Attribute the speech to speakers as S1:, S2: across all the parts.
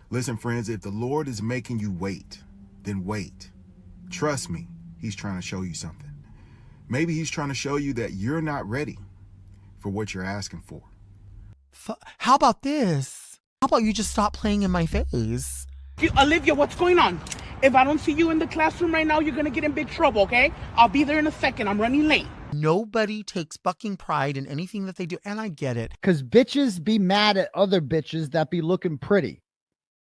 S1: Listen, friends, if the Lord is making you wait, then wait. Trust me, he's trying to show you something. Maybe he's trying to show you that you're not ready for what you're asking for.
S2: How about this? How about you just stop playing in my face?
S3: Olivia, what's going on? If I don't see you in the classroom right now, you're going to get in big trouble, okay? I'll be there in a second. I'm running late.
S2: Nobody takes fucking pride in anything that they do, and I get it.
S4: Because bitches be mad at other bitches that be looking pretty.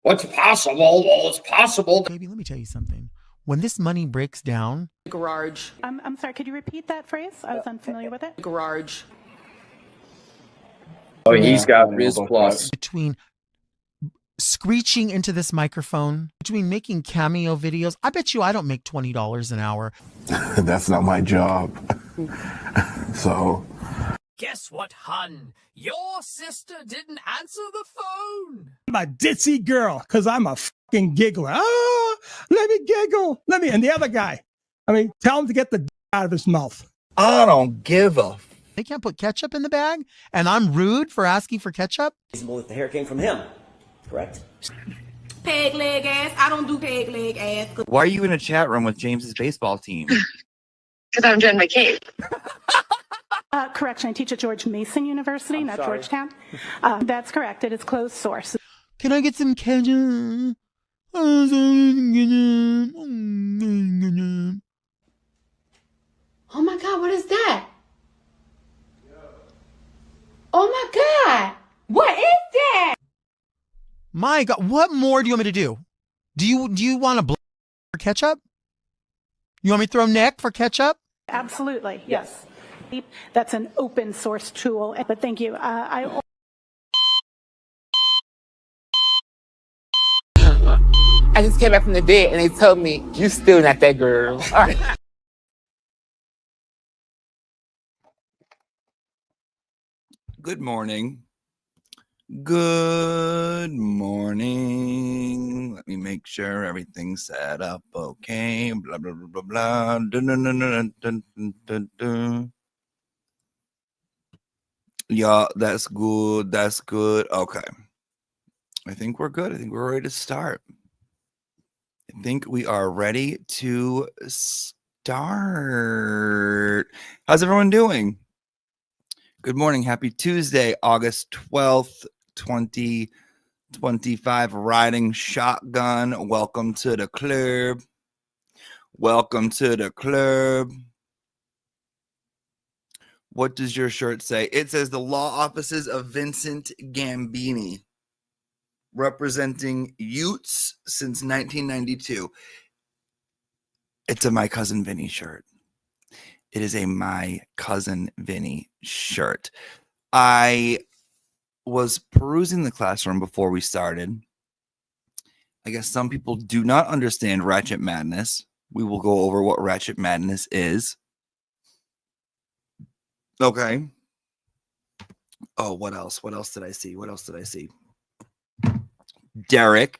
S5: What's possible? Well, it's possible.
S2: Baby, let me tell you something. When this money breaks down...
S6: Garage. I'm sorry, could you repeat that phrase? I was unfamiliar with it. Garage.
S5: Oh, he's got Riz Plus.
S2: Between screeching into this microphone, between making Cameo videos, I bet you I don't make $20 an hour.
S7: That's not my job. So...
S8: Guess what, hun? Your sister didn't answer the phone.
S9: I'm a ditzy girl, because I'm a fucking giggler. Oh, let me giggle. And the other guy, tell him to get the d out of his mouth.
S10: I don't give a...
S2: They can't put ketchup in the bag, and I'm rude for asking for ketchup?
S11: Reasonable if the hair came from him, correct?
S12: Peg leg ass. I don't do peg leg ass.
S13: Why are you in a chat room with James's baseball team?
S14: Because I'm doing my cape.
S6: Correction, I teach at George Mason University, not Georgetown. That's correct. It is closed source.
S2: Can I get some ketchup?
S6: Oh my God, what is that? Oh my God, what is that?
S2: My God, what more do you want me to do? Do you want to for ketchup? You want me to throw neck for ketchup?
S6: Absolutely, yes. That's an open source tool, but thank you. I
S15: just came back from the dead and they told me, you still not that girl. All right.
S13: Good morning. Good morning. Let me make sure everything's set up okay. Blah, blah, blah, blah, blah. Dun, dun, dun, dun, dun, dun, dun, dun. Yeah, that's good. That's good. Okay. I think we're good. I think we're ready to start. I think we are ready to start. How's everyone doing? Good morning. Happy Tuesday, August 12th, 2025. Riding shotgun. Welcome to the club. Welcome to the club. What does your shirt say? It says the law offices of Vincent Gambini, representing Utes since 1992. It's a My Cousin Vinny shirt. It is a My Cousin Vinny shirt. I was perusing the classroom before we started. I guess some people do not understand Ratchet Madness. We will go over what Ratchet Madness is. Okay. Oh, what else? What else did I see? What else did I see? Derek,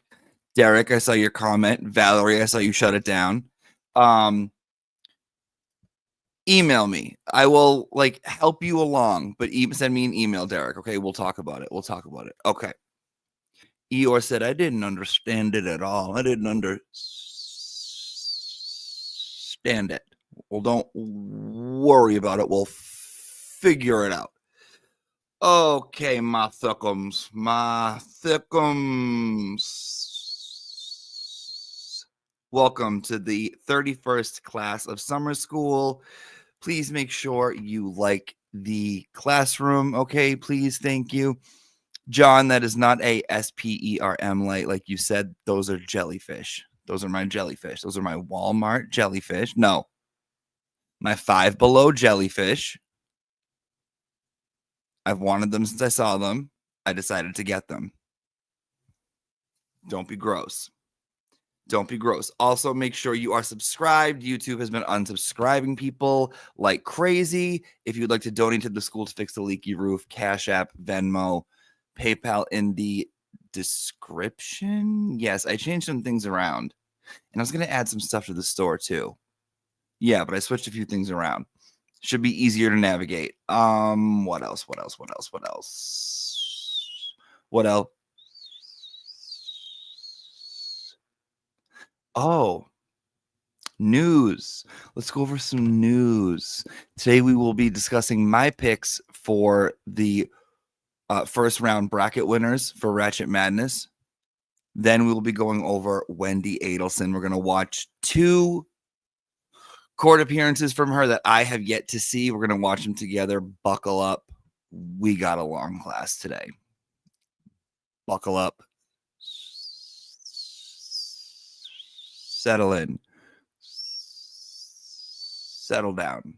S13: I saw your comment. Valerie, I saw you shut it down. Email me. I will help you along, but send me an email, Derek. Okay, we'll talk about it. Okay. Eeyore said, I didn't understand it at all. I didn't understand it. Well, don't worry about it. We'll figure it out. Okay, my thickums. Welcome to the 31st class of summer school. Please make sure you like the classroom. Okay, please. Thank you. John, that is not a SPERM light like you said. Those are jellyfish. Those are my jellyfish. Those are my Walmart jellyfish. No. My Five Below jellyfish. I've wanted them since I saw them. I decided to get them. Don't be gross. Don't be gross. Also, make sure you are subscribed. YouTube has been unsubscribing people like crazy. If you'd like to donate to the school to fix the leaky roof, Cash App, Venmo, PayPal in the description. Yes, I changed some things around. And I was going to add some stuff to the store too. Yeah, but I switched a few things around. Should be easier to navigate. What else? Oh, news. Let's go over some news. Today we will be discussing my picks for the first round bracket winners for Ratchet Madness. Then we will be going over Wendy Adelson. We're going to watch 2 court appearances from her that I have yet to see. We're going to watch them together. Buckle up. We got a long class today. Buckle up. Settle in. Settle down.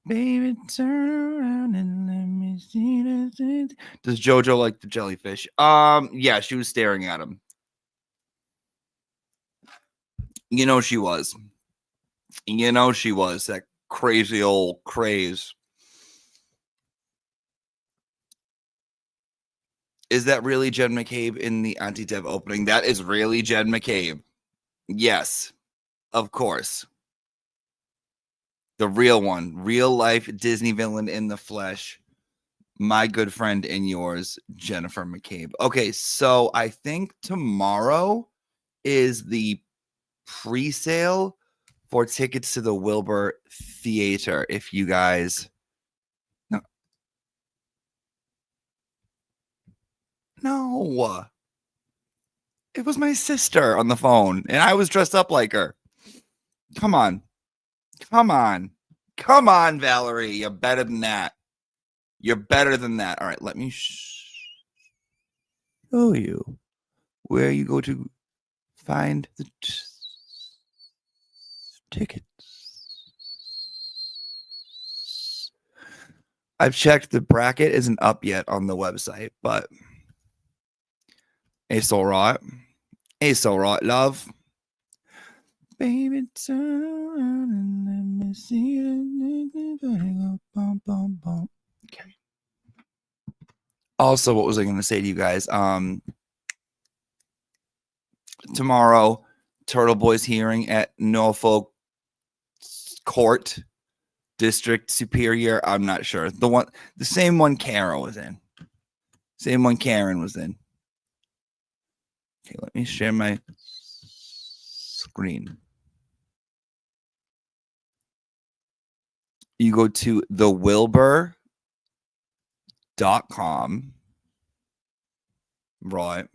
S13: Baby, turn around and let me see this. Does JoJo like the jellyfish? Yeah, she was staring at him. You know she was. You know she was. That crazy old craze. Is that really Jen McCabe in the anti-dev opening? That is really Jen McCabe. Yes, of course. The real one. Real life Disney villain in the flesh. My good friend and yours, Jennifer McCabe. Okay, so I think tomorrow is the pre-sale for tickets to the Wilbur Theater. If you guys... No. It was my sister on the phone, and I was dressed up like her. Come on. Come on. Come on, Valerie. You're better than that. You're better than that. All right, let me show you where you go to find the tickets. I've checked. The bracket isn't up yet on the website, but it's all right. It's all right, love. Baby, turn around and let me see it. Okay. Also, what was I going to say to you guys? Tomorrow, Turtle Boy's hearing at Norfolk Court, District Superior. I'm not sure. The same one Karen was in. Same one Karen was in. Okay, let me share my screen. You go to thewilbur.com. Right.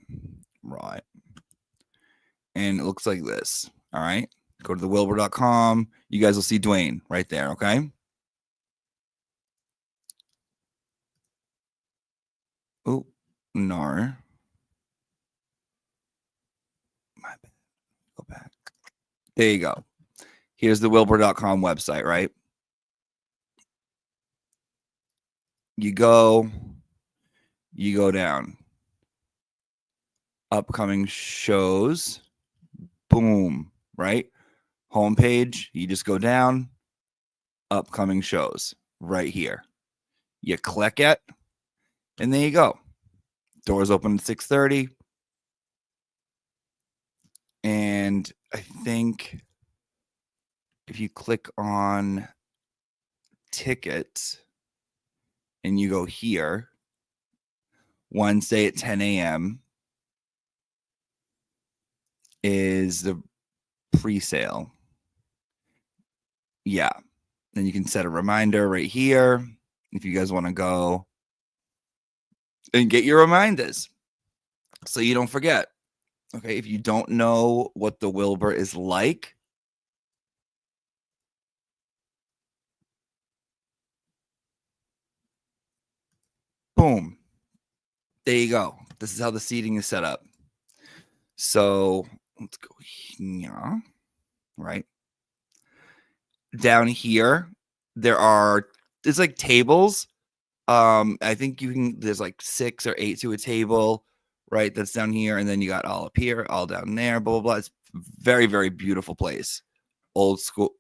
S13: And it looks like this. All right. Go to thewilbur.com. You guys will see Dwayne right there. Okay. Oh, no. My bad. Go back. There you go. Here's the wilbur.com website, right? You go down. Upcoming shows. Boom, right? Homepage. You just go down. Upcoming shows right here. You click it, and there you go. Doors open at 6:30. And I think if you click on tickets and you go here, Wednesday at 10 a.m. is the pre-sale. Yeah. Then you can set a reminder right here if you guys want to go and get your reminders so you don't forget. Okay, if you don't know what the Wilbur is like, boom. There you go. This is how the seating is set up. So let's go here, right? Down here, there's like tables. I think there's like 6 or 8 to a table, right? That's down here. And then you got all up here, all down there, blah, blah, blah. It's a very, very beautiful place. Old school.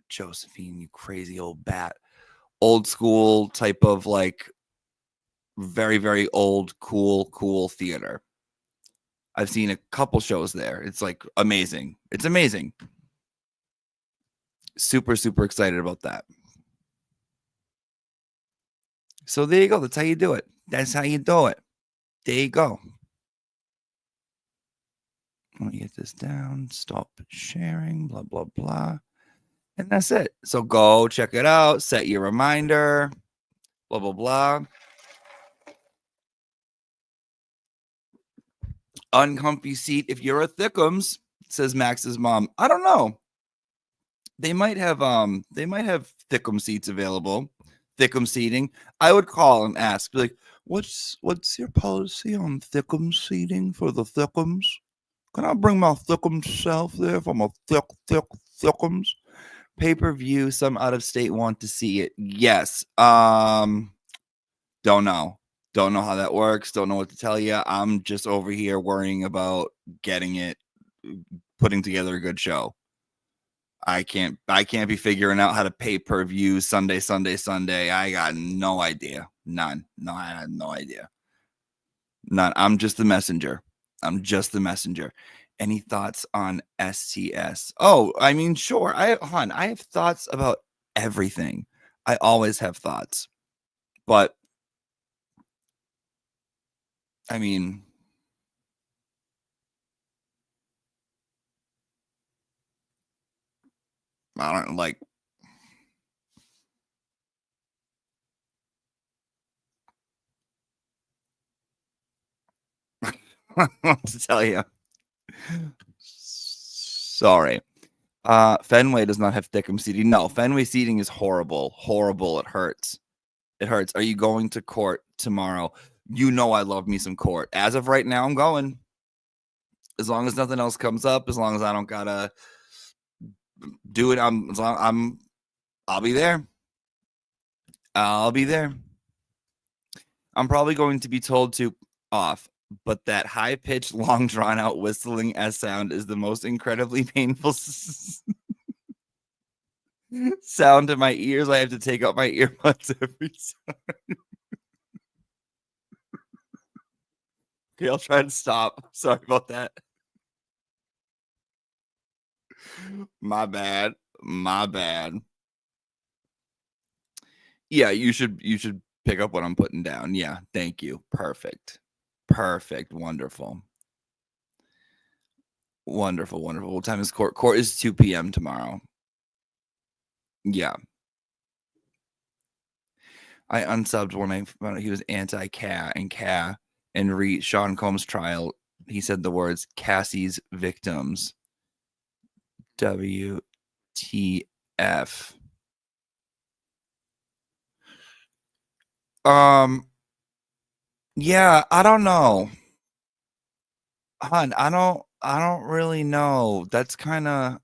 S13: Josephine, you crazy old bat. Old school type of like very, very old, cool theater. I've seen a couple shows there. It's like amazing. It's amazing. Super, super excited about that. So there you go. That's how you do it. That's how you do it. There you go. Let me get this down. Stop sharing, blah, blah, blah. And that's it. So go check it out. Set your reminder, blah, blah, blah. Uncomfy seat if you're a thickums, says Max's mom. I don't know. They might have thickum seats available. Thickum seating. I would call and ask, be like, what's your policy on thickum seating for the thickums? Can I bring my thickum self there if I'm a thickums? Pay-per-view, some out of state want to see it. Yes. Don't know how that works. Don't know what to tell you. I'm just over here worrying about getting it, putting together a good show. I can't be figuring out how to pay-per-view Sunday. I got no idea. None. No, I have no idea. None. I'm just the messenger. Any thoughts on STS? Oh, I mean, sure. I have thoughts about everything. I always have thoughts. But I mean, I don't like. What to tell you? Sorry. Fenway does not have thickum seating. No, Fenway seating is horrible. Horrible. It hurts. Are you going to court tomorrow? You know I love me some court. As of right now, I'm going. As long as nothing else comes up, as long as I don't gotta do it, I'll be there. I'll be there. I'm probably going to be told to off, but that high-pitched, long, drawn-out whistling S sound is the most incredibly painful sound to my ears. I have to take out my earbuds every time. Okay, I'll try to stop. Sorry about that. My bad. Yeah, you should pick up what I'm putting down. Yeah, thank you. Perfect. Wonderful. What time is court? Court is 2 p.m. tomorrow. Yeah. I unsubbed when I found out he was anti-Ca and read Sean Combs' trial. He said the words Cassie's victims. WTF. Yeah, I don't know. Hon, I don't really know. That's kind of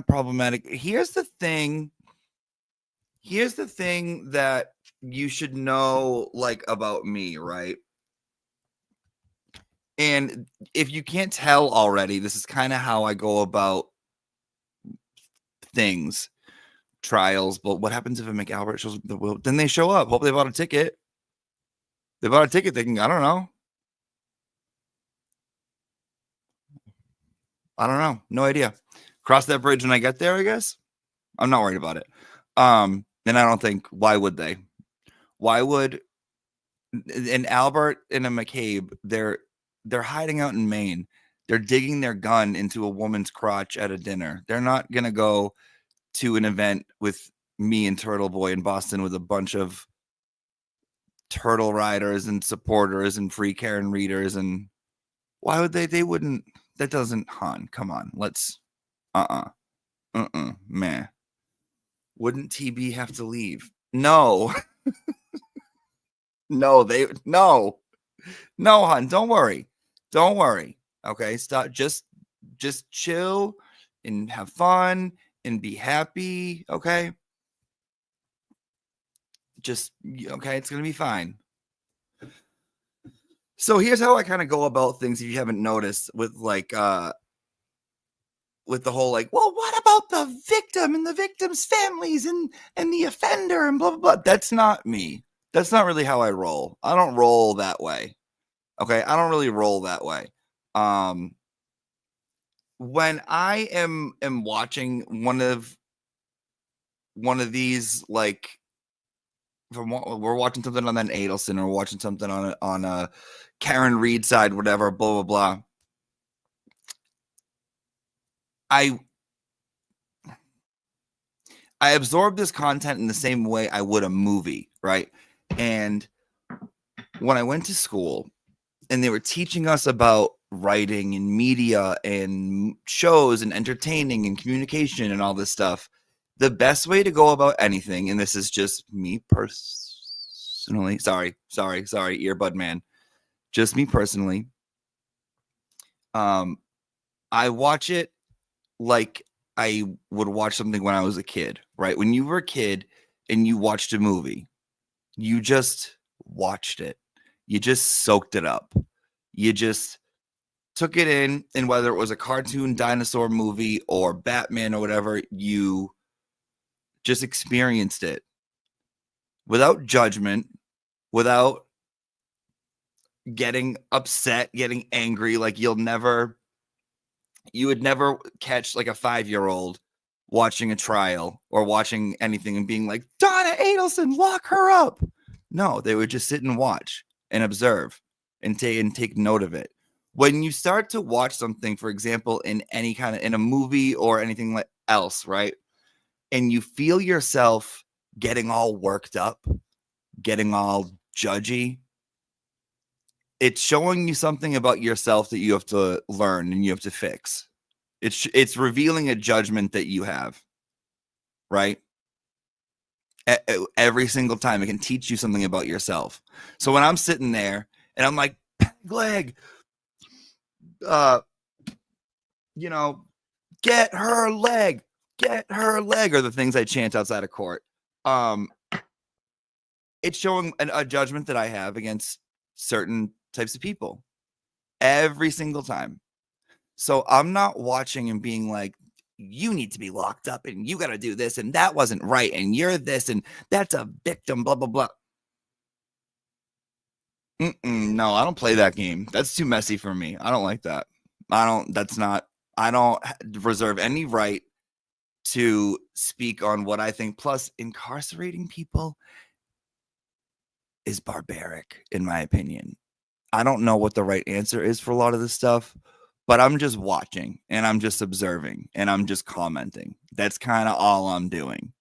S13: problematic. Here's the thing that you should know, like, about me, right? And if you can't tell already, this is kind of how I go about things, trials. But what happens if a McAlbert shows up the will? Then they show up. Hope they bought a ticket. They bought a ticket. They can, I don't know. No idea. Cross that bridge when I get there, I guess. I'm not worried about it. And I don't think, why would they? Why would an Albert and a McCabe, they're hiding out in Maine. They're digging their gun into a woman's crotch at a dinner. They're not going to go to an event with me and Turtle Boy in Boston with a bunch of turtle riders and supporters and free Karen readers. And why would they wouldn't, that doesn't, Han, come on, let's, man. Wouldn't TB have to leave? No. No, hon, don't worry. Okay, stop. Just chill and have fun and be happy. Okay. Okay, it's gonna be fine. So here's how I kind of go about things. If you haven't noticed, with like with the whole like, well, what about the victim and the victim's families and the offender and blah blah blah. That's not me. That's not really how I roll. I don't roll that way. Okay, I don't really roll that way. When I am watching one of these, like, we're watching something on an Adelson or watching something on a Karen Reed side, whatever, blah blah blah. I absorb this content in the same way I would a movie, right? And when I went to school and they were teaching us about writing and media and shows and entertaining and communication and all this stuff, the best way to go about anything, and this is just me personally, sorry, earbud man, just me personally, I watch it like I would watch something when I was a kid, right? When you were a kid and you watched a movie, you just watched it. You just soaked it up. You just took it in, and whether it was a cartoon dinosaur movie or Batman or whatever, you just experienced it without judgment, without getting upset, getting angry. Like you would never catch like a 5-year-old watching a trial or watching anything and being like, Donna Adelson, lock her up. No, they would just sit and watch and observe and take note of it. When you start to watch something, for example, in any kind of in a movie or anything else, right? And you feel yourself getting all worked up, getting all judgy, it's showing you something about yourself that you have to learn and you have to fix. It's revealing a judgment that you have, right? Every single time it can teach you something about yourself. So when I'm sitting there and I'm like, leg, get her leg, are the things I chant outside of court. It's showing a judgment that I have against certain types of people every single time. So I'm not watching and being like, you need to be locked up and you got to do this and that wasn't right and you're this and that's a victim, blah, blah, blah. No, I don't play that game. That's too messy for me. I don't like that. I don't reserve any right to speak on what I think. Plus, incarcerating people is barbaric, in my opinion. I don't know what the right answer is for a lot of this stuff, but I'm just watching and I'm just observing and I'm just commenting. That's kind of all I'm doing,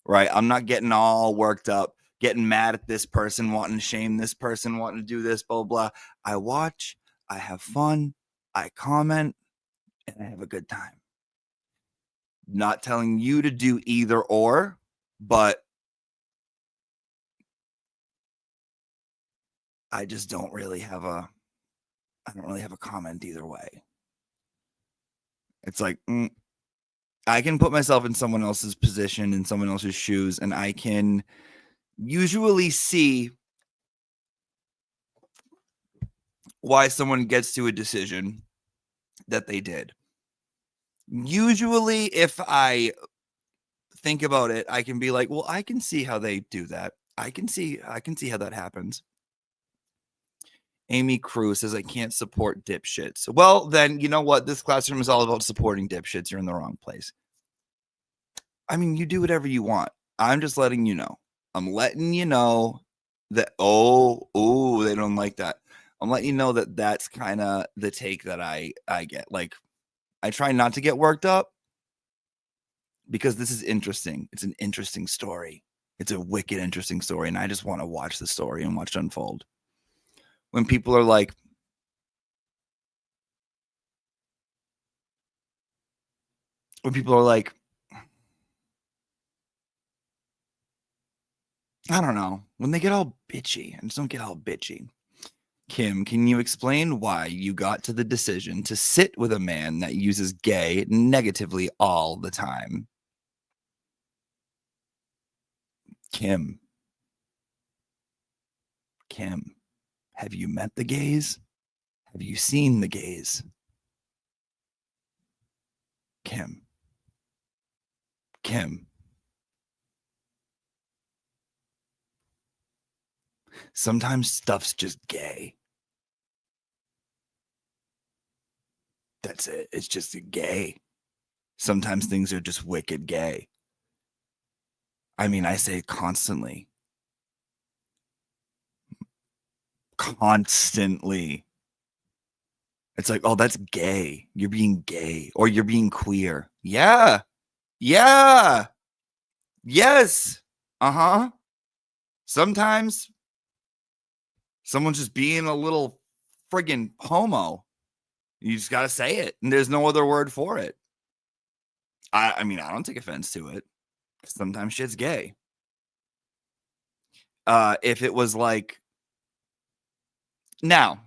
S13: right? I'm not getting all worked up, getting mad at this person, wanting to shame this person, wanting to do this, blah, blah. I watch, I have fun, I comment, and I have a good time. Not telling you to do either or, but I just don't really have a comment either way. It's like, I can put myself in someone else's position, in someone else's shoes, and I can usually see why someone gets to a decision that they did. Usually, if I think about it, I can be like, well, I can see how they do that. I can see how that happens. Amy Cruz says, I can't support dipshits. Well, then, you know what? This classroom is all about supporting dipshits. You're in the wrong place. I mean, you do whatever you want. I'm just letting you know. I'm letting you know that, they don't like that. I'm letting you know that that's kind of the take that I get. Like, I try not to get worked up because this is interesting. It's an interesting story. It's a wicked interesting story. And I just want to watch the story and watch it unfold. When people are like, I don't know, when they get all bitchy, and just don't get all bitchy. Kim, can you explain why you got to the decision to sit with a man that uses gay negatively all the time? Kim, have you met the gays? Have you seen the gays? Kim. Sometimes stuff's just gay. That's it. It's just gay. Sometimes things are just wicked gay. I mean, I say it constantly. Constantly. It's like, oh, that's gay. You're being gay or you're being queer. Yeah. Yeah. Yes. Uh-huh. Sometimes someone's just being a little friggin' homo. You just got to say it. And there's no other word for it. I mean, I don't take offense to it. Sometimes shit's gay. If it was like, now,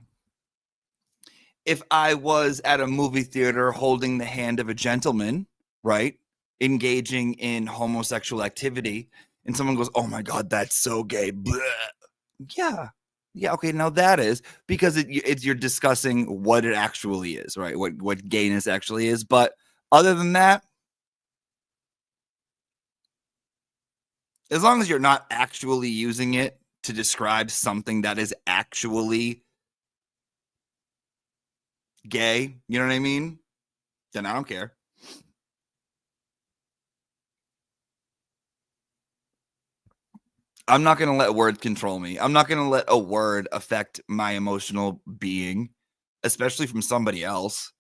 S13: if I was at a movie theater holding the hand of a gentleman, right, engaging in homosexual activity, and someone goes, oh my God, that's so gay. Bleh. Yeah. Yeah. Okay. Now that is because it's you're discussing what it actually is, right? What gayness actually is. But other than that, as long as you're not actually using it to describe something that is actually gay, you know what I mean? Then I don't care. I'm not going to let words control me. I'm not going to let a word affect my emotional being, especially from somebody else.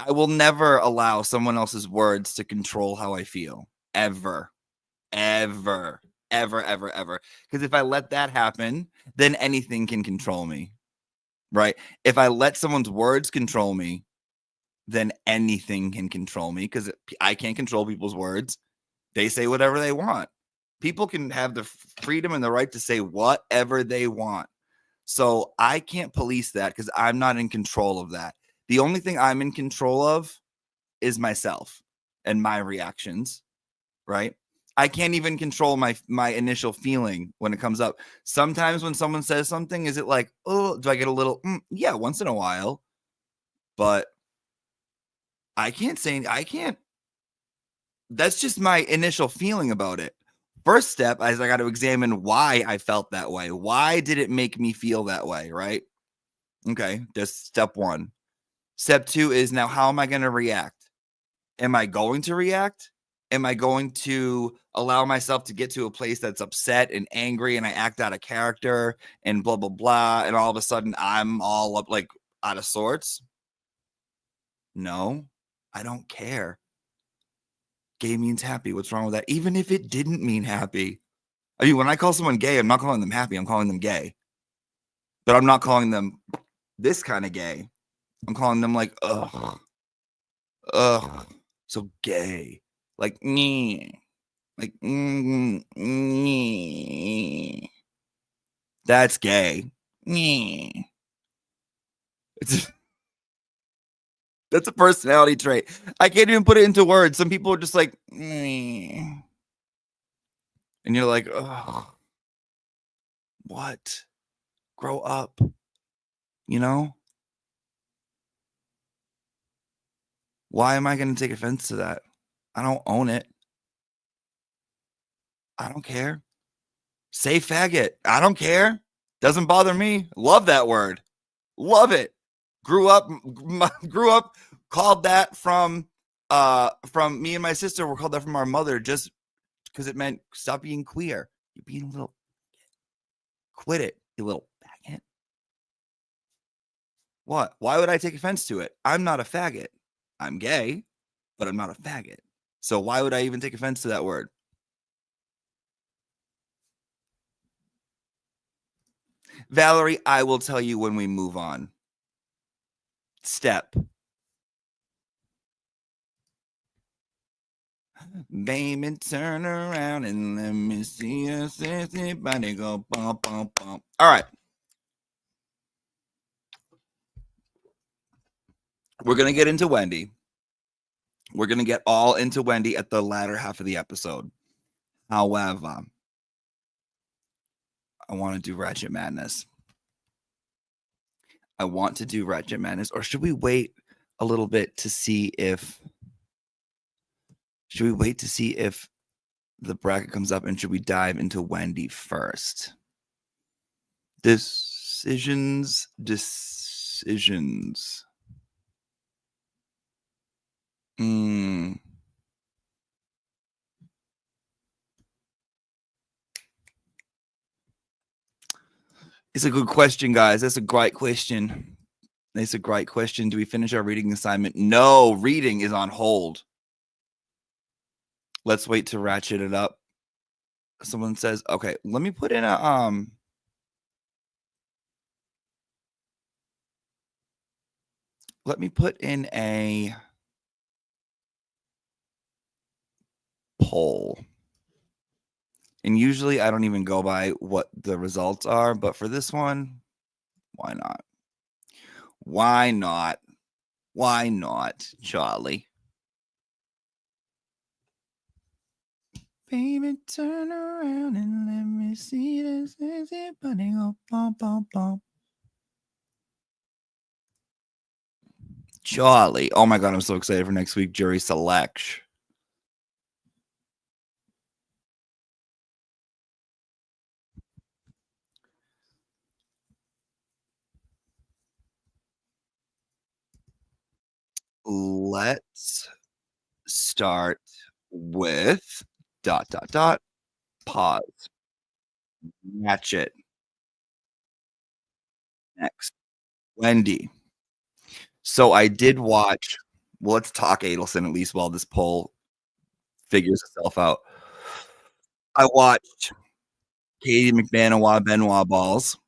S13: I will never allow someone else's words to control how I feel. Ever. Ever. Ever, ever, ever. Because if I let that happen, then anything can control me. Right? If I let someone's words control me, then anything can control me because I can't control people's words. They say whatever they want. People can have the freedom and the right to say whatever they want. So I can't police that because I'm not in control of that. The only thing I'm in control of is myself and my reactions, right? I can't even control my initial feeling when it comes up. Sometimes when someone says something, is it like, oh, do I get a little, yeah, once in a while. But I can't. That's just my initial feeling about it. First step is I got to examine why I felt that way. Why did it make me feel that way, right? Okay, that's step one. Step two is now how am I going to react? Am I going to react? Am I going to allow myself to get to a place that's upset and angry and I act out of character and blah, blah, blah, and all of a sudden I'm all up like out of sorts? No, I don't care. Gay means happy. What's wrong with that? Even if it didn't mean happy. I mean, when I call someone gay, I'm not calling them happy. I'm calling them gay. But I'm not calling them this kind of gay. I'm calling them like, ugh, so gay. Like, like, that's gay. That's a personality trait. I can't even put it into words. Some people are just like, and you're like, oh, what? Grow up, you know? Why am I going to take offense to that? I don't own it. I don't care. Say faggot. I don't care. Doesn't bother me. Love that word. Love it. Grew up, called that from me and my sister were called that from our mother just because it meant stop being queer. You're being a little, quit it, you little faggot. What? Why would I take offense to it? I'm not a faggot. I'm gay, but I'm not a faggot. So why would I even take offense to that word? Valerie, I will tell you when we move on. Step. Baby, turn around and let me see your sexy body go bump, bump, bump. All right. We're going to get into Wendy. We're going to get all into Wendy at the latter half of the episode. However, I want to do Ratchet Madness. I want to do Ratchet Madness. Or should we wait a little bit to see if... Should we wait to see if the bracket comes up and should we dive into Wendy first? Decisions. It's a good question, guys. That's a great question. It's a great question. Do we finish our reading assignment? No, reading is on hold. Let's wait to ratchet it up. Someone says, okay, let me put in a let me put in a poll. And usually I don't even go by what the results are, but for this one, why not? Why not? Why not, Charlie? Baby, turn around and let me see this. Is it putting up, bum, bum, bum. Charlie. Oh my God, I'm so excited for next week. Jury selection. Let's start with ... pause. Ratchet. Next. Wendy. So I did watch, well, let's talk Adelson at least while this poll figures itself out. I watched Katie McBanois Benoit balls.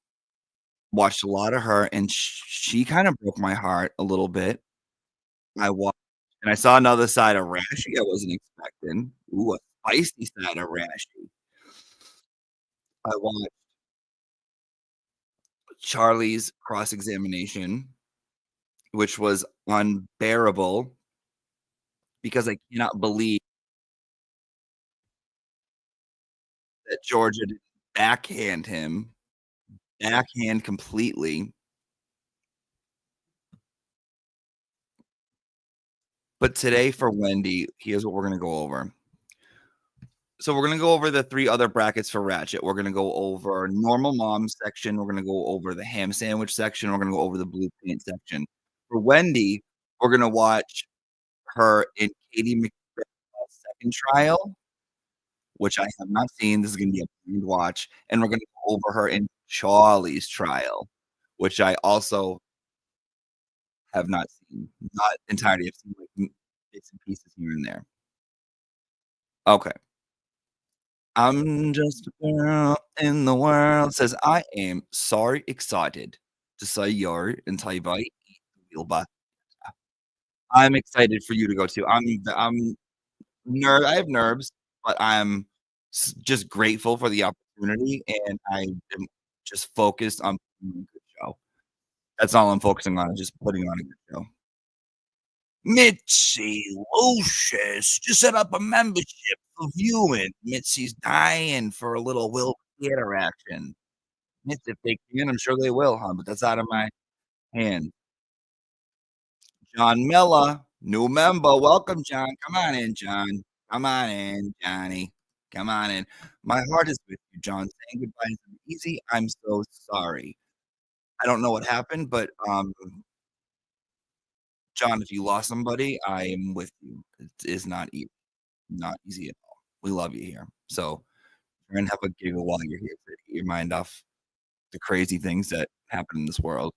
S13: Watched a lot of her, and she kind of broke my heart a little bit. I watched, and I saw another side of Rashy I wasn't expecting. Ooh, a spicy side of Rashy. I watched Charlie's cross-examination, which was unbearable because I cannot believe that Georgia didn't backhand him, backhand completely. But today for Wendy, here's what we're going to go over. So we're going to go over the 3 other brackets for Ratchet. We're going to go over normal mom section. We're going to go over the ham sandwich section. We're going to go over the blue paint section. For Wendy, we're going to watch her in Katie McBeth's second trial, which I have not seen. This is going to be a blind watch. And we're going to go over her in Charlie's trial, which I also have not seen. Not entirely. I've seen like bits and pieces here and there. Okay. I'm just a girl in the world. Says I am so excited to see you and tell you about it. I'm excited for you to go too. I have nerves, but I'm just grateful for the opportunity, and I am just focused on putting on a good show. That's all I'm focusing on, is just putting on a good show. Mitzi Lucius just set up a membership for viewing. Mitzi's dying for a little Will Theater action. If they can, I'm sure they will, huh? But that's out of my hand. John Miller, new member. Welcome, John. Come on in, John. Come on in, Johnny. Come on in. My heart is with you, John. Saying goodbye is easy. I'm so sorry. I don't know what happened, but John, if you lost somebody, I am with you. It is not easy. Not easy at all. We love you here. So try and have a giggle while you're here to get your mind off the crazy things that happen in this world.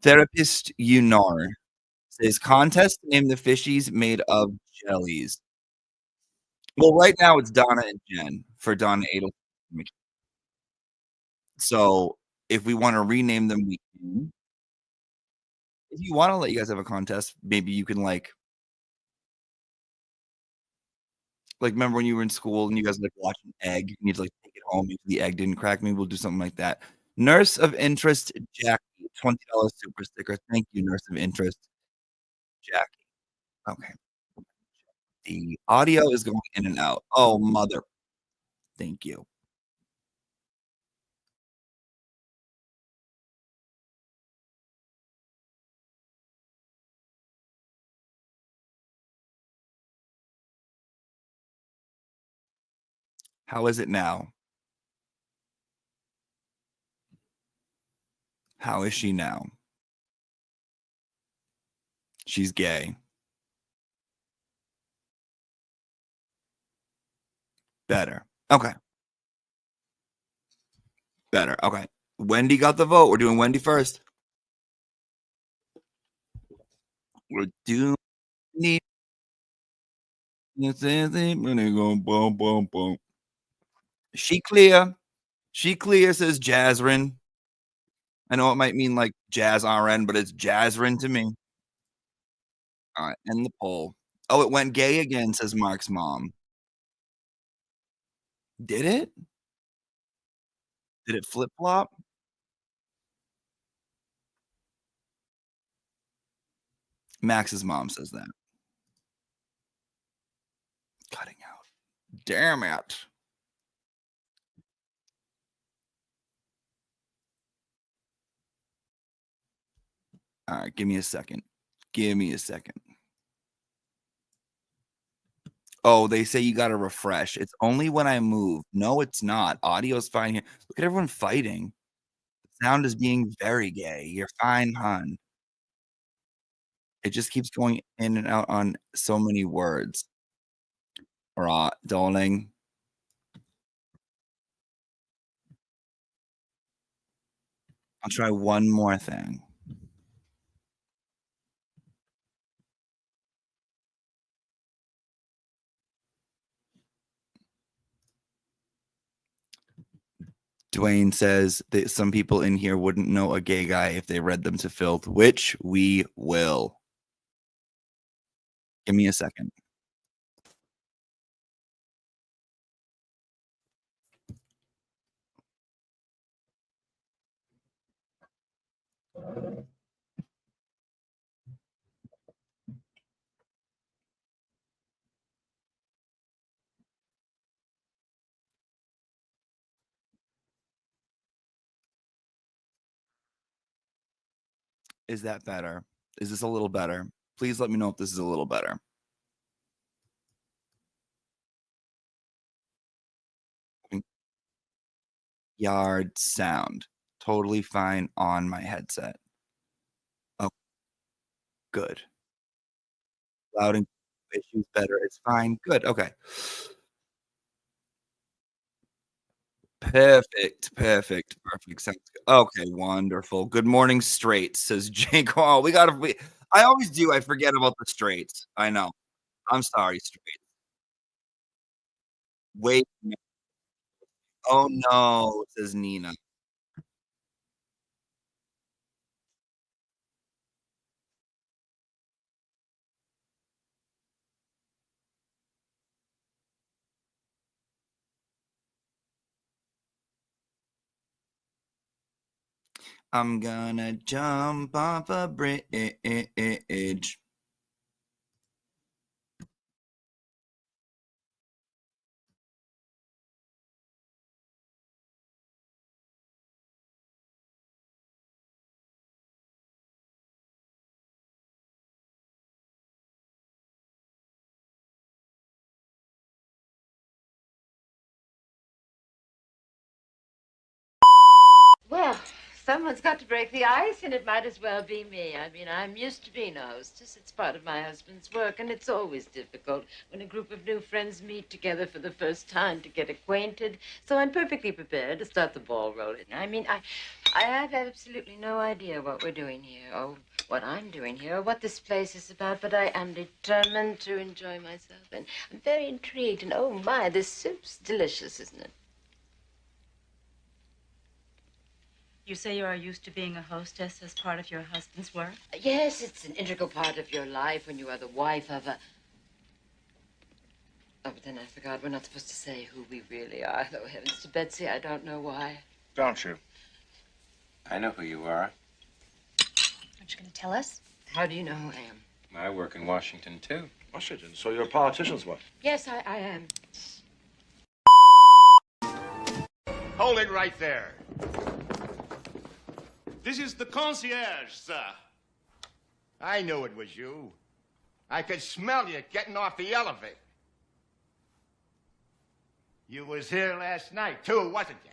S13: Therapist Unar says contest to name the fishies made of jellies. Well, right now it's Donna and Jen for Donna Adelson. So if we want to rename them, we can. If you want to let you guys have a contest, maybe you can like remember when you were in school and you guys like watch an egg and you'd like take it home if the egg didn't crack. Maybe we'll do something like that. Nurse of Interest Jackie, $20 super sticker. Thank you, Nurse of Interest Jackie. Okay. The audio is going in and out. Oh, mother. Thank you. How is it now? How is she now? She's gay. Better. Okay. Better. Okay. Wendy got the vote. We're doing Wendy first. We're doomed. Need. She clear. She clear, says Jazrin. I know it might mean like Jazz RN, but it's Jazrin to me. All right, end the poll. Oh, it went gay again, says Mark's mom. Did it? Did it flip flop? Max's mom says that. Cutting out. Damn it. All right, give me a second. Give me a second. Oh, they say you got to refresh. It's only when I move. No, it's not. Audio's fine here. Look at everyone fighting. The sound is being very gay. You're fine, hon. It just keeps going in and out on so many words. Right, darling. I'll try one more thing. Dwayne says that some people in here wouldn't know a gay guy if they read them to filth, which we will. Give me a second. Is that better? Is this a little better? Please let me know if this is a little better. Yard sound. Totally fine on my headset. Oh, good. Loud and issues better. It's fine. Good. Okay. Perfect. Sounds good. Okay, wonderful. Good morning, straights, says Jake. Oh, I always do. I forget about the straights. I know. I'm sorry, straight. Wait. Oh no, says Nina. I'm gonna jump off a bridge.
S16: Well, someone's got to break the ice, and it might as well be me. I mean, I'm used to being a hostess. It's part of my husband's work, and it's always difficult when a group of new friends meet together for the first time to get acquainted. So I'm perfectly prepared to start the ball rolling. I mean, I have absolutely no idea what we're doing here, or what I'm doing here, or what this place is about, but I am determined to enjoy myself, and I'm very intrigued, and oh my, this soup's delicious, isn't it?
S17: You say you are used to being a hostess as part of your husband's work?
S16: Yes, it's an integral part of your life when you are the wife of a... Oh, but then I forgot. We're not supposed to say who we really are. Though, heavens to Betsy, I don't know why.
S18: Don't you? I know who you are.
S17: Aren't you going to tell us?
S16: How do you know who I am?
S18: I work in Washington, too. Washington? So you're a politician's wife?
S16: Yes, I am.
S19: Hold it right there. This is the concierge, sir. I knew it was you. I could smell you getting off the elevator. You was here last night, too, wasn't you?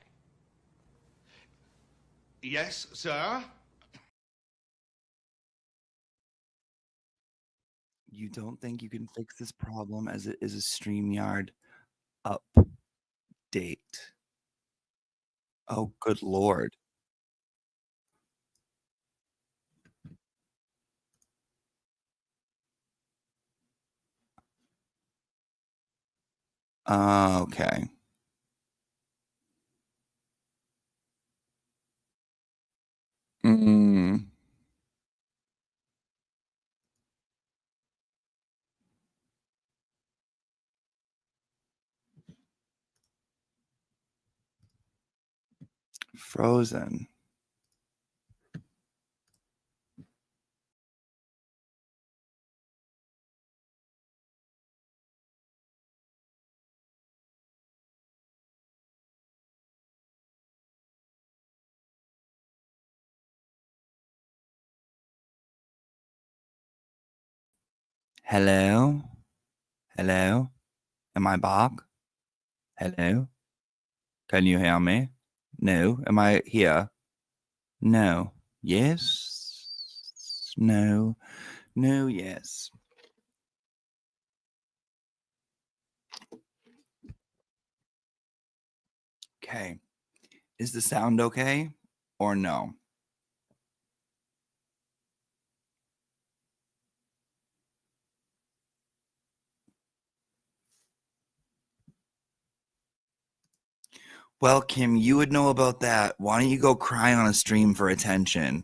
S19: Yes, sir.
S13: You don't think you can fix this problem as it is a StreamYard update? Oh, good Lord. Okay. Mm. Frozen. Hello? Hello? Am I back? Hello? Can you hear me? No. Am I here? No. Yes? No. No, yes. Okay. Is the sound okay or no? Well, Kim, you would know about that. Why don't you go cry on a stream for attention?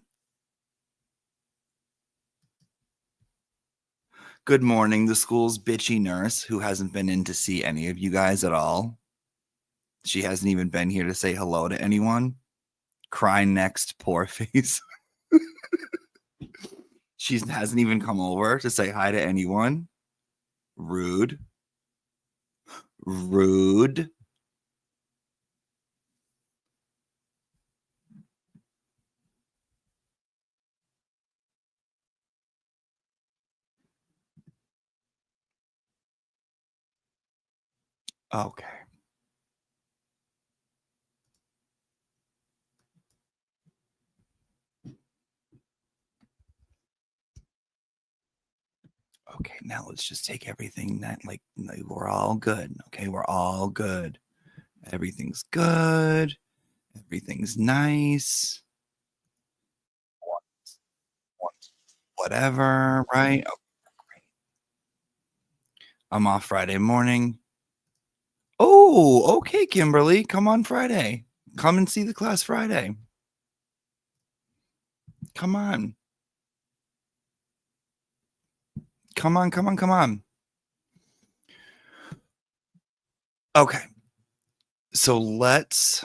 S13: Good morning, the school's bitchy nurse who hasn't been in to see any of you guys at all. She hasn't even been here to say hello to anyone. Cry next, poor face. She hasn't even come over to say hi to anyone. Rude. Rude. Okay. Okay, now let's just take everything that like we're all good. Okay, we're all good. Everything's good. Everything's nice. Whatever, right? Oh, great. I'm off Friday morning. Oh, okay, Kimberly. Come on Friday. Come and see the class Friday. Come on. Come on, come on, come on. Okay. So let's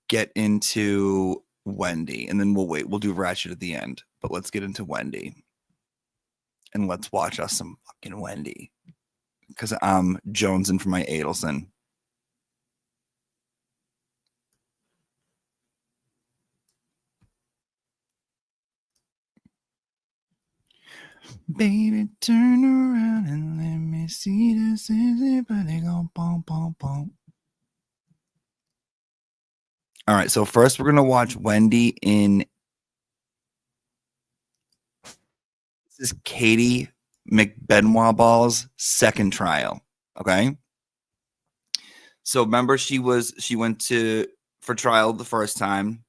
S13: get into Wendy and then we'll wait. We'll do Ratchet at the end, but let's get into Wendy and let's watch us some fucking Wendy because I'm jonesing for my Adelson. Baby, turn around and let me see this. Everybody go boom, boom, boom. All right, so first we're gonna watch Wendy in. This is Katie McBenoit Ball's second trial. Okay, so remember she went for trial the first time.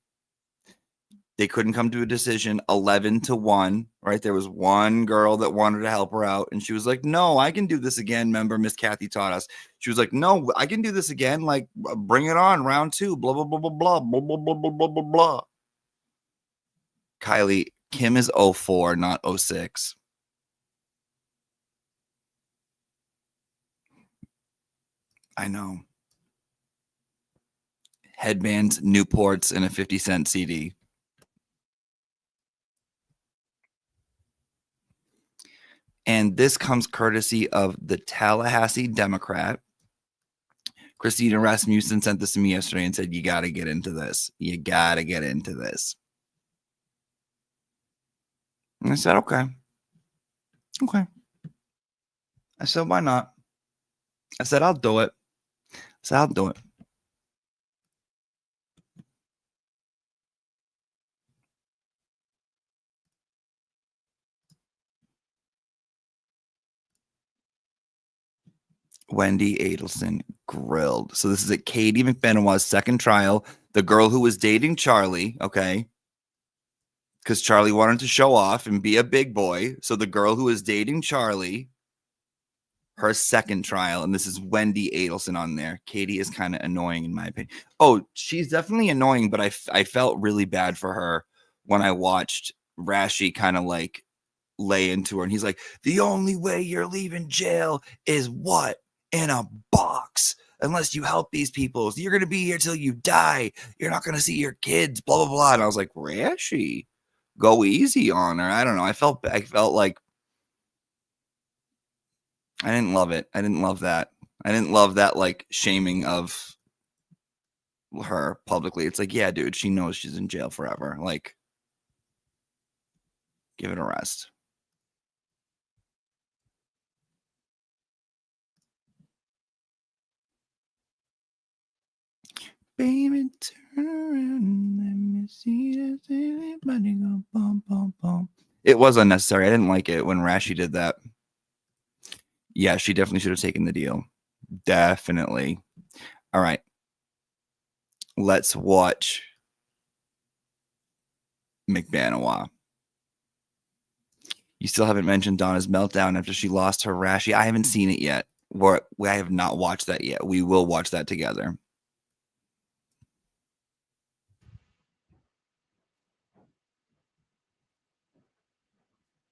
S13: They couldn't come to a decision, 11-1, right? There was one girl that wanted to help her out, and she was like, no, I can do this again. Remember, Miss Kathy taught us. She was like, no, I can do this again. Like, bring it on, round 2, blah, blah, blah, blah, blah, blah, blah, blah, blah, blah, blah, blah. Kylie, Kim is 04, not 06. I know. Headbands, Newports, and a 50-cent CD. And this comes courtesy of the Tallahassee Democrat. Christina Rasmussen sent this to me yesterday and said, you got to get into this. You got to get into this. And I said, okay. Okay. I said, why not? I said, I'll do it. I said, I'll do it. Wendy Adelson grilled. So this is at Katie McBenoit's second trial. The girl who was dating Charlie, okay? Because Charlie wanted to show off and be a big boy. So the girl who was dating Charlie her second trial, and this is Wendy Adelson on there. Katie is kind of annoying in my opinion. Oh, she's definitely annoying, but I felt really bad for her when I watched Ratchet kind of like lay into her, and he's like, the only way you're leaving jail is what? In a box. Unless you help these people, you're gonna be here till you die. You're not gonna see your kids, blah blah blah. And I was like, Ratchet, go easy on her. I don't know. I felt like I didn't love it. I didn't love that. I didn't love that like shaming of her publicly. It's like, yeah, dude, she knows she's in jail forever. Like, give it a rest. Baby, turn around, let me see that everybody go bum bum bum. It was unnecessary. I didn't like it when Ratchet did that. Yeah, she definitely should have taken the deal. Definitely. All right. Let's watch McBanawa. You still haven't mentioned Donna's meltdown after she lost her Ratchet. I haven't seen it yet. I have not watched that yet. We will watch that together.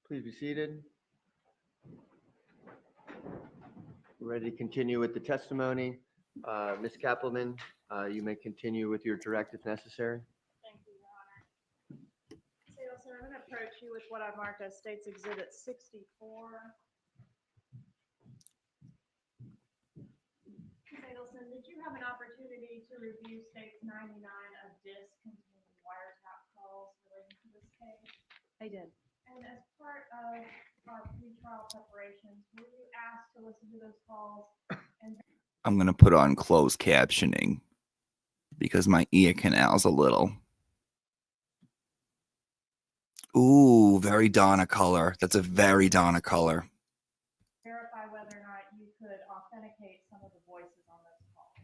S20: Please be seated. We're ready to continue with the testimony. Ms. Kappelman, you may continue with your direct if necessary.
S21: Thank you, Your Honor. Ms. Adelson, I'm going to approach you with what I marked as State's Exhibit 64. Ms. Adelson, did you have an opportunity to review State's 99 of discs containing wiretap calls relating to this case?
S17: I did.
S21: And as part of our pre-trial preparations, were you asked to listen to those calls? And
S13: I'm going to put on closed captioning because my ear canal's a little. Ooh, very Donna color. That's a very Donna color.
S21: verify whether or not you could authenticate some of the voices on those calls?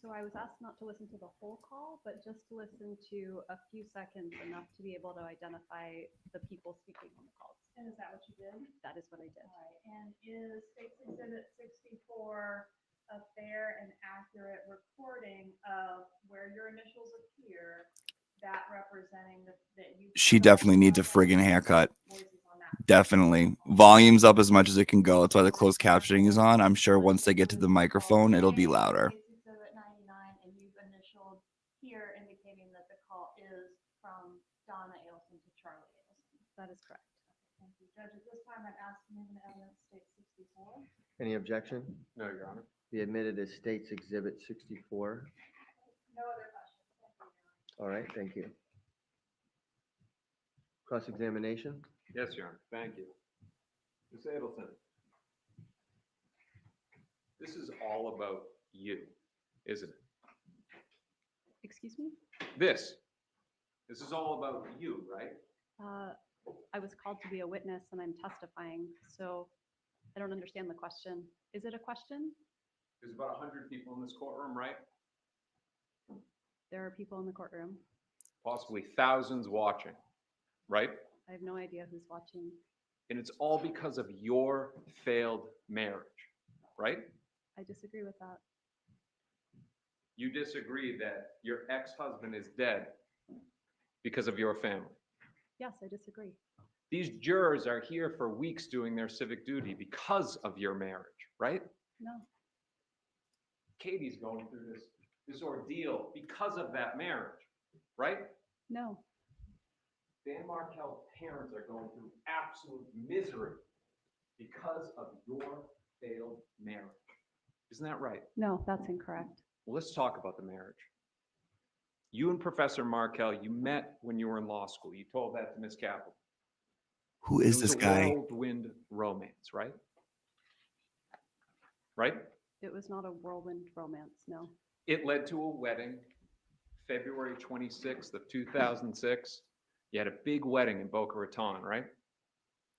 S17: So I was asked not to listen to the whole call, but just to listen to a few seconds, enough to be able to identify the people speaking on the calls.
S21: And is that what you did?
S17: That is what I did.
S21: All right. And is State's Exhibit 64 a fair and accurate recording of where your initials appear, that representing that you?
S13: She definitely needs a friggin' haircut. Definitely. Volume's up as much as it can go. That's why the closed captioning is on. I'm sure once they get to the microphone, it'll be louder.
S21: Exhibit 99, and you've initialed here indicating that the call is from Donna Adelson to Charlie Adelson.
S17: That is correct.
S21: Thank you, Judge. At this time, I'd ask to move into evidence State 64.
S20: Any objection?
S18: No, Your Honor.
S20: Be admitted as State's Exhibit 64.
S21: No other questions. Thank you, Your Honor.
S20: All right, thank you. Cross-examination?
S18: Yes, Your Honor. Thank you. Ms. Adelson, this is all about you, isn't it?
S17: Excuse me?
S18: This is all about you, right?
S17: I was called to be a witness and I'm testifying, so I don't understand the question. Is it a question?
S18: There's about 100 people in this courtroom, right?
S17: There are people in the courtroom.
S18: Possibly thousands watching, right?
S17: I have no idea who's watching.
S18: And it's all because of your failed marriage, right?
S17: I disagree with that.
S18: You disagree that your ex-husband is dead because of your family.
S17: Yes, I disagree.
S18: These jurors are here for weeks doing their civic duty because of your marriage, right?
S17: No.
S18: Katie's going through this ordeal because of that marriage, right?
S17: No.
S18: Dan Markel's parents are going through absolute misery because of your failed marriage. Isn't that right?
S17: No, that's incorrect.
S18: Well, let's talk about the marriage. You and Professor Markel, you met when you were in law school. You told that to Ms. Kaplan.
S13: Who is this guy?
S18: It was a whirlwind romance, right? Right?
S17: It was not a whirlwind romance, no.
S18: It led to a wedding, February 26th of 2006. You had a big wedding in Boca Raton, right?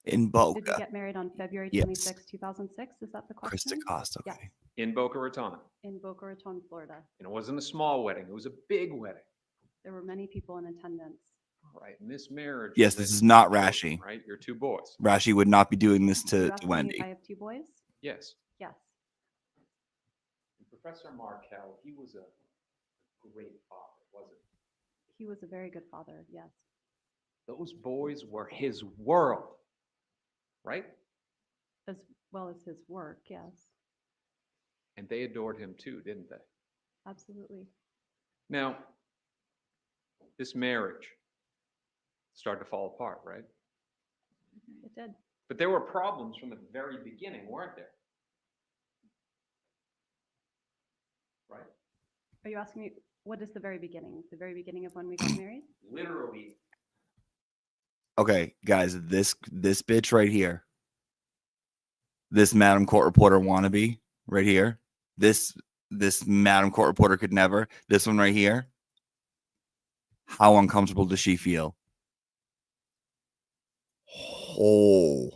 S13: In Boca.
S17: Did you get married on February
S13: Yes.
S17: 26, 2006? Is that the question?
S13: Krista Costa. Okay.
S17: Yes,
S18: In Boca Raton.
S17: in Boca Raton, Florida.
S18: And it wasn't a small wedding. It was a big wedding.
S17: There were many people in attendance.
S18: All right. And this marriage.
S13: Yes, this is not Ratchet.
S18: Right? Your two boys.
S13: Rashi would not be doing this
S17: You
S13: to
S17: asked me
S13: Wendy.
S17: if I have two boys?
S18: Yes.
S17: Yes.
S18: Professor Markel, he was a great father, wasn't he?
S17: He was a very good father, yes.
S18: Those boys were his world, right?
S17: As well as his work, yes.
S18: And they adored him too, didn't they?
S17: Absolutely.
S18: Now, this marriage started to fall apart, right?
S17: It did.
S18: But there were problems from the very beginning, weren't there? Right?
S17: Are you asking me, what is the very beginning? The very beginning of when we got married?
S18: Literally.
S13: Okay, guys, this bitch right here, this Madam Court Reporter wannabe right here, this Madam Court Reporter could never, this one right here, how uncomfortable does she feel? Oh.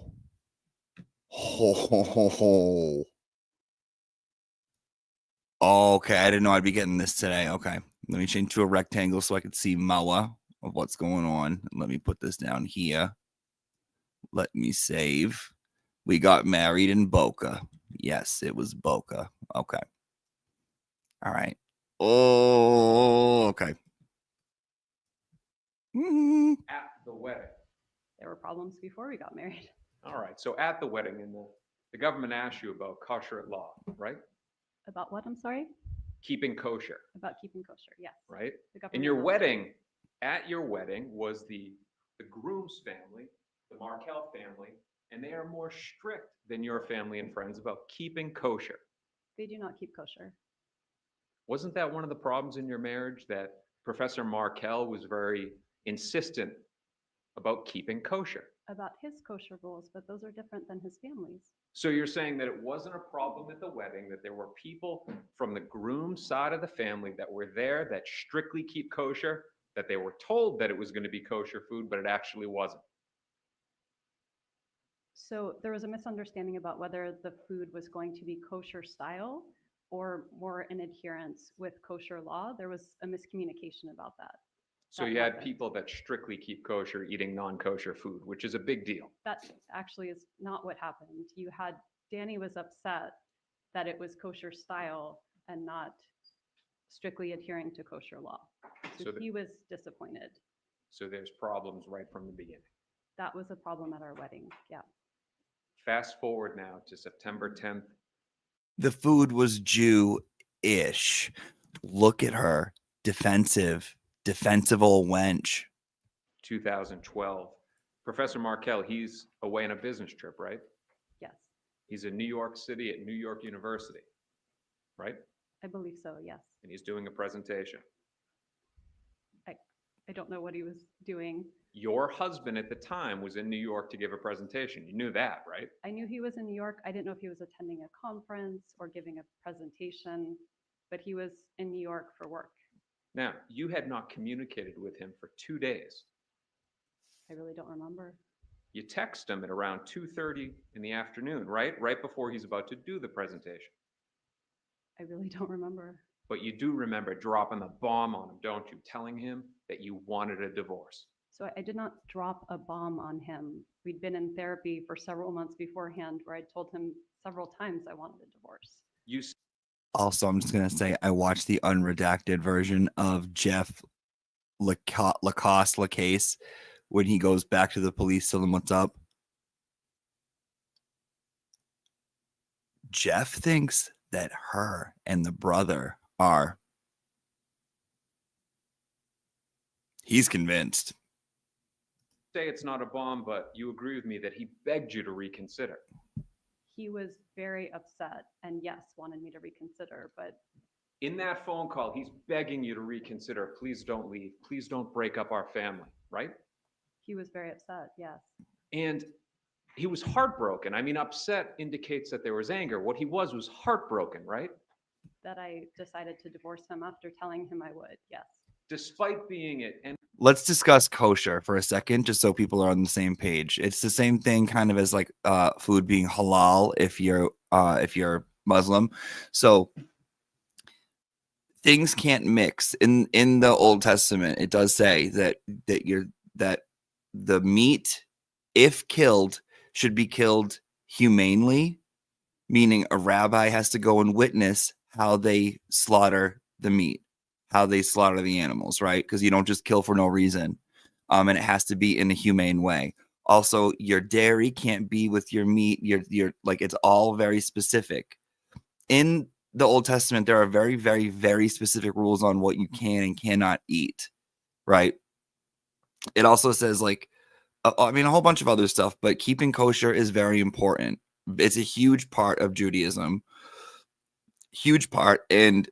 S13: Okay, I didn't know I'd be getting this today. Okay, let me change to a rectangle so I can see Mawa of what's going on. Let me put this down here. Let me save. We got married in Boca. Yes, it was Boca. Okay. All right. Oh, okay.
S18: At the wedding.
S17: There were problems before we got married.
S18: All right, so at the wedding, and the government asked you about kosher law, right?
S17: About what, I'm sorry?
S18: Keeping kosher,
S17: About keeping kosher, yes.
S18: right?
S17: The government
S18: In your
S17: asked.
S18: wedding, at your wedding was the groom's family, the Markel family, and they are more strict than your family and friends about keeping kosher.
S17: They do not keep kosher.
S18: Wasn't that one of the problems in your marriage, that Professor Markel was very insistent about keeping kosher?
S17: About his kosher rules, but those are different than his family's.
S18: So you're saying that it wasn't a problem at the wedding, that there were people from the groom's side of the family that were there that strictly keep kosher, that they were told that it was going to be kosher food, but it actually wasn't?
S17: So there was a misunderstanding about whether the food was going to be kosher style or more in adherence with kosher law. There was a miscommunication about that.
S18: So you had people that strictly keep kosher eating non-kosher food, which is a big deal.
S17: That actually is not what happened. You had, Danny was upset that it was kosher style and not strictly adhering to kosher law. So he was disappointed.
S18: So there's problems right from the beginning.
S17: That was a problem at our wedding, yeah.
S18: Fast forward now to September 10th.
S13: The food was Jew-ish. Look at her. Defensive old wench.
S18: 2012. Professor Markel, he's away on a business trip, right?
S17: Yes.
S18: He's in New York City at New York University, right?
S17: I believe so, yes.
S18: And he's doing a presentation.
S17: I don't know what he was doing.
S18: Your husband at the time was in New York to give a presentation. You knew that, right?
S17: I knew he was in New York. I didn't know if he was attending a conference or giving a presentation, but he was in New York for work.
S18: Now, you had not communicated with him for 2 days.
S17: I really don't remember.
S18: You text him at around 2:30 in the afternoon, right? Right before he's about to do the presentation.
S17: I really don't remember.
S18: But you do remember dropping the bomb on him, don't you? Telling him that you wanted a divorce.
S17: So I did not drop a bomb on him. We'd been in therapy for several months beforehand where I told him several times I wanted a divorce.
S13: Also, I'm just going to say I watched the unredacted version of Jeff Lacasse when he goes back to the police, tell them what's up. Jeff thinks that her and the brother are. He's convinced.
S18: Say it's not a bomb, but you agree with me that he begged you to reconsider.
S17: He was very upset and yes, wanted me to reconsider, but
S18: in that phone call, he's begging you to reconsider. Please don't leave. Please don't break up our family, right?
S17: he was very upset, yes.
S18: And he was heartbroken. I mean, upset indicates that there was anger. What he was heartbroken, right?
S17: That I decided to divorce him after telling him I would, yes.
S18: Despite being it. And
S13: let's discuss kosher for a second, just so people are on the same page. It's the same thing kind of as like food being halal if you're Muslim. So things can't mix. In the Old Testament, it does say that the meat, if killed, should be killed humanely, meaning a rabbi has to go and witness how they slaughter the meat, how they slaughter the animals, right? Because you don't just kill for no reason. And it has to be in a humane way. Also, your dairy can't be with your meat. Your like, it's all very specific. In the Old Testament, there are very, very, very specific rules on what you can and cannot eat, right? It also says, like, I mean, a whole bunch of other stuff, but keeping kosher is very important. It's a huge part of Judaism. Huge part. And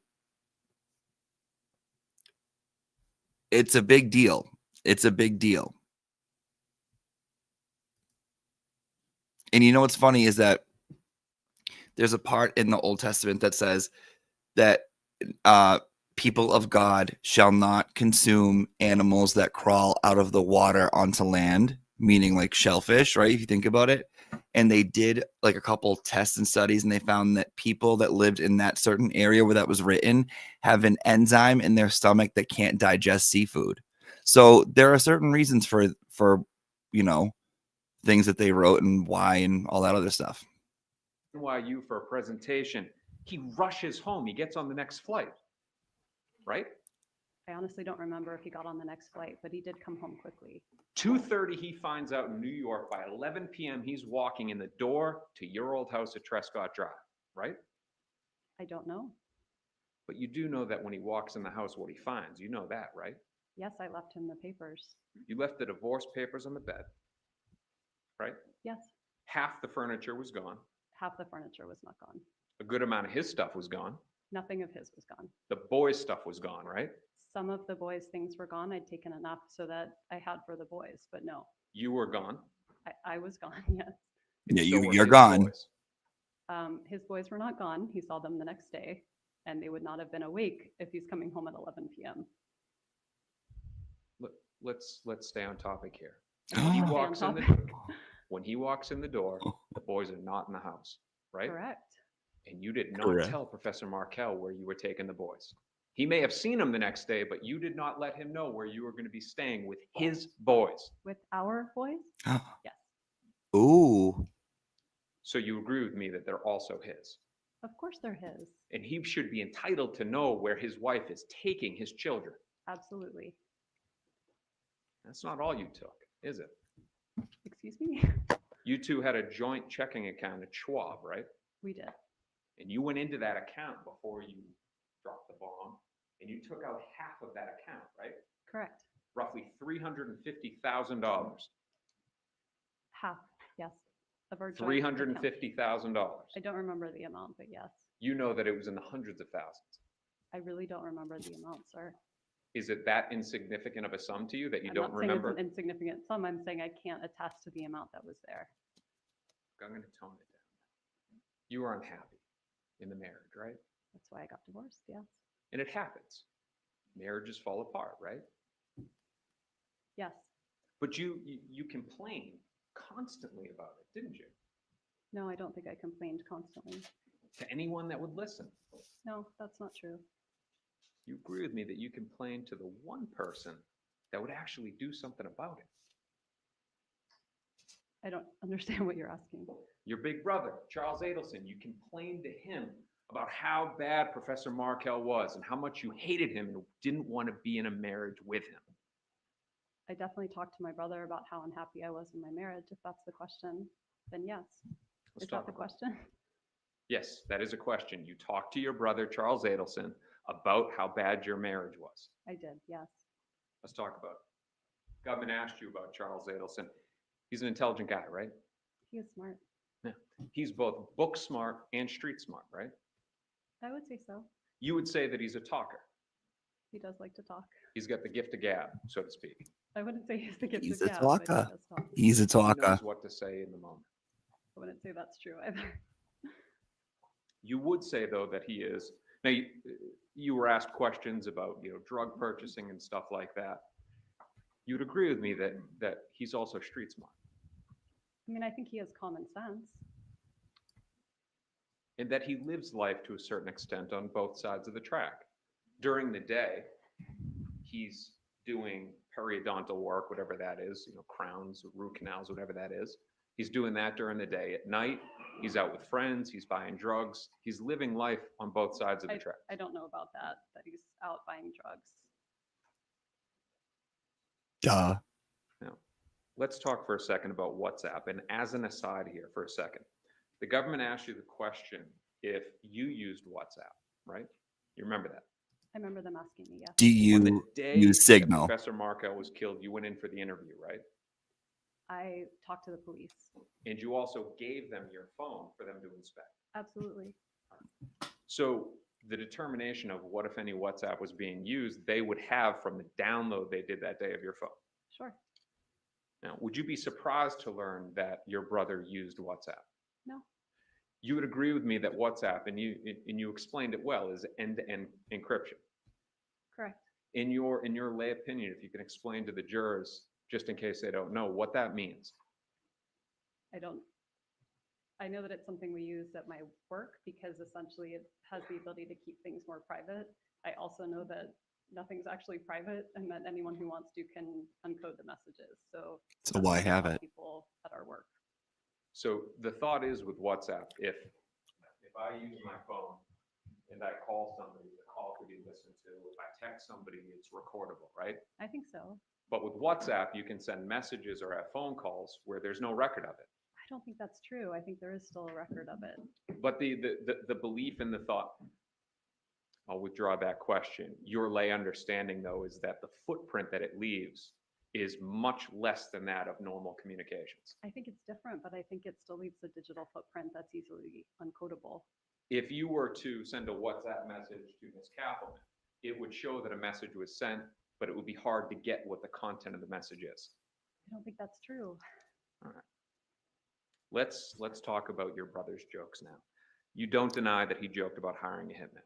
S13: it's a big deal. It's a big deal. And you know what's funny is that there's a part in the Old Testament that says that people of God shall not consume animals that crawl out of the water onto land, meaning like shellfish, right? If you think about it. And they did like a couple tests and studies, and they found that people that lived in that certain area where that was written have an enzyme in their stomach that can't digest seafood. So there are certain reasons for you know, things that they wrote and why and all that other stuff.
S18: NYU for a presentation. He rushes home. He gets on the next flight, right?
S17: I honestly don't remember if he got on the next flight, but he did come home quickly.
S18: 2:30, he finds out in New York. By 11 p.m., he's walking in the door to your old house at Trescott Drive, right?
S17: I don't know.
S18: But you do know that when he walks in the house, what he finds. You know that, right?
S17: Yes, I left him the papers.
S18: You left the divorce papers on the bed, right?
S17: Yes.
S18: Half the furniture was gone.
S17: Half the furniture was not gone.
S18: A good amount of his stuff was gone.
S17: Nothing of his was gone.
S18: The boys' stuff was gone, right?
S17: Some of the boys' things were gone. I'd taken enough so that I had for the boys, but no.
S18: You were gone.
S17: I was gone, yes.
S13: Yeah,
S18: So were
S13: you're
S18: his
S13: gone.
S18: boys.
S17: His boys were not gone. He saw them the next day, and they would not have been awake if he's coming home at 11 p.m.
S18: Let's stay on topic here.
S17: Stay
S18: When he
S17: on
S18: walks in the
S17: topic.
S18: when he walks in the door, the boys are not in the house, right?
S17: Correct.
S18: And you did not
S13: Correct.
S18: tell Professor Markel where you were taking the boys. He may have seen them the next day, but you did not let him know where you were going to be staying with his boys.
S17: With our boys? Yes.
S13: Ooh.
S18: So you agree with me that they're also his.
S17: Of course they're his.
S18: And he should be entitled to know where his wife is taking his children.
S17: Absolutely.
S18: That's not all you took, is it?
S17: Excuse me?
S18: You two had a joint checking account at Schwab, right?
S17: We did.
S18: And you went into that account before you dropped the bomb, and you took out half of that account, right?
S17: Correct.
S18: Roughly $350,000.
S17: Half, yes. Of our joint account.
S18: $350,000.
S17: I don't remember the amount, but yes.
S18: You know that it was in the hundreds of thousands.
S17: I really don't remember the amount, sir.
S18: Is it that insignificant of a sum to you that you
S17: I'm
S18: don't
S17: not saying
S18: remember?
S17: it's an insignificant sum. I'm saying I can't attest to the amount that was there.
S18: I'm going to tone it down. You were unhappy in the marriage, right?
S17: That's why I got divorced, yes.
S18: And it happens. Marriages fall apart, right?
S17: Yes.
S18: But you complained constantly about it, didn't you?
S17: No, I don't think I complained constantly.
S18: To anyone that would listen.
S17: No, that's not true.
S18: You agree with me that you complained to the one person that would actually do something about it.
S17: I don't understand what you're asking.
S18: Your big brother, Charles Adelson, you complained to him about how bad Professor Markel was and how much you hated him and didn't want to be in a marriage with him.
S17: I definitely talked to my brother about how unhappy I was in my marriage. If that's the question, then yes. Is that the question?
S18: Yes, that is a question. You talked to your brother, Charles Adelson, about how bad your marriage was.
S17: I did, yes.
S18: Let's talk about it. Government asked you about Charles Adelson. He's an intelligent guy, right?
S17: He is smart.
S18: Yeah. He's both book smart and street smart, right?
S17: I would say so.
S18: You would say that he's a talker.
S17: He does like to talk.
S18: He's got the gift of gab, so to speak.
S17: I wouldn't say he's the gift
S13: He's
S17: of
S13: a
S17: gab, but he
S13: talker.
S17: does talk.
S13: He's a
S18: He
S13: talker.
S18: knows what to say in the moment.
S17: I wouldn't say that's true either.
S18: You would say, though, that he is. Now, you were asked questions about, drug purchasing and stuff like that. You would agree with me that he's also street smart.
S17: I mean, I think he has common sense.
S18: And that he lives life to a certain extent on both sides of the track. During the day, he's doing periodontal work, whatever that is, crowns, root canals, whatever that is. He's doing that during the day. At night, he's out with friends, he's buying drugs, he's living life on both sides of the track.
S17: I don't know about that he's out buying drugs.
S13: Duh.
S18: Now, let's talk for a second about WhatsApp. And as an aside here for a second, the government asked you the question if you used WhatsApp, right? You remember that?
S17: I remember them asking me, yes.
S13: Do
S18: On the
S13: you
S18: day
S13: use
S18: that
S13: Signal?
S18: Professor Markel was killed, you went in for the interview, right?
S17: I talked to the police.
S18: And you also gave them your phone for them to inspect.
S17: Absolutely.
S18: So the determination of what, if any, WhatsApp was being used, they would have from the download they did that day of your phone.
S17: Sure.
S18: Now, would you be surprised to learn that your brother used WhatsApp?
S17: No.
S18: You would agree with me that WhatsApp, and you explained it well, is end-to-end encryption.
S17: Correct.
S18: In your lay opinion, if you can explain to the jurors, just in case they don't know, what that means.
S17: I know that it's something we use at my work because essentially it has the ability to keep things more private. I also know that nothing's actually private and that anyone who wants to can uncode the messages. So
S13: why have it?
S17: People at our work.
S18: So the thought is with WhatsApp, if I use my phone and I call somebody, the call could be listened to. If I text somebody, it's recordable, right?
S17: I think so.
S18: But with WhatsApp, you can send messages or have phone calls where there's no record of it.
S17: I don't think that's true. I think there is still a record of it.
S18: But the belief and the thought, I'll withdraw that question. Your lay understanding, though, is that the footprint that it leaves is much less than that of normal communications.
S17: I think it's different, but I think it still leaves a digital footprint that's easily uncodable.
S18: If you were to send a WhatsApp message to Ms. Kappelman, it would show that a message was sent, but it would be hard to get what the content of the message is.
S17: I don't think that's true.
S18: All right. Let's talk about your brother's jokes now. You don't deny that he joked about hiring a hitman.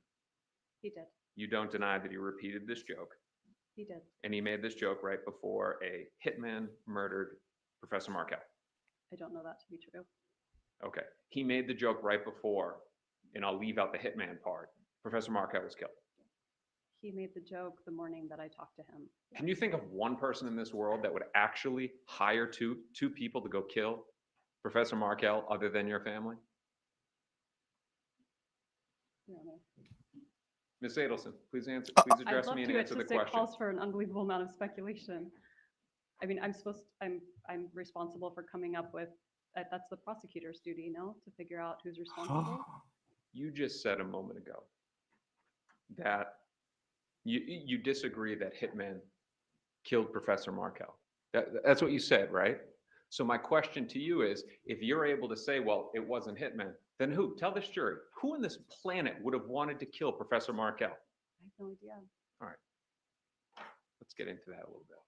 S17: He did.
S18: You don't deny that he repeated this joke.
S17: He did.
S18: And he made this joke right before a hitman murdered Professor Markel.
S17: I don't know that to be true.
S18: Okay. He made the joke right before, and I'll leave out the hitman part, Professor Markel was killed.
S17: He made the joke the morning that I talked to him.
S18: Can you think of one person in this world that would actually hire two people to go kill Professor Markel other than your family?
S17: No.
S18: Ms. Adelson, please answer. Please address me and answer the question.
S17: It calls for an unbelievable amount of speculation. I mean, I'm responsible for coming up with. That's the prosecutor's duty, no, to figure out who's responsible.
S18: You just said a moment ago that you disagree that hitman killed Professor Markel. That's what you said, right? So my question to you is, if you're able to say, well, it wasn't hitman, then who? Tell this jury, who on this planet would have wanted to kill Professor Markel?
S17: I have no idea.
S18: All right. Let's get into that a little bit.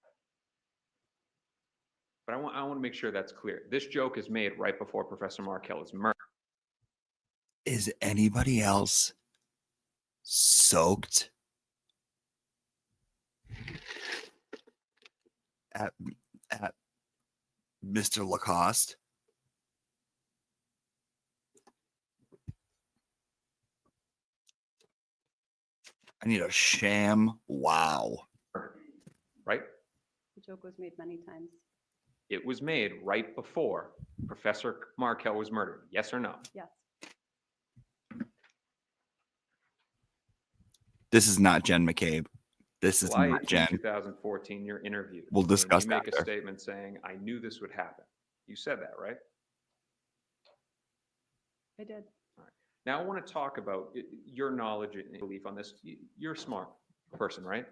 S18: But I want to make sure that's clear. This joke is made right before Professor Markel is murdered.
S13: Is anybody else soaked at Mr. Lacoste? I need a sham wow.
S18: Right?
S17: The joke was made many times.
S18: It was made right before Professor Markel was murdered. Yes or no?
S17: Yes.
S13: This is not Jen McCabe. This is
S18: July
S13: not
S18: 18,
S13: Jen.
S18: 2014, you're interviewed.
S13: We'll discuss
S18: and you make
S13: that
S18: a
S13: there.
S18: statement saying, I knew this would happen. You said that, right?
S17: I did.
S18: Now I want to talk about your knowledge and belief on this. You're a smart person, right?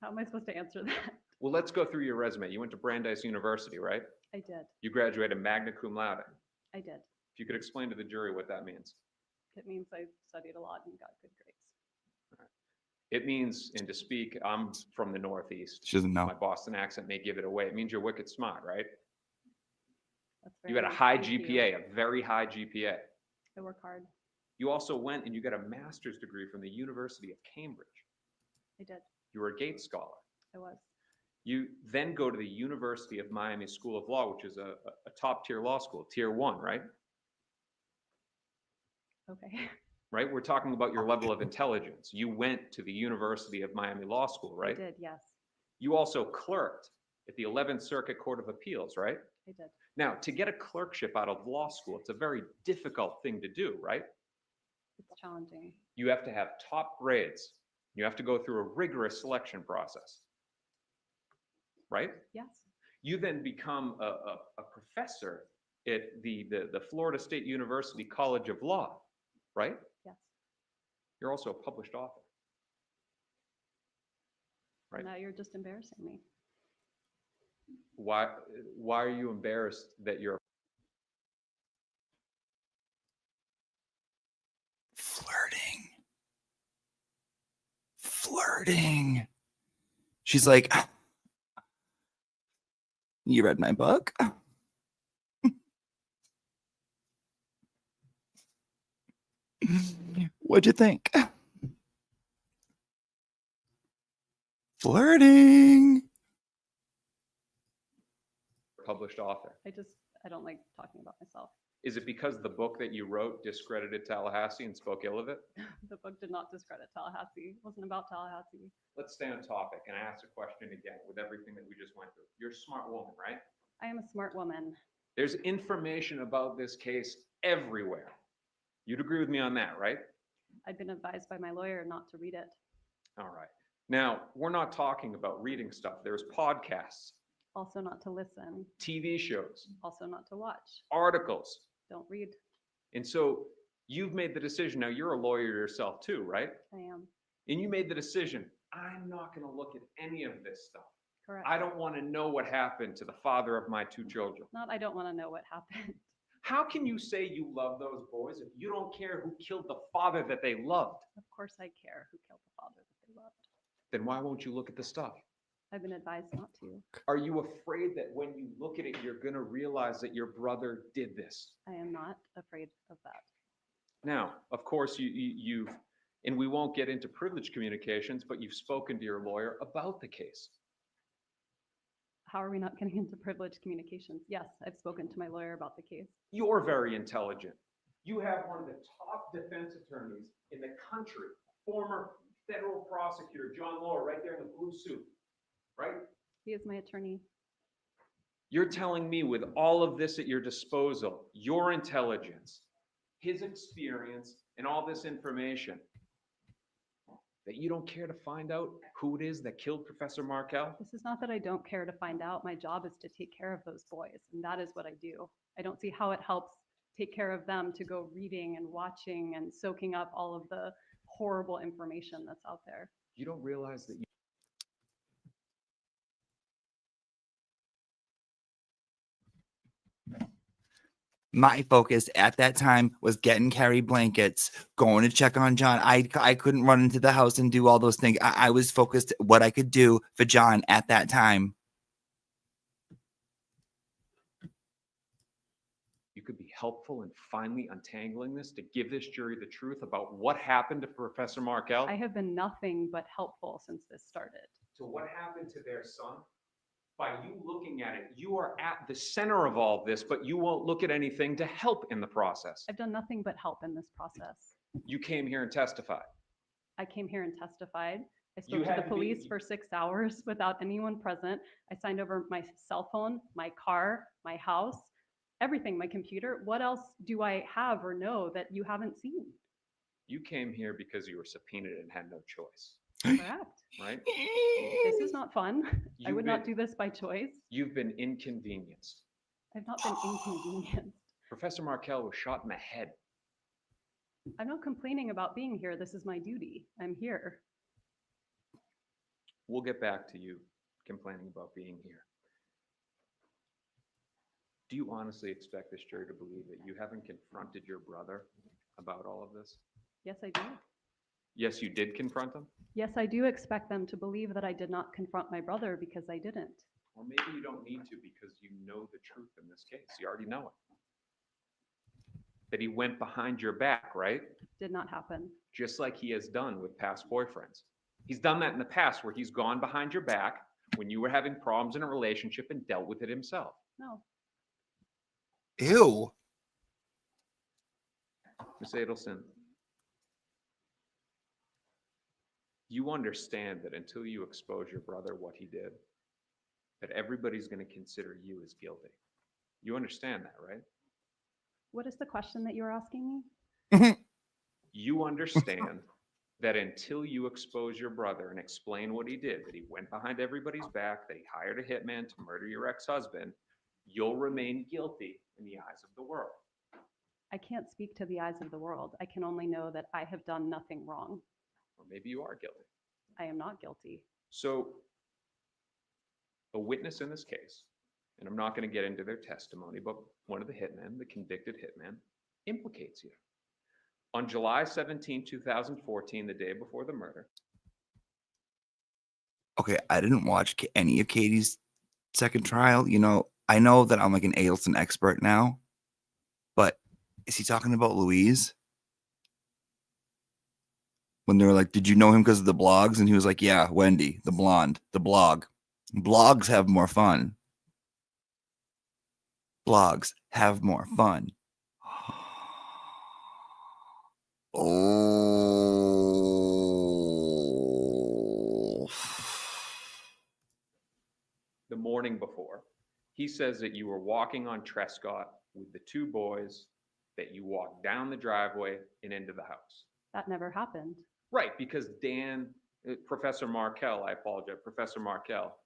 S17: How am I supposed to answer that?
S18: Well, let's go through your resume. You went to Brandeis University, right?
S17: I did.
S18: You graduated magna cum laude.
S17: I did.
S18: If you could explain to the jury what that means.
S17: It means I studied a lot and got good grades.
S18: It means, and to speak, I'm from the Northeast.
S13: She doesn't know.
S18: My Boston accent may give it away. It means you're wicked smart, right?
S17: That's
S18: You
S17: very
S18: had a
S17: nice.
S18: high
S17: Thank you.
S18: GPA, a very high GPA.
S17: I work hard.
S18: You also went and you got a master's degree from the University of Cambridge.
S17: I did.
S18: You were a Gates Scholar.
S17: I was.
S18: You then go to the University of Miami School of Law, which is a top tier law school, tier 1, right?
S17: Okay.
S18: Right? We're talking about your level of intelligence. You went to the University of Miami Law School, right?
S17: I did, yes.
S18: You also clerked at the 11th Circuit Court of Appeals, right?
S17: I did.
S18: Now, to get a clerkship out of law school, it's a very difficult thing to do, right?
S17: It's challenging.
S18: You have to have top grades. You have to go through a rigorous selection process, right?
S17: Yes.
S18: You then become a professor at the Florida State University College of Law, right?
S17: Yes.
S18: You're also a published author, right?
S17: Now you're just embarrassing me.
S18: Why are you embarrassed that you're
S13: flirting? She's like, you read my book? What'd you think? Flirting.
S18: published author?
S17: I don't like talking about myself.
S18: Is it because the book that you wrote discredited Tallahassee and spoke ill of it?
S17: The book did not discredit Tallahassee. It wasn't about Tallahassee.
S18: Let's stay on topic and ask a question again with everything that we just went through. You're a smart woman, right?
S17: I am a smart woman.
S18: There's information about this case everywhere. You'd agree with me on that, right?
S17: I've been advised by my lawyer not to read it.
S18: All right. Now, we're not talking about reading stuff. There's podcasts,
S17: Also not to listen.
S18: TV shows,
S17: Also not to watch.
S18: articles.
S17: Don't read.
S18: And so you've made the decision. Now, you're a lawyer yourself too, right?
S17: I am.
S18: And you made the decision, I'm not going to look at any of this stuff.
S17: Correct.
S18: I don't want to know what happened to the father of my 2 children.
S17: Not I don't want to know what happened.
S18: How can you say you love those boys if you don't care who killed the father that they loved?
S17: Of course I care who killed the father that they loved.
S18: Then why won't you look at the stuff?
S17: I've been advised not to.
S18: Are you afraid that when you look at it, you're going to realize that your brother did this?
S17: I am not afraid of that.
S18: Now, of course, you've, and we won't get into privileged communications, but you've spoken to your lawyer about the case.
S17: How are we not getting into privileged communications? Yes, I've spoken to my lawyer about the case.
S18: You're very intelligent. You have one of the top defense attorneys in the country, former federal prosecutor, John Lohr, right there in the blue suit, right?
S17: He is my attorney.
S18: You're telling me with all of this at your disposal, your intelligence, his experience, and all this information, that you don't care to find out who it is that killed Professor Markell?
S17: This is not that I don't care to find out. My job is to take care of those boys, and that is what I do. I don't see how it helps take care of them to go reading and watching and soaking up all of the horrible information that's out there.
S18: You don't realize that
S13: My focus at that time was getting Carrie blankets, going to check on John. I couldn't run into the house and do all those things. I was focused what I could do for John at that time.
S18: you could be helpful in finally untangling this to give this jury the truth about what happened to Professor Markell?
S17: I have been nothing but helpful since this started.
S18: So what happened to their son? By you looking at it, you are at the center of all this, but you won't look at anything to help in the process.
S17: I've done nothing but help in this process.
S18: You came here and testified.
S17: I came here and testified. I
S18: You
S17: spoke to
S18: had
S17: the
S18: to be-
S17: police for 6 hours without anyone present. I signed over my cell phone, my car, my house, everything, my computer. What else do I have or know that you haven't seen?
S18: You came here because you were subpoenaed and had no choice,
S17: Correct.
S18: right?
S17: This is not fun. I
S18: You've
S17: would not
S18: been-
S17: do this by choice.
S18: You've been inconvenienced.
S17: I've not been inconvenienced.
S18: Professor Markell was shot in the head.
S17: I'm not complaining about being here. This is my duty. I'm here.
S18: We'll get back to you complaining about being here. Do you honestly expect this jury to believe that you haven't confronted your brother about all of this?
S17: Yes, I do.
S18: Yes, you did confront him,
S17: Yes, I do expect them to believe that I did not confront my brother because I didn't.
S18: or maybe you don't need to because you know the truth in this case. You already know it. That he went behind your back, right?
S17: Did not happen.
S18: Just like he has done with past boyfriends. He's done that in the past where he's gone behind your back when you were having problems in a relationship and dealt with it himself.
S17: No.
S13: Ew.
S18: Ms. Adelson, you understand that until you expose your brother what he did, that everybody's going to consider you as guilty. You understand that, right?
S17: What is the question that you're asking me?
S18: You understand that until you expose your brother and explain what he did, that he went behind everybody's back, that he hired a hitman to murder your ex-husband, you'll remain guilty in the eyes of the world.
S17: I can't speak to the eyes of the world. I can only know that I have done nothing wrong.
S18: Or maybe you are guilty.
S17: I am not guilty.
S18: So a witness in this case, and I'm not going to get into their testimony, but one of the hitmen, the convicted hitman, implicates you. On July 17, 2014, the day before the murder.
S13: Okay, I didn't watch any of Katie's second trial. You know, I know that I'm like an Adelson expert now, but is he talking about Louise? When they were like, did you know him because of the blogs? And he was like, yeah, Wendy, the blonde, the blog. Blogs have more fun. Blogs have more fun. Oh.
S18: The morning before, he says that you were walking on Trescott with the two boys, that you walked down the driveway and into the house.
S17: That never happened.
S18: Right, because Professor Markel, I apologize, Professor Markel,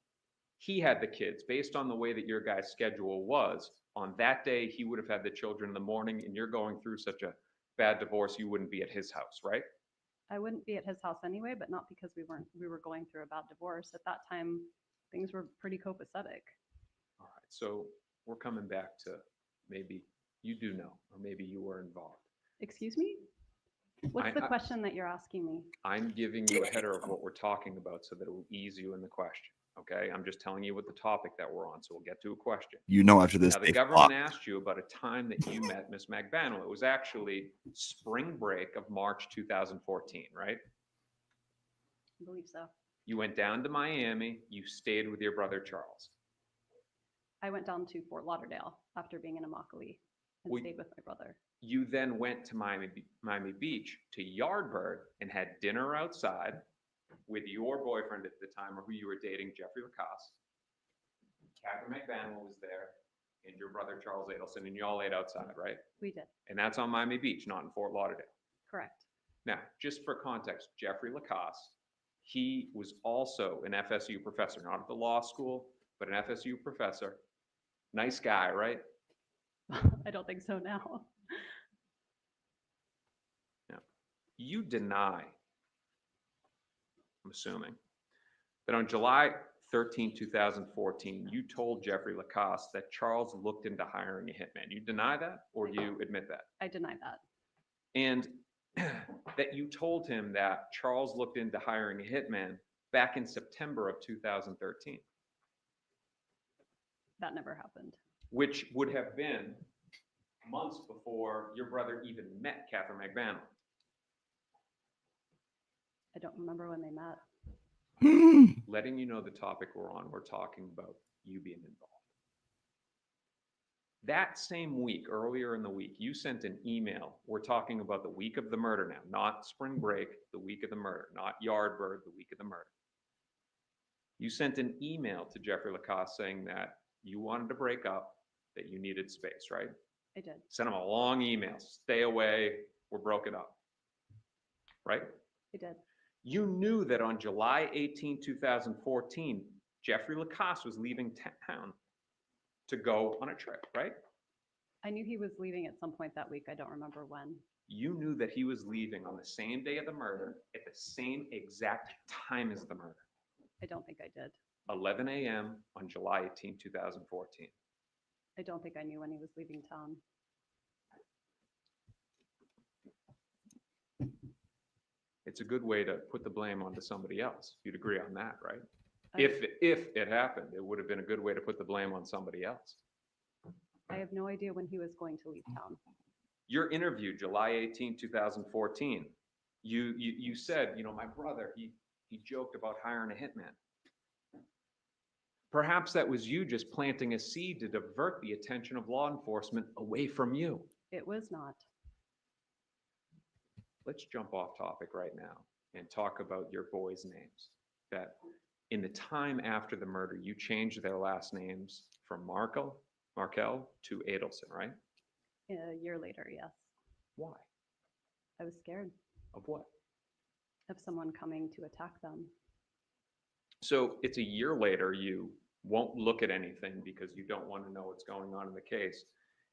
S18: he had the kids. Based on the way that your guy's schedule was, on that day, he would have had the children in the morning, and you're going through such a bad divorce, you wouldn't be at his house, right?
S17: I wouldn't be at his house anyway, but not because we were going through a bad divorce. At that time, things were pretty copacetic.
S18: All right, so we're coming back to maybe you do know, or maybe you were involved.
S17: Excuse me? What's the question that you're asking me?
S18: I'm giving you a header of what we're talking about so that it will ease you in the question. Okay, I'm just telling you what the topic that we're on, so we'll get to a question.
S13: You know, after this,
S18: Now, the
S13: they
S18: government
S13: fucked.
S18: asked you about a time that you met Miss Magbano. It was actually spring break of March 2014, right?
S17: I believe so.
S18: You went down to Miami. You stayed with your brother Charles.
S17: I went down to Fort Lauderdale after being in Immokalee and
S18: We-
S17: stayed with my brother.
S18: You then went to Miami Beach to Yardbird and had dinner outside with your boyfriend at the time, or who you were dating, Jeffrey Lacoste. Catherine McBanwell was there, and your brother Charles Adelson, and you all ate outside, right?
S17: We did.
S18: And that's on Miami Beach, not in Fort Lauderdale.
S17: Correct.
S18: Now, just for context, Jeffrey Lacoste, he was also an FSU professor, not at the law school, but an FSU professor. Nice guy, right?
S17: I don't think so now.
S18: Now, you deny, I'm assuming, that on July 13, 2014, you told Jeffrey Lacoste that Charles looked into hiring a hitman. You deny that, or you admit that?
S17: I deny that.
S18: And that you told him that Charles looked into hiring a hitman back in September of 2013.
S17: That never happened.
S18: Which would have been months before your brother even met Catherine McBanwell.
S17: I don't remember when they met.
S18: Letting you know the topic we're on, we're talking about you being involved. That same week, earlier in the week, you sent an email. We're talking about the week of the murder now, not spring break, the week of the murder, not Yardbird, the week of the murder. You sent an email to Jeffrey Lacoste saying that you wanted to break up, that you needed space, right?
S17: I did.
S18: Sent him a long email, stay away, we're broken up, right?
S17: I did.
S18: You knew that on July 18, 2014, Jeffrey Lacoste was leaving town to go on a trip, right?
S17: I knew he was leaving at some point that week. I don't remember when.
S18: You knew that he was leaving on the same day of the murder at the same exact time as the murder.
S17: I don't think I did.
S18: 11 a.m. on July 18, 2014.
S17: I don't think I knew when he was leaving town.
S18: It's a good way to put the blame onto somebody else. You'd agree on that, right? If it happened, it would have been a good way to put the blame on somebody else.
S17: I have no idea when he was going to leave town.
S18: Your interview, July 18, 2014, you said, you know, my brother, he joked about hiring a hitman. Perhaps that was you just planting a seed to divert the attention of law enforcement away from you.
S17: It was not.
S18: Let's jump off topic right now and talk about your boys' names. That in the time after the murder, you changed their last names from Markel, Markel to Adelson, right?
S17: A year later, yes.
S18: Why?
S17: I was scared
S18: Of what?
S17: of someone coming to attack them.
S18: So it's a year later, you won't look at anything because you don't want to know what's going on in the case.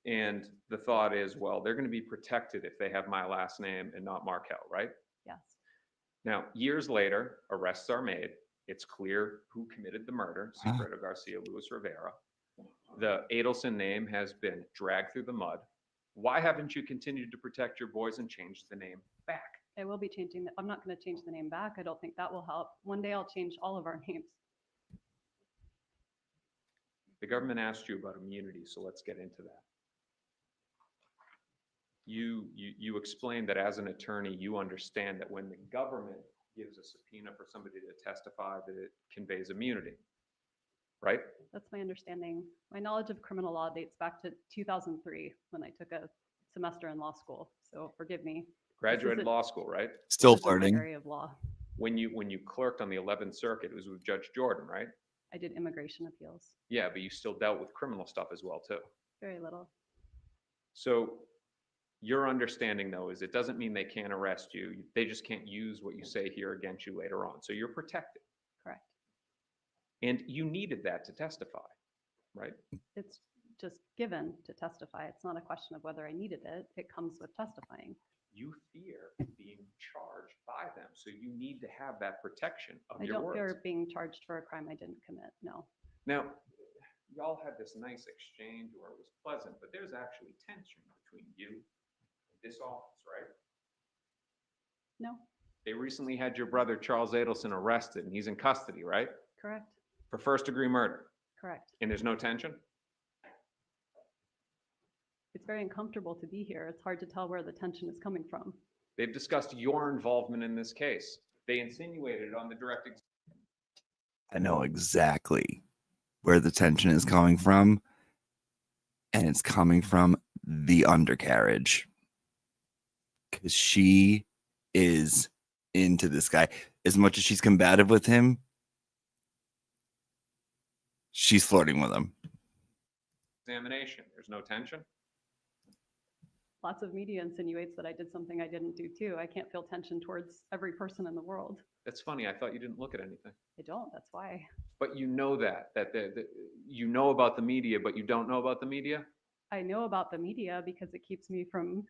S18: And the thought is, well, they're going to be protected if they have my last name and not Markel, right?
S17: Yes.
S18: Now, years later, arrests are made. It's clear who committed the murder, Sigfredo Garcia Luis Rivera. The Adelson name has been dragged through the mud. Why haven't you continued to protect your boys and changed the name back?
S17: I will be changing I'm not going to change the name back. I don't think that will help. One day I'll change all of our names.
S18: The government asked you about immunity, so let's get into that. You explained that as an attorney, you understand that when the government gives a subpoena for somebody to testify, that it conveys immunity, right?
S17: That's my understanding. My knowledge of criminal law dates back to 2003 when I took a semester in law school. So forgive me.
S18: Graduated law school, right?
S13: Still
S17: This isn't my
S13: flirting.
S17: area of law.
S18: When you clerked on the 11th Circuit, it was with Judge Jordan, right?
S17: I did immigration appeals.
S18: Yeah, but you still dealt with criminal stuff as well, too.
S17: Very little.
S18: So your understanding, though, is it doesn't mean they can't arrest you. They just can't use what you say here against you later on. So you're protected.
S17: Correct.
S18: And you needed that to testify, right?
S17: It's just given to testify. It's not a question of whether I needed it. It comes with testifying.
S18: You fear being charged by them. So you need to have that protection of
S17: I
S18: your
S17: don't
S18: words.
S17: fear being charged for a crime I didn't commit. No.
S18: Now, y'all had this nice exchange where it was pleasant, but there's actually tension between you and this office, right?
S17: No.
S18: They recently had your brother, Charles Adelson, arrested, and he's in custody, right?
S17: Correct.
S18: For first-degree murder.
S17: Correct.
S18: And there's no tension?
S17: It's very uncomfortable to be here. It's hard to tell where the tension is coming from.
S18: They've discussed your involvement in this case. They insinuated it on the direct exam.
S13: I know exactly where the tension is coming from, and it's coming from the undercarriage. Because she is into this guy. As much as she's combative with him, she's flirting with him.
S18: Examination. There's no tension?
S17: Lots of media insinuates that I did something I didn't do too. I can't feel tension towards every person in the world.
S18: That's funny. I thought you didn't look at anything.
S17: I don't. That's why.
S18: But you know that you know about the media, but you don't know about the media?
S17: I know about the media because it keeps me from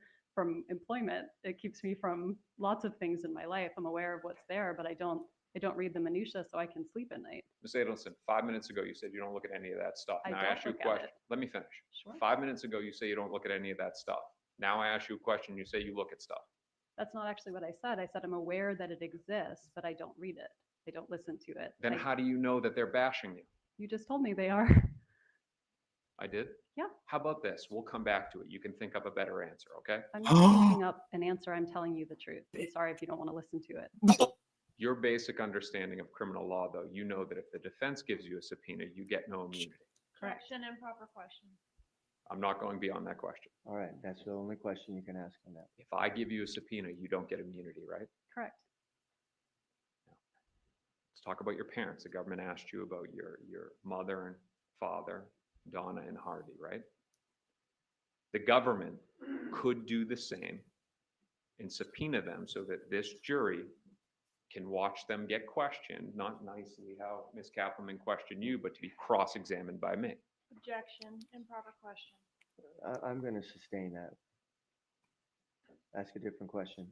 S17: employment. It keeps me from lots of things in my life. I'm aware of what's there, but I don't read the minutia so I can sleep at night.
S18: Ms. Adelson, 5 minutes ago, you said you don't look at any of that stuff.
S17: I
S18: Now
S17: don't
S18: ask you a
S17: look at
S18: question.
S17: it.
S18: Let me finish.
S17: Sure.
S18: 5 minutes ago, you say you don't look at any of that stuff. Now I ask you a question, you say you look at stuff.
S17: That's not actually what I said. I said I'm aware that it exists, but I don't read it. I don't listen to it.
S18: Then how do you know that they're bashing you?
S17: You just told me they are.
S18: I did?
S17: Yeah.
S18: How about this? We'll come back to it. You can think up a better answer, okay?
S17: I'm not thinking up an answer. I'm telling you the truth. I'm sorry if you don't want to listen to it.
S18: Your basic understanding of criminal law, though, you know that if the defense gives you a subpoena, you get no immunity.
S17: Correct.
S21: Question, improper question.
S18: I'm not going beyond that question.
S20: All right, that's the only question you can ask on that.
S18: If I give you a subpoena, you don't get immunity, right?
S17: Correct.
S18: Let's talk about your parents. The government asked you about your mother and father, Donna and Harvey, right? The government could do the same and subpoena them so that this jury can watch them get questioned, not nicely how Ms. Kappelman questioned you, but to be cross-examined by me.
S21: Objection, improper question.
S20: I'm going to sustain that. Ask a different question.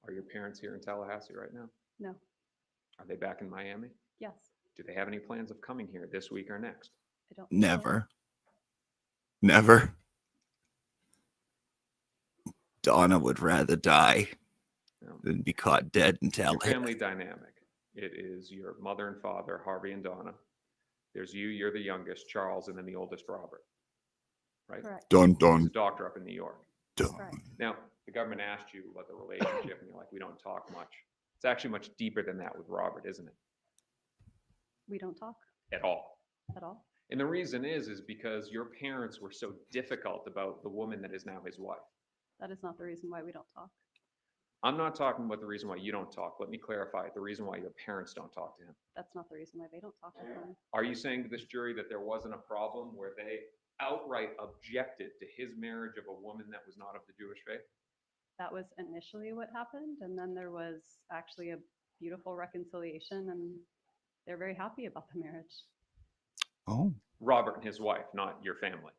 S18: Are your parents here in Tallahassee right now?
S17: No.
S18: Are they back in Miami?
S17: Yes.
S18: Do they have any plans of coming here this week or next?
S17: I don't.
S13: Never. Never. Donna would rather die than be caught dead in
S18: Your
S13: Tallahassee.
S18: family dynamic. It is your mother and father, Harvey and Donna. There's you, you're the youngest, Charles, and then the oldest, Robert. Right?
S17: Correct.
S13: Dun, dun.
S18: He's a doctor up in New York.
S13: Dun.
S17: Correct.
S18: Now, the government asked you about the relationship, and you're like, we don't talk much. It's actually much deeper than that with Robert, isn't it?
S17: We don't talk
S18: At all.
S17: at all.
S18: And the reason is because your parents were so difficult about the woman that is now his wife.
S17: That is not the reason why we don't talk.
S18: I'm not talking about the reason why you don't talk. Let me clarify the reason why your parents don't talk to him.
S17: That's not the reason why they don't talk with him.
S18: Are you saying to this jury that there wasn't a problem where they outright objected to his marriage of a woman that was not of the Jewish faith?
S17: That was initially what happened, and then there was actually a beautiful reconciliation, and they're very happy about the marriage.
S13: Oh.
S18: Robert and his wife, not your family.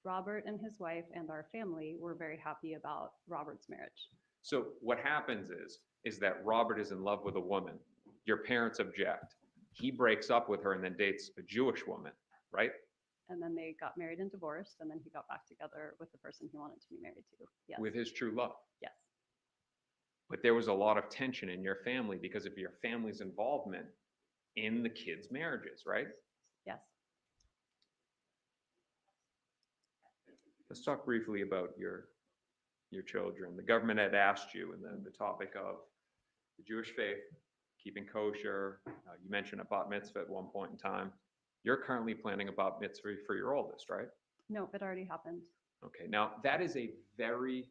S17: Robert and his wife and our family were very happy about Robert's marriage.
S18: So what happens is that Robert is in love with a woman. Your parents object. He breaks up with her and then dates a Jewish woman, right?
S17: And then they got married and divorced, and then he got back together with the person he wanted to be married to. Yes.
S18: With his true love.
S17: Yes.
S18: But there was a lot of tension in your family because of your family's involvement in the kids' marriages, right?
S17: Yes.
S18: Let's talk briefly about your children. The government had asked you in the topic of the Jewish faith, keeping kosher. You mentioned a bat mitzvah at one point in time. You're currently planning a bat mitzvah for your oldest, right?
S17: No, it already happened.
S18: Okay, now that is a very,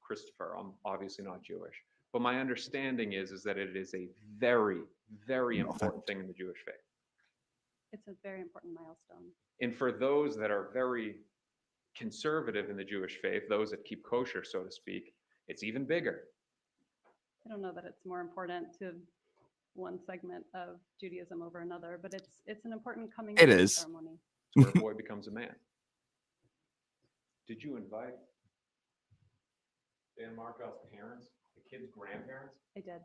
S18: Christopher, I'm obviously not Jewish, but my understanding is that it is a very, very important thing in the Jewish faith.
S17: It's a very important milestone.
S18: And for those that are very conservative in the Jewish faith, those that keep kosher, so to speak, it's even bigger.
S17: I don't know that it's more important to one segment of Judaism over another, but it's an important coming
S13: It
S17: out
S13: is.
S17: ceremony.
S18: It's where a boy becomes a man. Did you invite Dan Markov's parents, the kid's grandparents?
S17: I did.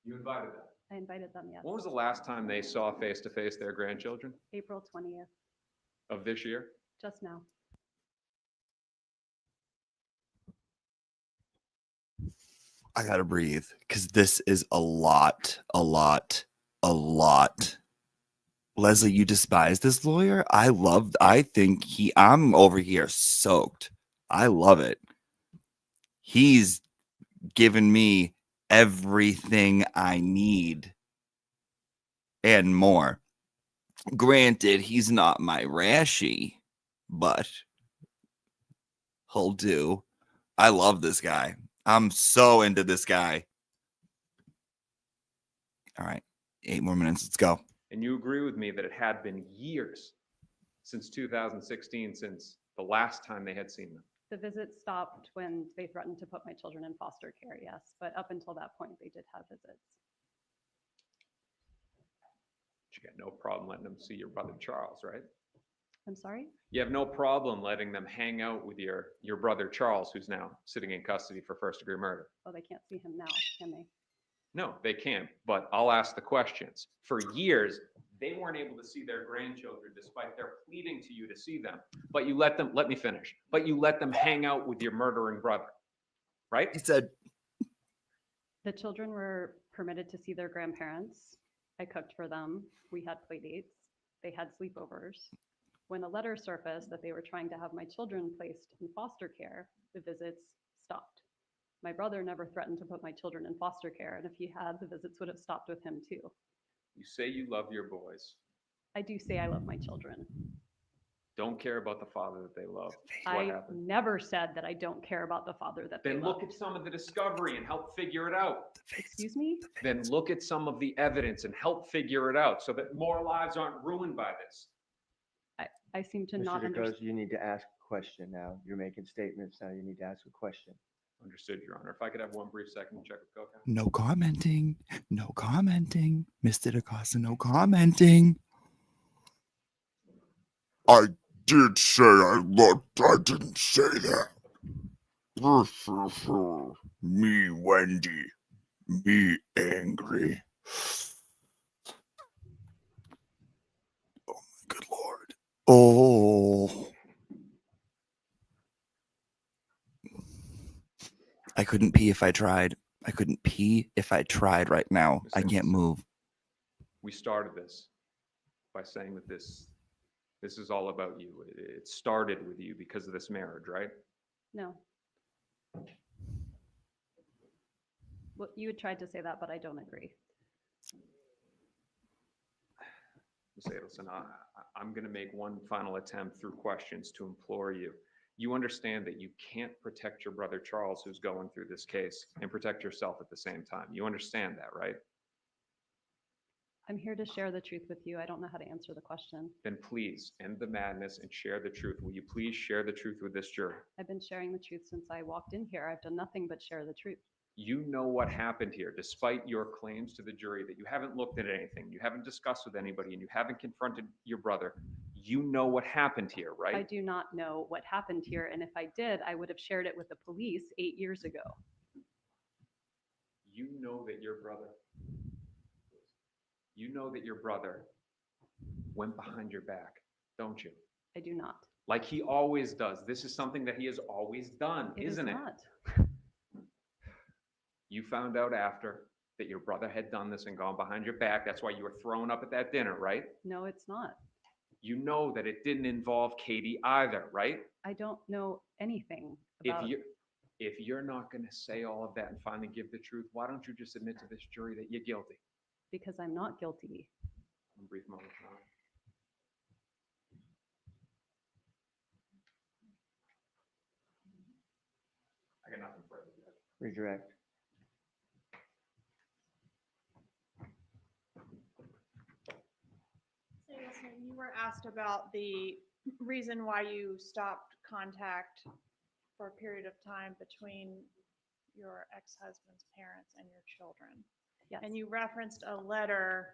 S18: You invited them?
S17: I invited them, yes.
S18: When was the last time they saw face-to-face their grandchildren?
S17: April 20th,
S18: Of this year?
S17: just now.
S13: I gotta breathe because this is a lot. Leslie, you despise this lawyer? I'm over here soaked. I love it. He's given me everything I need and more. Granted, he's not my Rashi, but he'll do. I love this guy. I'm so into this guy. All right, 8 more minutes. Let's go.
S18: And you agree with me that it had been years since 2016, since the last time they had seen them.
S17: The visit stopped when they threatened to put my children in foster care, yes, but up until that point, they did have visits.
S18: You got no problem letting them see your brother Charles, right?
S17: I'm sorry?
S18: You have no problem letting them hang out with your brother Charles, who's now sitting in custody for first-degree murder.
S17: Oh, they can't see him now, can they?
S18: No, they can't, but I'll ask the questions. For years, they weren't able to see their grandchildren despite their pleading to you to see them. But you let them, let me finish, but you let them hang out with your murdering brother, right?
S13: He said,
S17: The children were permitted to see their grandparents. I cooked for them. We had play dates. They had sleepovers. When a letter surfaced that they were trying to have my children placed in foster care, the visits stopped. My brother never threatened to put my children in foster care, and if he had, the visits would have stopped with him too.
S18: You say you love your boys.
S17: I do say I love my children.
S18: Don't care about the father that they love. What
S17: I
S18: happened?
S17: never said that I don't care about the father that they
S18: Then
S17: love.
S18: look at some of the discovery and help figure it out.
S17: Excuse me?
S18: Then look at some of the evidence and help figure it out so that more lives aren't ruined by this.
S17: I seem to
S20: Mr.
S17: not
S20: DeCosta,
S17: understand.
S20: you need to ask a question now. You're making statements now. You need to ask a question.
S18: Understood, Your Honor. If I could have one brief second to check with Coca.
S13: no commenting. No commenting. Mr. DeCosta, no commenting.
S7: I did say I looked. I didn't say that. Me, Wendy. Me, angry. Oh, my good Lord.
S13: Oh. I couldn't pee if I tried. I couldn't pee if I tried right now. I can't move.
S18: We started this by saying that this is all about you. It started with you because of this marriage, right?
S17: No. Well, you had tried to say that, but I don't agree.
S18: Ms. Adelson, I'm going to make one final attempt through questions to implore you. You understand that you can't protect your brother Charles, who's going through this case, and protect yourself at the same time. You understand that, right?
S17: I'm here to share the truth with you. I don't know how to answer the question.
S18: Then please end the madness and share the truth. Will you please share the truth with this jury?
S17: I've been sharing the truth since I walked in here. I've done nothing but share the truth.
S18: You know what happened here, despite your claims to the jury that you haven't looked at anything, you haven't discussed with anybody, and you haven't confronted your brother. You know what happened here, right?
S17: I do not know what happened here, and if I did, I would have shared it with the police 8 years ago.
S18: You know that your brother went behind your back, don't you?
S17: I do not.
S18: Like he always does. This is something that he has always done, isn't it?
S17: Not.
S18: You found out after that your brother had done this and gone behind your back. That's why you were thrown up at that dinner, right?
S17: No, it's not.
S18: You know that it didn't involve Katie either, right?
S17: I don't know anything about.
S18: If you're not going to say all of that and finally give the truth, why don't you just admit to this jury that you're guilty?
S17: Because I'm not guilty.
S18: A brief moment of time. I got nothing further.
S20: Redirect.
S21: So you were asked about the reason why you stopped contact for a period of time between your ex-husband's parents and your children.
S17: Yes.
S21: And you referenced a letter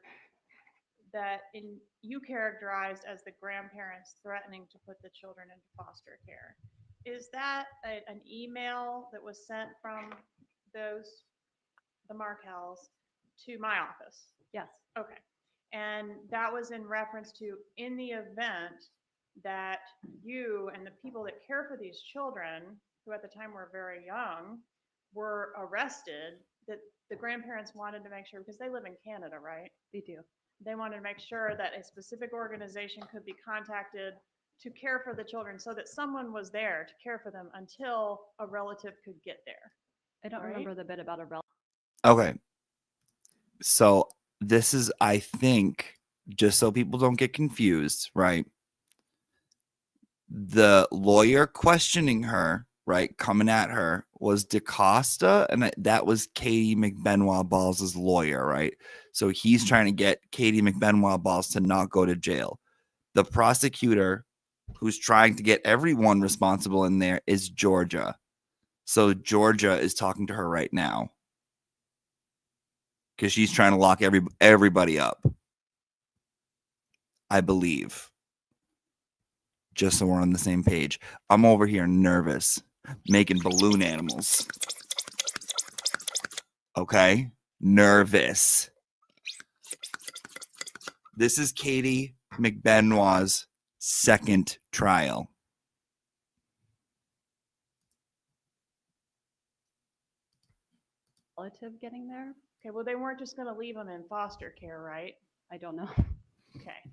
S21: that you characterized as the grandparents threatening to put the children into foster care. Is that an email that was sent from the Markells to my office?
S17: Yes.
S21: Okay. And that was in reference to, in the event that you and the people that care for these children, who at the time were very young, were arrested, that the grandparents wanted to make sure, because they live in Canada, right?
S17: They do.
S21: They wanted to make sure that a specific organization could be contacted to care for the children, so that someone was there to care for them until a relative could get there.
S17: I don't remember the bit about a relative.
S13: Okay. So this is, I think, just so people don't get confused, right? The lawyer questioning her, right, coming at her, was DaCosta, and that was Katie McBenoit Balls' lawyer, right? So he's trying to get Katie McBenoit Balls to not go to jail. The prosecutor, who's trying to get everyone responsible in there, is Georgia. So Georgia is talking to her right now because she's trying to lock everybody up, I believe. Just so we're on the same page. I'm over here nervous, making balloon animals. Okay? Nervous. This is Katie McBenoit's second trial.
S17: Relative getting there?
S21: Okay, well, they weren't just going to leave them in foster care, right?
S17: I don't know.
S21: Okay.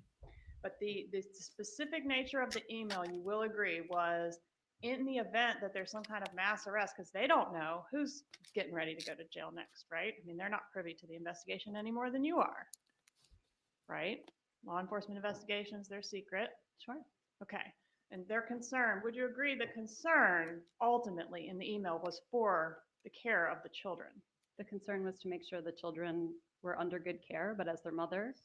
S21: But the specific nature of the email, you will agree, was in the event that there's some kind of mass arrest, because they don't know who's getting ready to go to jail next, right? I mean, they're not privy to the investigation any more than you are, right? Law enforcement investigations, they're secret.
S17: Sure.
S21: Okay. And their concern, would you agree the concern ultimately in the email was for the care of the children?
S17: The concern was to make sure the children were under good care, but as their mother,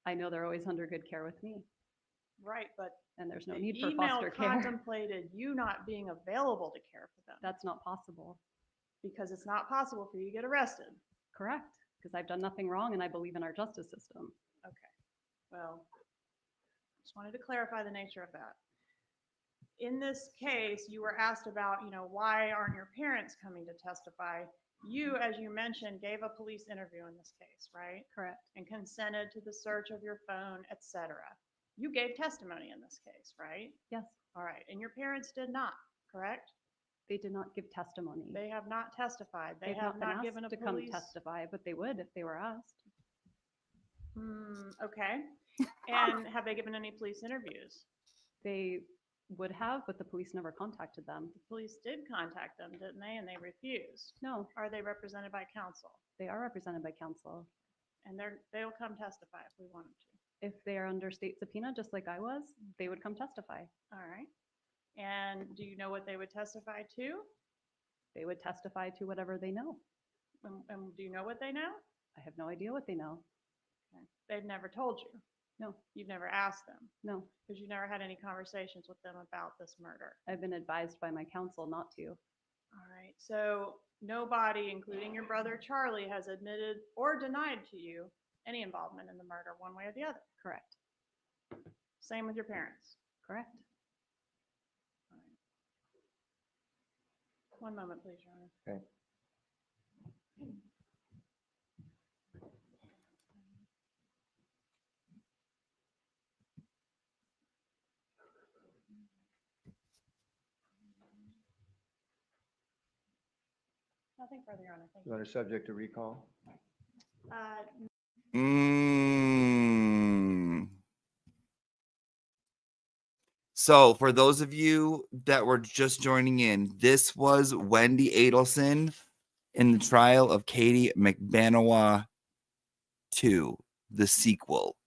S17: I know they're always under good care with me.
S21: Right, but
S17: and there's no
S21: the
S17: need for
S21: email
S17: foster care.
S21: contemplated you not being available to care for them.
S17: That's not possible.
S21: Because it's not possible for you to get arrested.
S17: Correct, because I've done nothing wrong and I believe in our justice system.
S21: Okay, well, just wanted to clarify the nature of that. In this case, you were asked about, why aren't your parents coming to testify? You, as you mentioned, gave a police interview in this case, right?
S17: Correct.
S21: And consented to the search of your phone, etc. You gave testimony in this case, right?
S17: Yes.
S21: All right, and your parents did not, correct?
S17: They did not give testimony.
S21: They have not testified. They
S17: They've
S21: have
S17: not
S21: not
S17: been
S21: given a
S17: asked to
S21: police...
S17: come testify, but they would if they were asked.
S21: Okay. And have they given any police interviews?
S17: They would have, but the police never contacted them.
S21: The police did contact them, didn't they? And they refused.
S17: No.
S21: Are they represented by counsel?
S17: They are represented by counsel.
S21: And they'll come testify if we want them to.
S17: If they are under state subpoena, just like I was, they would come testify.
S21: All right. And do you know what they would testify to?
S17: They would testify to whatever they know.
S21: And do you know what they know?
S17: I have no idea what they know.
S21: Okay. They've never told you.
S17: No.
S21: You've never asked them.
S17: No.
S21: Because you never had any conversations with them about this murder.
S17: I've been advised by my counsel not to.
S21: All right. So nobody, including your brother Charlie, has admitted or denied to you any involvement in the murder one way or the other.
S17: Correct.
S21: Same with your parents.
S17: Correct.
S21: All right. One moment, please, Your Honor.
S20: Okay.
S21: Nothing further, Your Honor. Thank
S20: You
S21: you.
S20: want to subject to recall?
S13: So, for those of you that were just joining in, this was Wendy Adelson in the trial of Katie McBanowa 2, the sequel,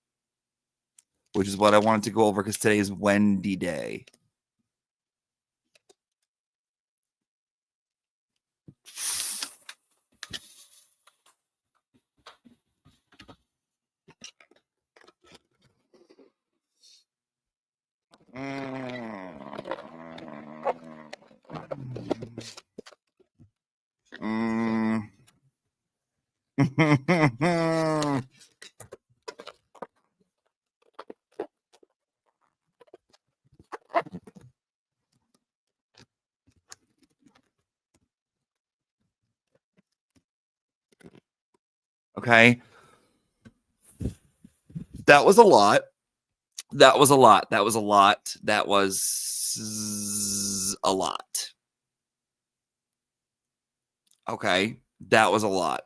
S13: which is what I wanted to go over because today is Wendy Day. Okay. That was a lot. That was a lot. That was a lot. That was a lot. Okay. That was a lot.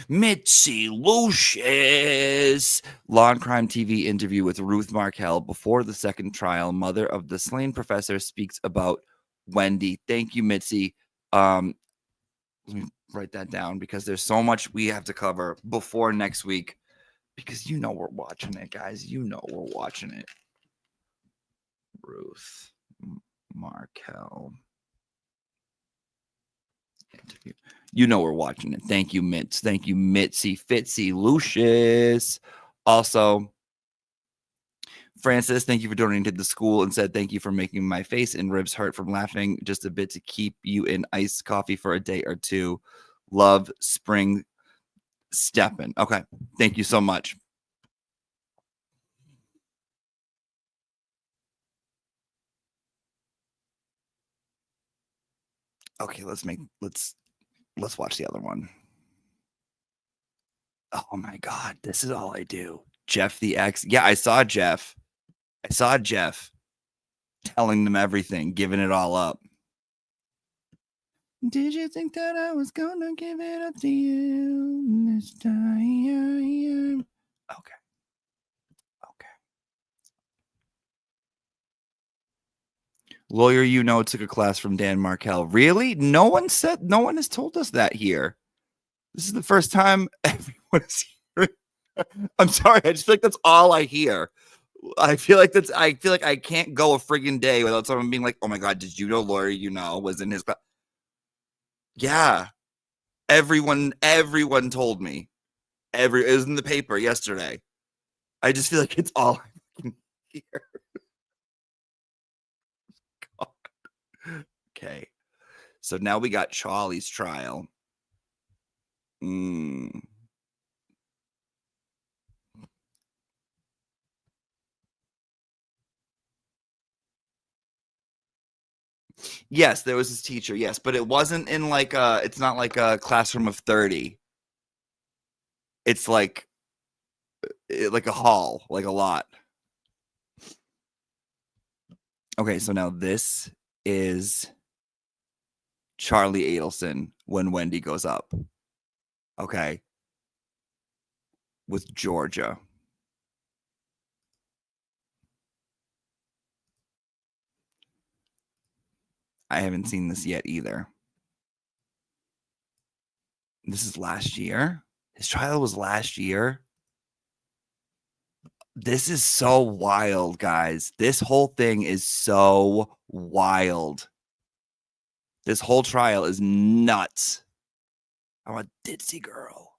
S13: Mitzi Lucius. Law and Crime TV interview with Ruth Markel before the second trial. Mother of the slain professor speaks about Wendy. Thank you, Mitzi. Let me write that down because there's so much we have to cover before next week because you know we're watching it, guys. You know we're watching it. Ruth Markel interview. You know we're watching it. Thank you, Mitz. Thank you, Mitzi, Fitzy, Lucius. Also, Francis, thank you for donating to the school and said thank you for making my face and ribs hurt from laughing just a bit to keep you in iced coffee for a day or two. Love, Spring Steppen. Okay, thank you so much. Okay, let's watch the other one. Oh my God, this is all I do. Jeff the X. Yeah, I saw Jeff telling them everything, giving it all up. Did you think that I was gonna give it up to you this time? Okay. Lawyer, took a class from Dan Markel. Really? No one has told us that here. This is the first time everyone is hearing. I'm sorry. I just feel like that's all I hear. I feel like I can't go a friggin' day without someone being like, oh my God, did you know Lawyer, was in his class? Yeah. Everyone told me. It was in the paper yesterday. I just feel like it's all I can hear. God. Okay. So now we got Charlie's trial. Yes, there was his teacher. Yes, but it wasn't in it's not like a classroom of 30. It's like a hall, like a lot. Okay, so now this is Charlie Adelson when Wendy goes up. Okay. With Georgia. I haven't seen this yet either. This is last year. His trial was last year. This is so wild, guys. This whole thing is so wild. This whole trial is nuts. I'm a ditzy girl.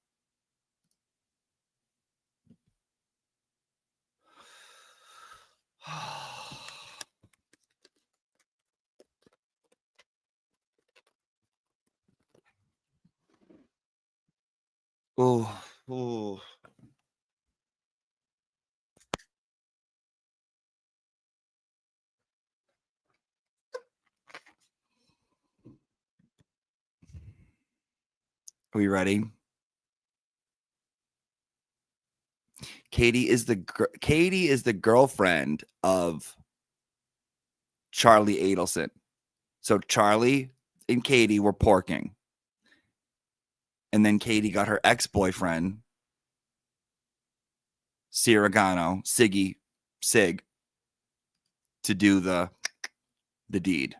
S13: Oh, oh. Are we ready? Katie is the girlfriend of Charlie Adelson. So Charlie and Katie were porking. And then Katie got her ex-boyfriend, Sig, to do the deed.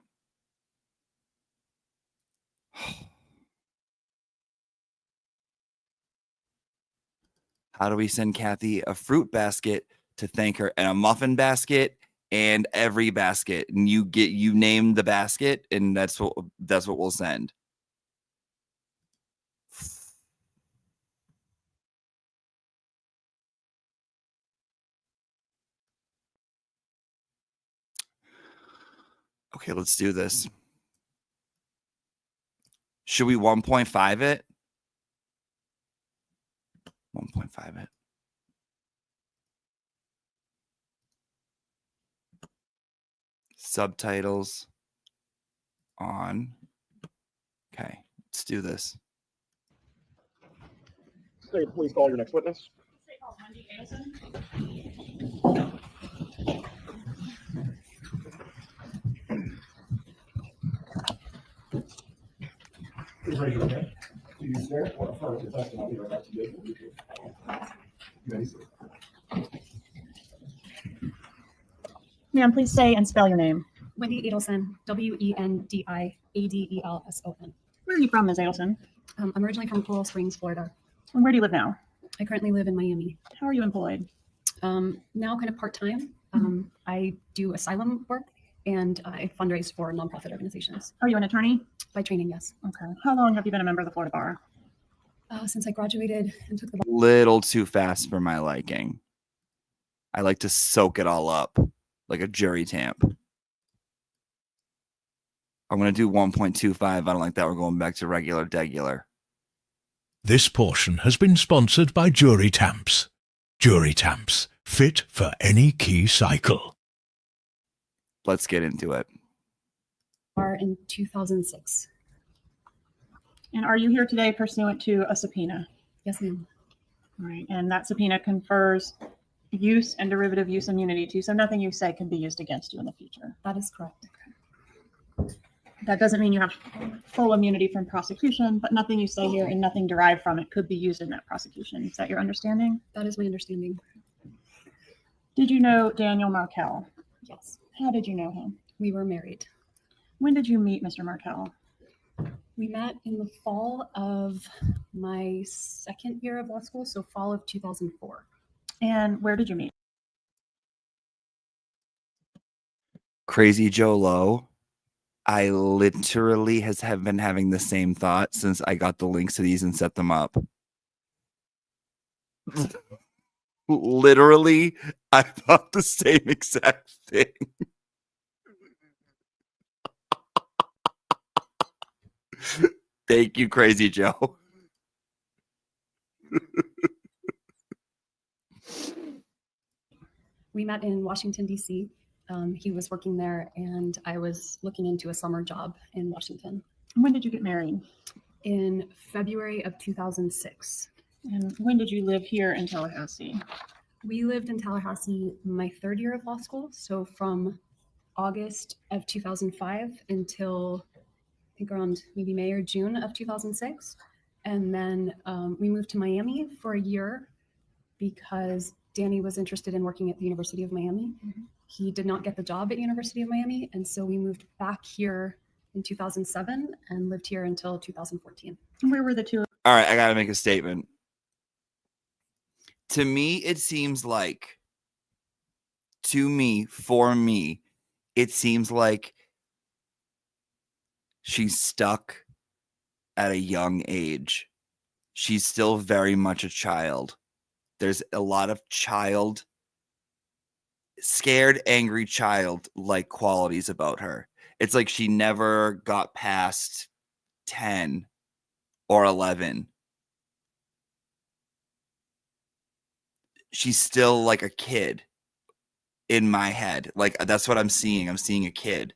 S13: How do we send Kathy a fruit basket to thank her, and a muffin basket and every basket? And you name the basket, and that's what we'll send. Okay, let's do this. Should we 1.5 it? 1.5 it. Subtitles on. Okay, let's do this.
S1: Say, please call your next witness.
S21: Wendy Adelson.
S1: Please raise your hand. Do you swear or affirm the testimony you're about to give will be true? You may sit.
S21: Ma'am, please say and spell your name.
S17: Wendy Adelson, Wendiadelson.
S21: Where are you from, Ms. Adelson?
S17: I'm originally from Coral Springs, Florida.
S21: And where do you live now?
S17: I currently live in Miami.
S21: How are you employed?
S17: Now kind of part-time. I do asylum work and I fundraise for nonprofit organizations.
S21: Are you an attorney?
S17: By training, yes.
S21: Okay. How long have you been a member of the Florida Bar?
S17: Since I graduated and took the bar.
S13: Little too fast for my liking. I like to soak it all up like a jury tamp. I'm going to do 1.25. I don't like that. We're going back to regular.
S22: This portion has been sponsored by Jury Tamps. Jury Tamps, fit for any key cycle.
S13: Let's get into it.
S17: In 2006.
S21: And are you here today pursuant to a subpoena?
S17: Yes, ma'am.
S21: All right. And that subpoena confers use and derivative use immunity to you, so nothing you say can be used against you in the future.
S17: That is correct.
S21: Okay. That doesn't mean you have full immunity from prosecution, but nothing you say here and nothing derived from it could be used in that prosecution. Is that your understanding?
S17: That is my understanding.
S21: Did you know Daniel Markel?
S17: Yes.
S21: How did you know him?
S17: We were married.
S21: When did you meet Mr. Markel?
S17: We met in the fall of my second year of law school, so fall of 2004.
S21: And where did you meet?
S13: Crazy Joe Low. I literally have been having the same thought since I got the links to these and set them up. Literally, I thought the same exact thing. Thank you, Crazy Joe.
S17: We met in Washington, D.C. He was working there, and I was looking into a summer job in Washington.
S21: When did you get married?
S17: In February of 2006.
S21: And when did you live here in Tallahassee?
S17: We lived in Tallahassee my third year of law school, so from August of 2005 until I think around maybe May or June of 2006. And then we moved to Miami for a year because Danny was interested in working at the University of Miami. Mm-hmm. He did not get the job at University of Miami, and so we moved back here in 2007 and lived here until 2014.
S21: Where were the two?
S13: All right, I got to make a statement. To me, it seems like to me, for me, it seems like she's stuck at a young age. She's still very much a child. There's a lot of scared, angry child like qualities about her. It's like she never got past 10 or 11. She's still like a kid in my head. Like that's what I'm seeing. I'm seeing a kid.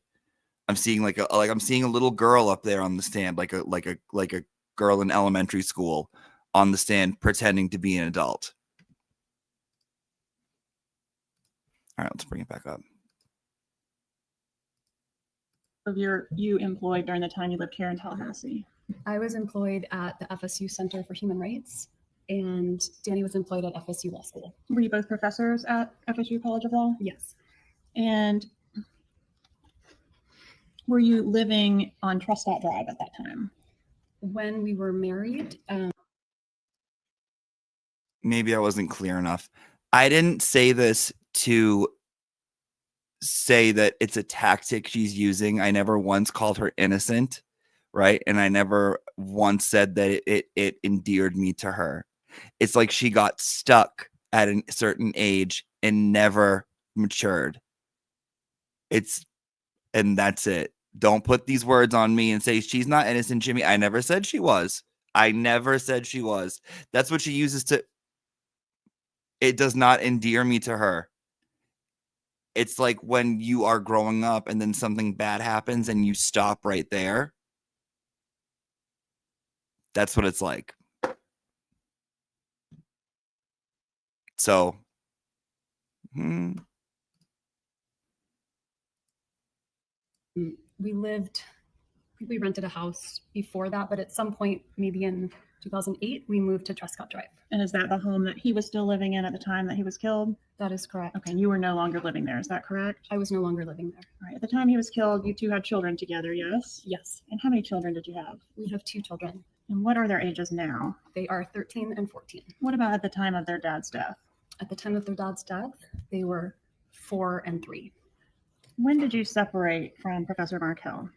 S13: I'm seeing I'm seeing a little girl up there on the stand, like a girl in elementary school on the stand pretending to be an adult. All right, let's bring it back up.
S21: Of you employed during the time you lived here in Tallahassee?
S3: I was employed at the FSU Center for Human Rights, and Danny was employed at FSU Law School.
S21: Were you both professors at FSU College of Law?
S3: Yes.
S21: And were you living on Truscott Drive at that time?
S3: When we were married,
S13: Maybe I wasn't clear enough. I didn't say this to say that it's a tactic she's using. I never once called her innocent, right? And I never once said that it endeared me to her. It's like she got stuck at a certain age and never matured. And that's it. Don't put these words on me and say she's not innocent, Jimmy. I never said she was. I never said she was. That's what she uses to. It does not endear me to her. It's like when you are growing up and then something bad happens and you stop right there. That's what it's like. So,
S3: we rented a house before that, but at some point, maybe in 2008, we moved to Truscott Drive.
S21: And is that the home that he was still living in at the time that he was killed?
S3: That is correct.
S21: Okay, and you were no longer living there, is that correct?
S3: I was no longer living there.
S21: All right, at the time he was killed, you two had children together, yes?
S3: Yes.
S21: And how many children did you have?
S3: We have 2 children.
S21: And what are their ages now?
S3: They are 13 and 14.
S21: What about at the time of their dad's death?
S3: At the time of their dad's death, they were 4 and 3.
S21: When did you separate from Professor Markell?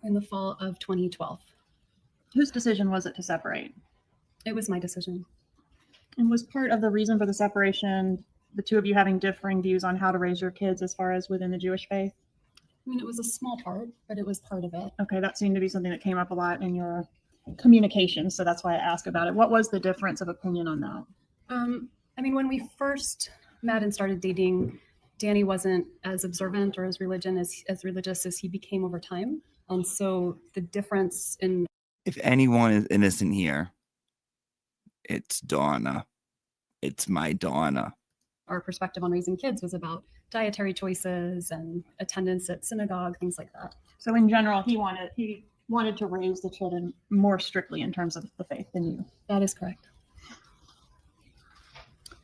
S3: In the fall of 2012.
S21: Whose decision was it to separate?
S3: It was my decision.
S21: And was part of the reason for the separation the two of you having differing views on how to raise your kids as far as within the Jewish faith?
S3: I mean, it was a small part, but it was part of it.
S21: Okay, that seemed to be something that came up a lot in your communication, so that's why I asked about it. What was the difference of opinion on that?
S3: I mean, when we first met and started dating, Danny wasn't as observant or as religious as he became over time. And so the difference in...
S13: If anyone is innocent here, it's Donna. It's my Donna.
S3: Our perspective on raising kids was about dietary choices and attendance at synagogue, things like that.
S21: So in general, he wanted to raise the children more strictly in terms of the faith than you.
S3: That is correct.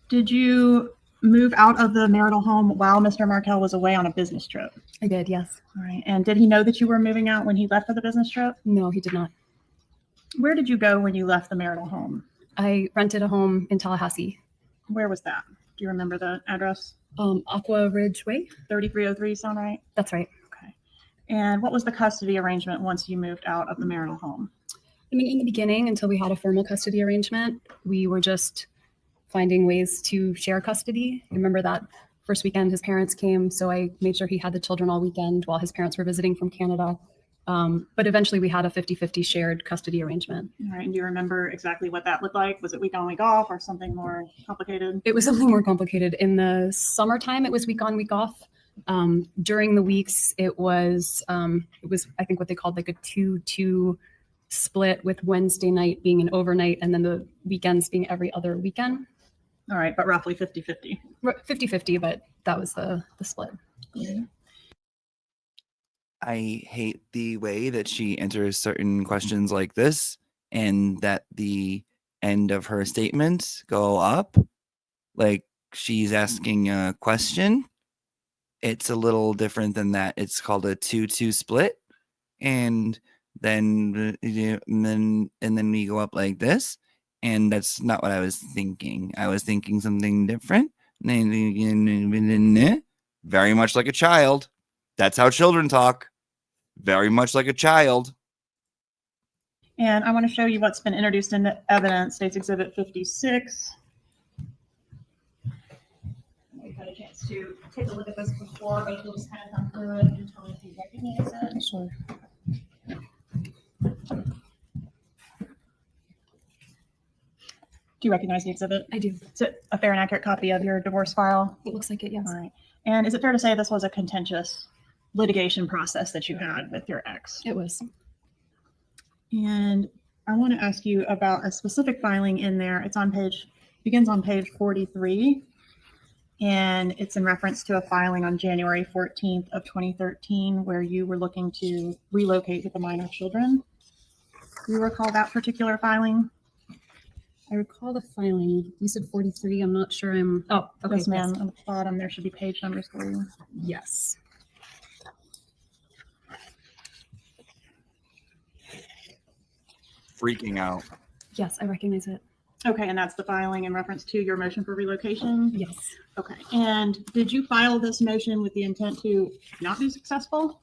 S21: Did you move out of the marital home while Mr. Markell was away on a business trip?
S3: I did, yes.
S21: All right. And did he know that you were moving out when he left for the business trip?
S3: No, he did not.
S21: Where did you go when you left the marital home?
S3: I rented a home in Tallahassee.
S21: Where was that? Do you remember the address?
S3: Aqua Ridge Way.
S21: 3303, sound right?
S3: That's right.
S21: Okay. And what was the custody arrangement once you moved out of the marital home?
S3: I mean, in the beginning, until we had a formal custody arrangement, we were just finding ways to share custody. I remember that first weekend his parents came, so I made sure he had the children all weekend while his parents were visiting from Canada. But eventually we had a 50-50 shared custody arrangement.
S21: All right. And do you remember exactly what that looked like? Was it week on, week off, or something more complicated?
S3: It was something more complicated. In the summertime, it was week on, week off. During the weeks, it was I think what they called like a 2-2 split, with Wednesday night being an overnight and then the weekends being every other weekend.
S21: All right, but roughly 50-50.
S3: 50-50, but that was the split.
S21: Yeah.
S13: I hate the way that she enters certain questions like this, and that the end of her statements go up like she's asking a question. It's a little different than that. It's called a 2-2 split, and then we go up like this, and that's not what I was thinking. I was thinking something different. very much like a child. That's how children talk. Very much like a child.
S21: And I want to show you what's been introduced into evidence, State's Exhibit 56. We've had a chance to take a look at this before, but you'll just kind of come through it and tell me if you recognize it.
S3: Sure.
S21: Do you recognize the exhibit?
S3: I do.
S21: Is it a fair and accurate copy of your divorce file?
S3: It looks like it, yes.
S21: All right. And is it fair to say this was a contentious litigation process that you had with your ex?
S3: It was.
S21: And I want to ask you about a specific filing in there. It's on begins on page 43. And it's in reference to a filing on January 14th of 2013, where you were looking to relocate with the minor children. Do you recall that particular filing?
S3: I recall the filing. You said 43. I'm not sure I'm. Oh, okay.
S21: Yes, ma'am. On the bottom, there should be page numbers for you.
S3: Yes.
S13: Freaking out.
S3: Yes, I recognize it.
S21: Okay, and that's the filing in reference to your motion for relocation?
S3: Yes.
S21: Okay, and did you file this motion with the intent to not be successful?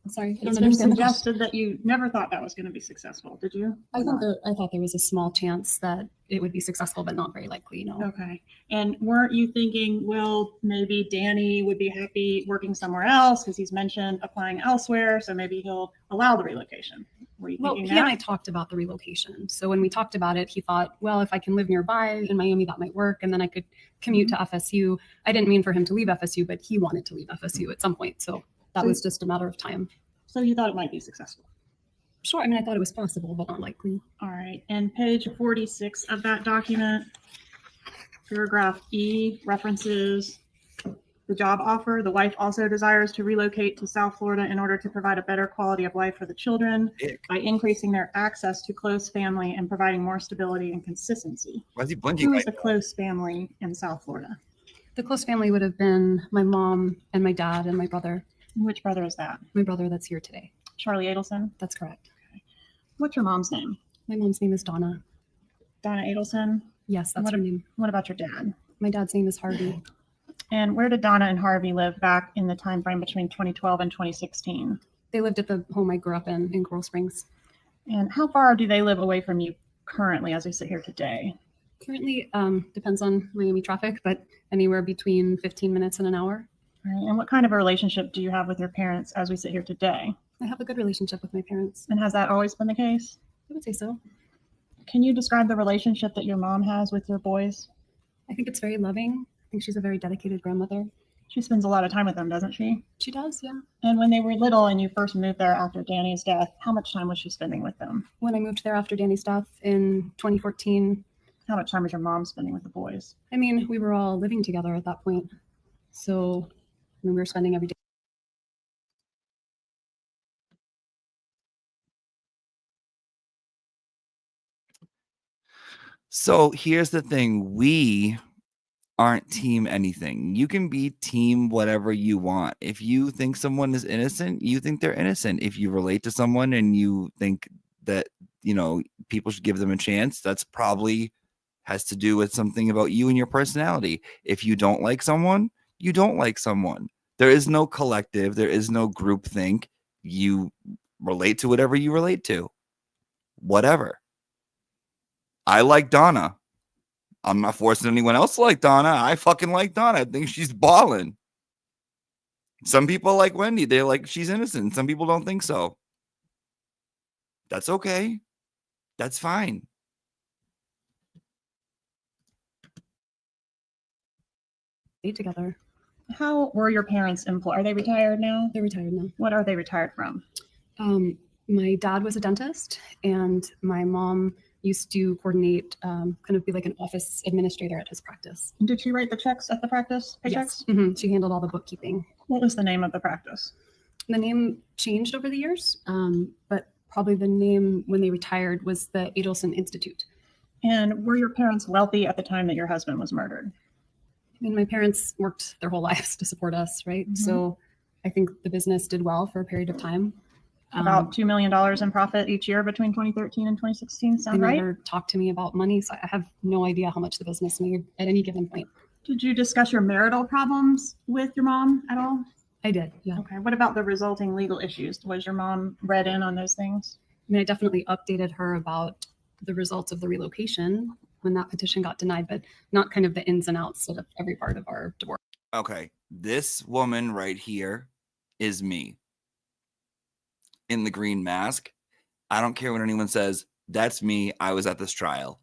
S3: I'm sorry. I
S21: You
S3: don't understand the question.
S21: suggested that you never thought that was going to be successful, did you?
S3: I thought there was a small chance that it would be successful, but not very likely, no.
S21: Okay, and weren't you thinking, well, maybe Danny would be happy working somewhere else because he's mentioned applying elsewhere, so maybe he'll allow the relocation? Were you
S3: Well,
S21: thinking
S3: he
S21: that?
S3: and I talked about the relocation. So when we talked about it, he thought, well, if I can live nearby in Miami, that might work. And then I could commute to FSU. I didn't mean for him to leave FSU, but he wanted to leave FSU at some point. So that was just a matter of time.
S21: So you thought it might be successful?
S3: Sure. I mean, I thought it was possible, but not likely.
S21: All right, and page 46 of that document, paragraph E references the job offer. The wife also desires to relocate to South Florida in order to provide a better quality of life for the children by increasing their access to close family and providing more stability and consistency.
S13: Why is he blinking?
S21: Who is the close family in South Florida?
S3: The close family would have been my mom and my dad and my brother.
S21: Which brother is that?
S3: My brother that's here today.
S21: Charlie Adelson?
S3: That's correct.
S21: Okay. What's your mom's name?
S3: My mom's name is Donna.
S21: Donna Adelson?
S3: Yes, that's her name.
S21: What about your dad?
S3: My dad's name is Harvey.
S21: And where did Donna and Harvey live back in the time frame between 2012 and 2016?
S3: They lived at the home I grew up in Coral Springs.
S21: And how far do they live away from you currently as we sit here today?
S3: Currently, depends on Miami traffic, but anywhere between 15 minutes and an hour.
S21: All right. And what kind of a relationship do you have with your parents as we sit here today?
S3: I have a good relationship with my parents.
S21: And has that always been the case?
S3: I would say so.
S21: Can you describe the relationship that your mom has with your boys?
S3: I think it's very loving. I think she's a very dedicated grandmother.
S21: She spends a lot of time with them, doesn't she?
S3: She does, yeah.
S21: And when they were little and you first moved there after Danny's death, how much time was she spending with them?
S3: When I moved there after Danny's death in 2014.
S21: How much time was your mom spending with the boys?
S3: I mean, we were all living together at that point. So we were spending every day.
S13: So here's the thing. We aren't team anything. You can be team whatever you want. If you think someone is innocent, you think they're innocent. If you relate to someone and you think that, you know, people should give them a chance, that's probably has to do with something about you and your personality. If you don't like someone, you don't like someone. There is no collective. There is no group think. You relate to whatever you relate to. Whatever. I like Donna. I'm not forcing anyone else to like Donna. I fucking like Donna. I think she's balling. Some people like Wendy. They're like, she's innocent. Some people don't think so. That's okay. That's fine.
S3: Stay together.
S21: How were your parents employed? Are they retired now?
S3: They're retired now.
S21: What are they retired from?
S3: My dad was a dentist, and my mom used to coordinate, kind of be like an office administrator at his practice.
S21: Did she write the checks at the practice? Paychecks?
S3: Yes. She handled all the bookkeeping.
S21: What was the name of the practice?
S3: The name changed over the years, but probably the name when they retired was the Adelson Institute.
S21: And were your parents wealthy at the time that your husband was murdered?
S3: I mean, my parents worked their whole lives to support us, right? So I think the business did well for a period of time.
S21: About $2 million in profit each year between 2013 and 2016. Sound
S3: They
S21: right?
S3: never talked to me about money, so I have no idea how much the business made at any given point.
S21: Did you discuss your marital problems with your mom at all?
S3: I did, yeah.
S21: Okay. What about the resulting legal issues? Was your mom read in on those things?
S3: I mean, I definitely updated her about the results of the relocation when that petition got denied, but not kind of the ins and outs of every part of our divorce.
S13: Okay, this woman right here is me in the green mask. I don't care what anyone says. That's me. I was at this trial.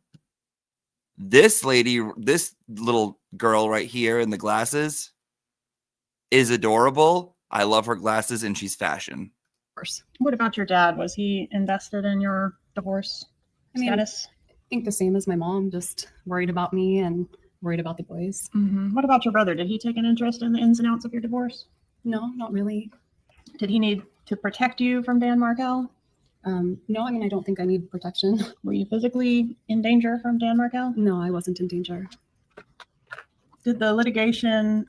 S13: This lady, this little girl right here in the glasses is adorable. I love her glasses and she's fashion.
S21: What about your dad? Was he invested in your divorce status?
S3: I think the same as my mom, just worried about me and worried about the boys.
S21: What about your brother? Did he take an interest in the ins and outs of your divorce?
S3: No, not really.
S21: Did he need to protect you from Dan Markel?
S3: No, I mean, I don't think I need protection.
S21: Were you physically in danger from Dan Markel?
S3: No, I wasn't in danger.
S21: Did the litigation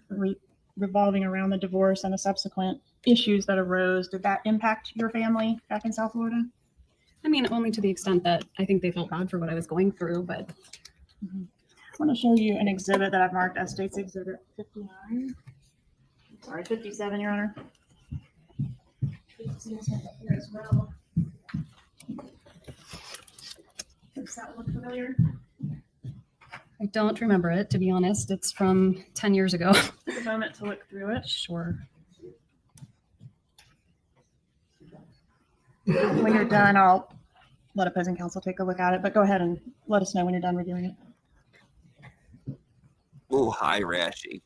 S21: revolving around the divorce and the subsequent issues that arose, did that impact your family back in South Florida?
S3: I mean, only to the extent that I think they felt bad for what I was going through, but.
S21: I want to show you an exhibit that I've marked as State's Exhibit 59. Sorry, 57, Your Honor. Here as well. Does that look familiar?
S3: I don't remember it, to be honest. It's from 10 years ago.
S21: Take a moment to look through it.
S3: Sure.
S21: When you're done, I'll let opposing counsel take a look at it, but go ahead and let us know when you're done reviewing it.
S13: Oh, hi, Rashy.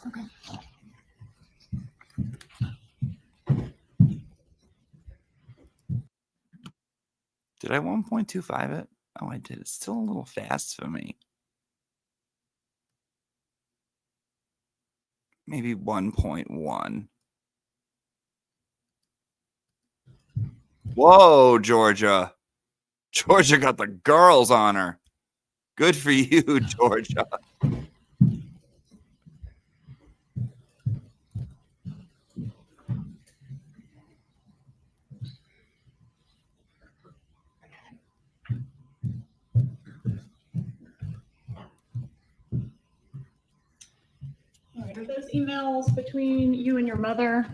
S21: Okay.
S13: Did I 1.25 it? Oh, I did. It's still a little fast for me. Maybe 1.1. Whoa, Georgia. Georgia got the girls on her. Good for you, Georgia.
S21: All right, are those emails between you and your mother?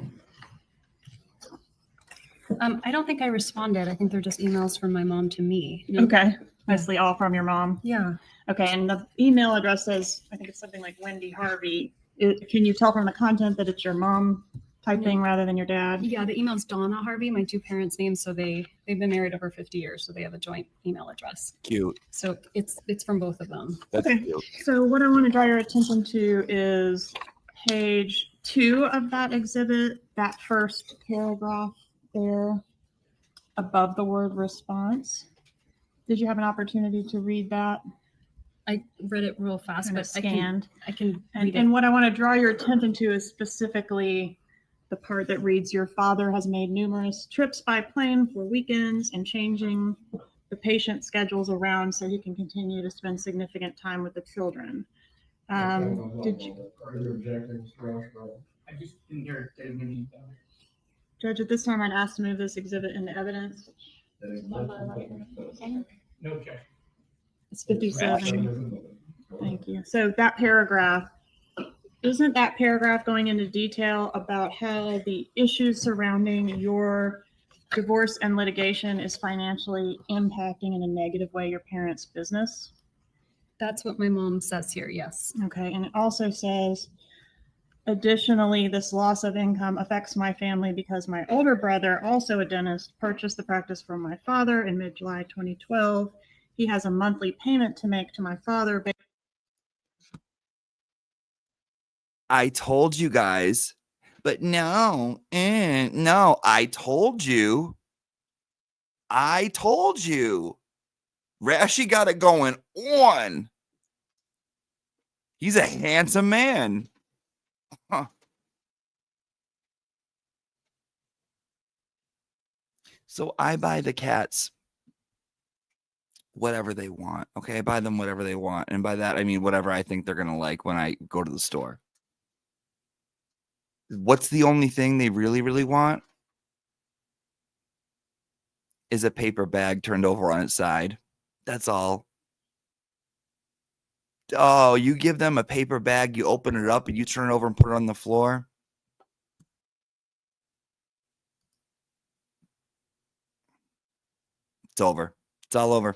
S3: I don't think I responded. I think they're just emails from my mom to me. No?
S21: Okay, mostly all from your mom?
S3: Yeah.
S21: Okay, and the email address says, I think it's something like Wendy Harvey. Can you tell from the content that it's your mom typing rather than your dad?
S3: Yeah, the email's Donna Harvey, my two parents' names. So they've been married over 50 years, so they have a joint email address.
S13: Cute.
S3: So it's from both of them.
S13: That's
S21: okay.
S13: Cute.
S21: So what I want to draw your attention to is page 2 of that exhibit, that first paragraph there above the word response. Did you have an opportunity to read that?
S3: I read it real fast,
S21: Kind of
S3: but
S21: scanned.
S3: I can
S21: And,
S3: read it.
S21: and what I want to draw your attention to is specifically the part that reads, your father has made numerous trips by plane for weekends and changing the patient schedules around so he can continue to spend significant time with the children. Did you,
S1: Are you objecting,
S8: I just didn't hear it. Didn't hear it.
S21: Judge, at this time, I'd ask to move this exhibit into evidence.
S8: No objection.
S21: It's 57. Thank you. So that paragraph, isn't that paragraph going into detail about how the issues surrounding your divorce and litigation is financially impacting in a negative way your parents' business?
S3: That's what my mom says here, yes.
S21: Okay, and it also says, additionally, this loss of income affects my family because my older brother, also a dentist, purchased the practice from my father in mid-July 2012. He has a monthly payment to make to my father.
S13: I told you guys, but no, I told you. Rashy got it going on. He's a handsome man. Huh. So I buy the cats whatever they want. Okay, I buy them whatever they want. And by that, I mean whatever I think they're going to like when I go to the store. What's the only thing they really, really want? Is a paper bag turned over on its side. That's all. Oh, you give them a paper bag, you open it up, and you turn it over and put it on the floor. It's over. It's all over.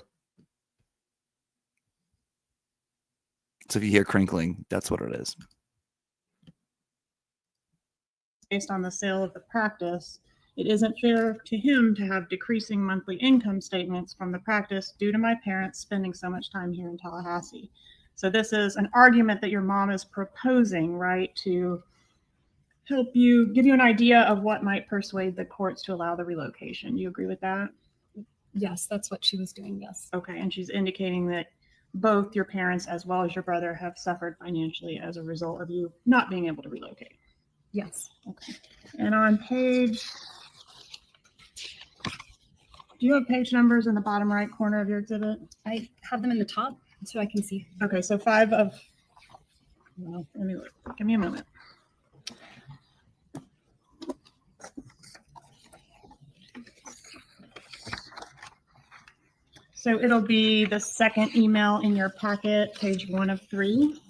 S13: So if you hear crinkling, that's what it is.
S21: Based on the sale of the practice, it isn't fair to him to have decreasing monthly income statements from the practice due to my parents spending so much time here in Tallahassee. So this is an argument that your mom is proposing, right, to help you, give you an idea of what might persuade the courts to allow the relocation. You agree with that?
S3: Yes, that's what she was doing. Yes.
S21: Okay, and she's indicating that both your parents as well as your brother have suffered financially as a result of you not being able to relocate.
S3: Yes.
S21: Okay. And on page, do you have page numbers in the bottom right corner of your exhibit?
S3: I have them in the top so I can see.
S21: Okay, so 5 of, well, let me look. Give me a moment. So it'll be the second email in your packet, page 1 of 3.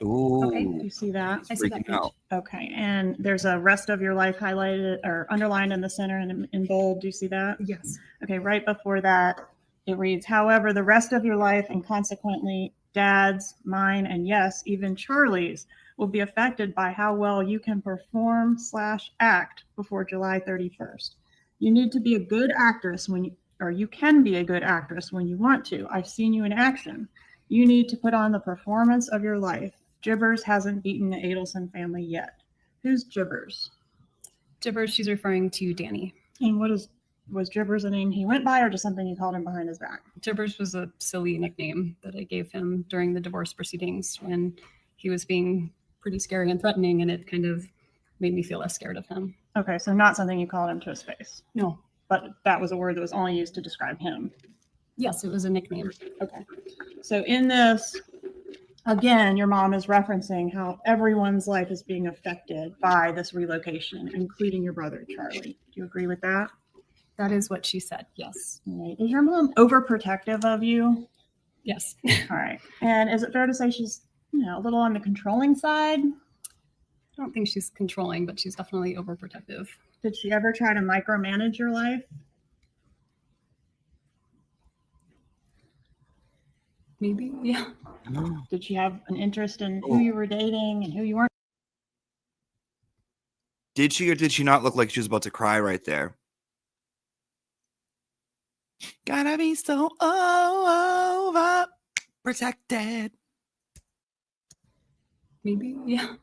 S13: Ooh.
S21: Okay, you see that?
S3: I see that page.
S21: Okay, and there's a rest of your life highlighted or underlined in the center and in bold. Do you see that?
S3: Yes.
S21: Okay, right before that, it reads, however, the rest of your life and consequently Dad's, mine, and yes, even Charlie's will be affected by how well you can perform / act before July 31st. You need to be a good actress when you, or you can be a good actress when you want to. I've seen you in action. You need to put on the performance of your life. Jibbers hasn't beaten the Adelson family yet. Who's Jibbers?
S3: Jibbers, she's referring to Danny.
S21: And was Jibbers a name he went by or just something you called him behind his back?
S3: Jibbers was a silly nickname that I gave him during the divorce proceedings when he was being pretty scary and threatening, and it kind of made me feel less scared of him.
S21: Okay, so not something you called him to his face.
S3: No.
S21: But that was a word that was only used to describe him.
S3: Yes, it was a nickname.
S21: Okay. So in this, again, your mom is referencing how everyone's life is being affected by this relocation, including your brother, Charlie. Do you agree with that?
S3: That is what she said, yes.
S21: All right. Is your mom overprotective of you?
S3: Yes.
S21: All right. And is it fair to say she's, a little on the controlling side?
S3: I don't think she's controlling, but she's definitely overprotective.
S21: Did she ever try to micromanage your life?
S3: Maybe, yeah.
S21: Did she have an interest in who you were dating and who you weren't?
S13: Did she or did she not look like she was about to cry right there? Gotta be so over protected.
S3: Maybe, yeah.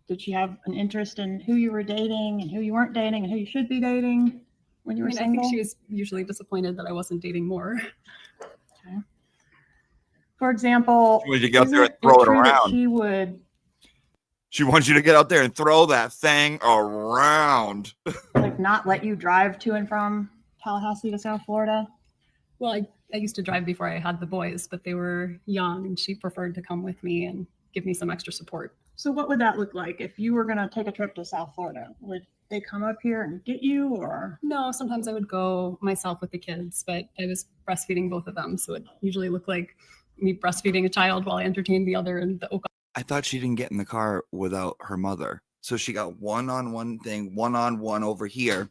S21: Did she have an interest in who you were dating and who you weren't dating and who you should be dating when you were single?
S3: I think she was usually disappointed that I wasn't dating more.
S21: Okay. For example,
S13: She wanted you to get out there and throw it around.
S21: She
S13: wants you to get out there and throw that thing around.
S21: like not let you drive to and from Tallahassee to South Florida?
S3: Well, I used to drive before I had the boys, but they were young and she preferred to come with me and give me some extra support.
S21: So what would that look like if you were going to take a trip to South Florida? Would they come up here and get you or?
S3: No, sometimes I would go myself with the kids, but I was breastfeeding both of them. So it usually looked like me breastfeeding a child while I entertained the other in the
S13: I thought she didn't get in the car without her mother. So she got one-on-one thing, one-on-one over here.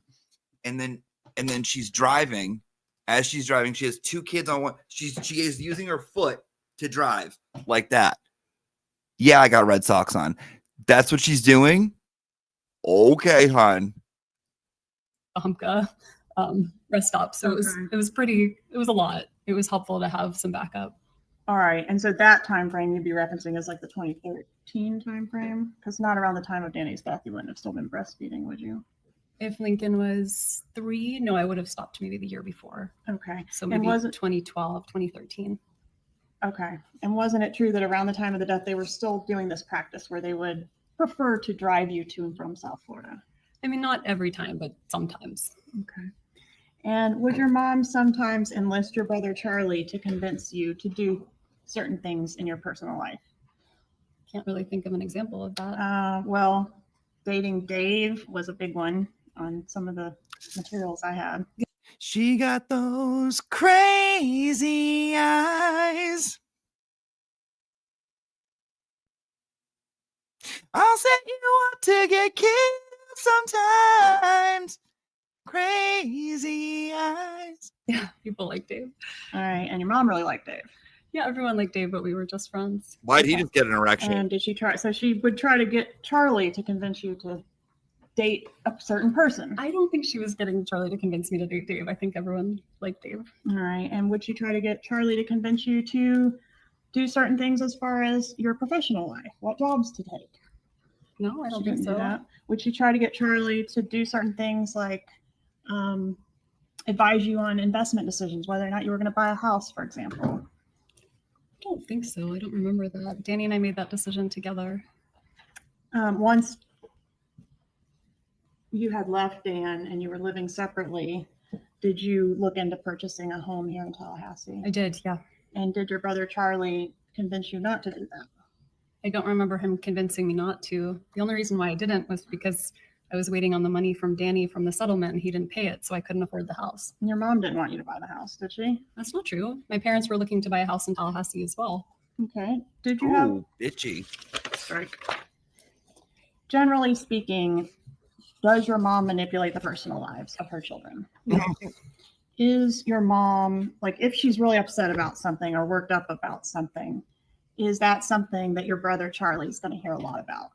S13: And then she's driving. As she's driving, she has 2 kids on one. She is using her foot to drive like that. Yeah, I got red socks on. That's what she's doing? Okay, hon.
S3: Humka rest stop. So it was a lot. It was helpful to have some backup.
S21: All right. And so that time frame you'd be referencing is like the 2013 time frame? Because not around the time of Danny's death, you wouldn't have still been breastfeeding, would you?
S3: If Lincoln was 3, no, I would have stopped maybe the year before.
S21: Okay.
S3: So maybe 2012, 2013.
S21: Okay. And wasn't it true that around the time of the death, they were still doing this practice where they would prefer to drive you to and from South Florida?
S3: I mean, not every time, but sometimes.
S21: Okay. And would your mom sometimes enlist your brother Charlie to convince you to do certain things in your personal life?
S3: Can't really think of an example of that.
S21: Well, dating Dave was a big one on some of the materials I had.
S13: She got those crazy eyes. I'll set you up to get killed sometimes. Crazy eyes.
S3: Yeah, people like Dave.
S21: All right, and your mom really liked Dave.
S3: Yeah, everyone liked Dave, but we were just friends.
S13: Why did he just get an erection?
S21: And did she try? So she would try to get Charlie to convince you to date a certain person.
S3: I don't think she was getting Charlie to convince me to date Dave. I think everyone liked Dave.
S21: All right, and would she try to get Charlie to convince you to do certain things as far as your professional life, what jobs to take?
S3: No, I don't
S21: She
S3: think
S21: didn't do
S3: so.
S21: that. Would she try to get Charlie to do certain things like advise you on investment decisions, whether or not you were going to buy a house, for example?
S3: I don't think so. I don't remember that. Danny and I made that decision together.
S21: Once you had left Dan and you were living separately, did you look into purchasing a home here in Tallahassee?
S3: I did, yeah.
S21: And did your brother Charlie convince you not to do that?
S3: I don't remember him convincing me not to. The only reason why I didn't was because I was waiting on the money from Danny from the settlement and he didn't pay it, so I couldn't afford the house.
S21: And your mom didn't want you to buy the house, did she?
S3: That's not true. My parents were looking to buy a house in Tallahassee as well.
S21: Okay. Did you have
S13: Bitchy.
S21: strike? Generally speaking, does your mom manipulate the personal lives of her children? Is your mom, like, if she's really upset about something or worked up about something, is that something that your brother Charlie's going to hear a lot about?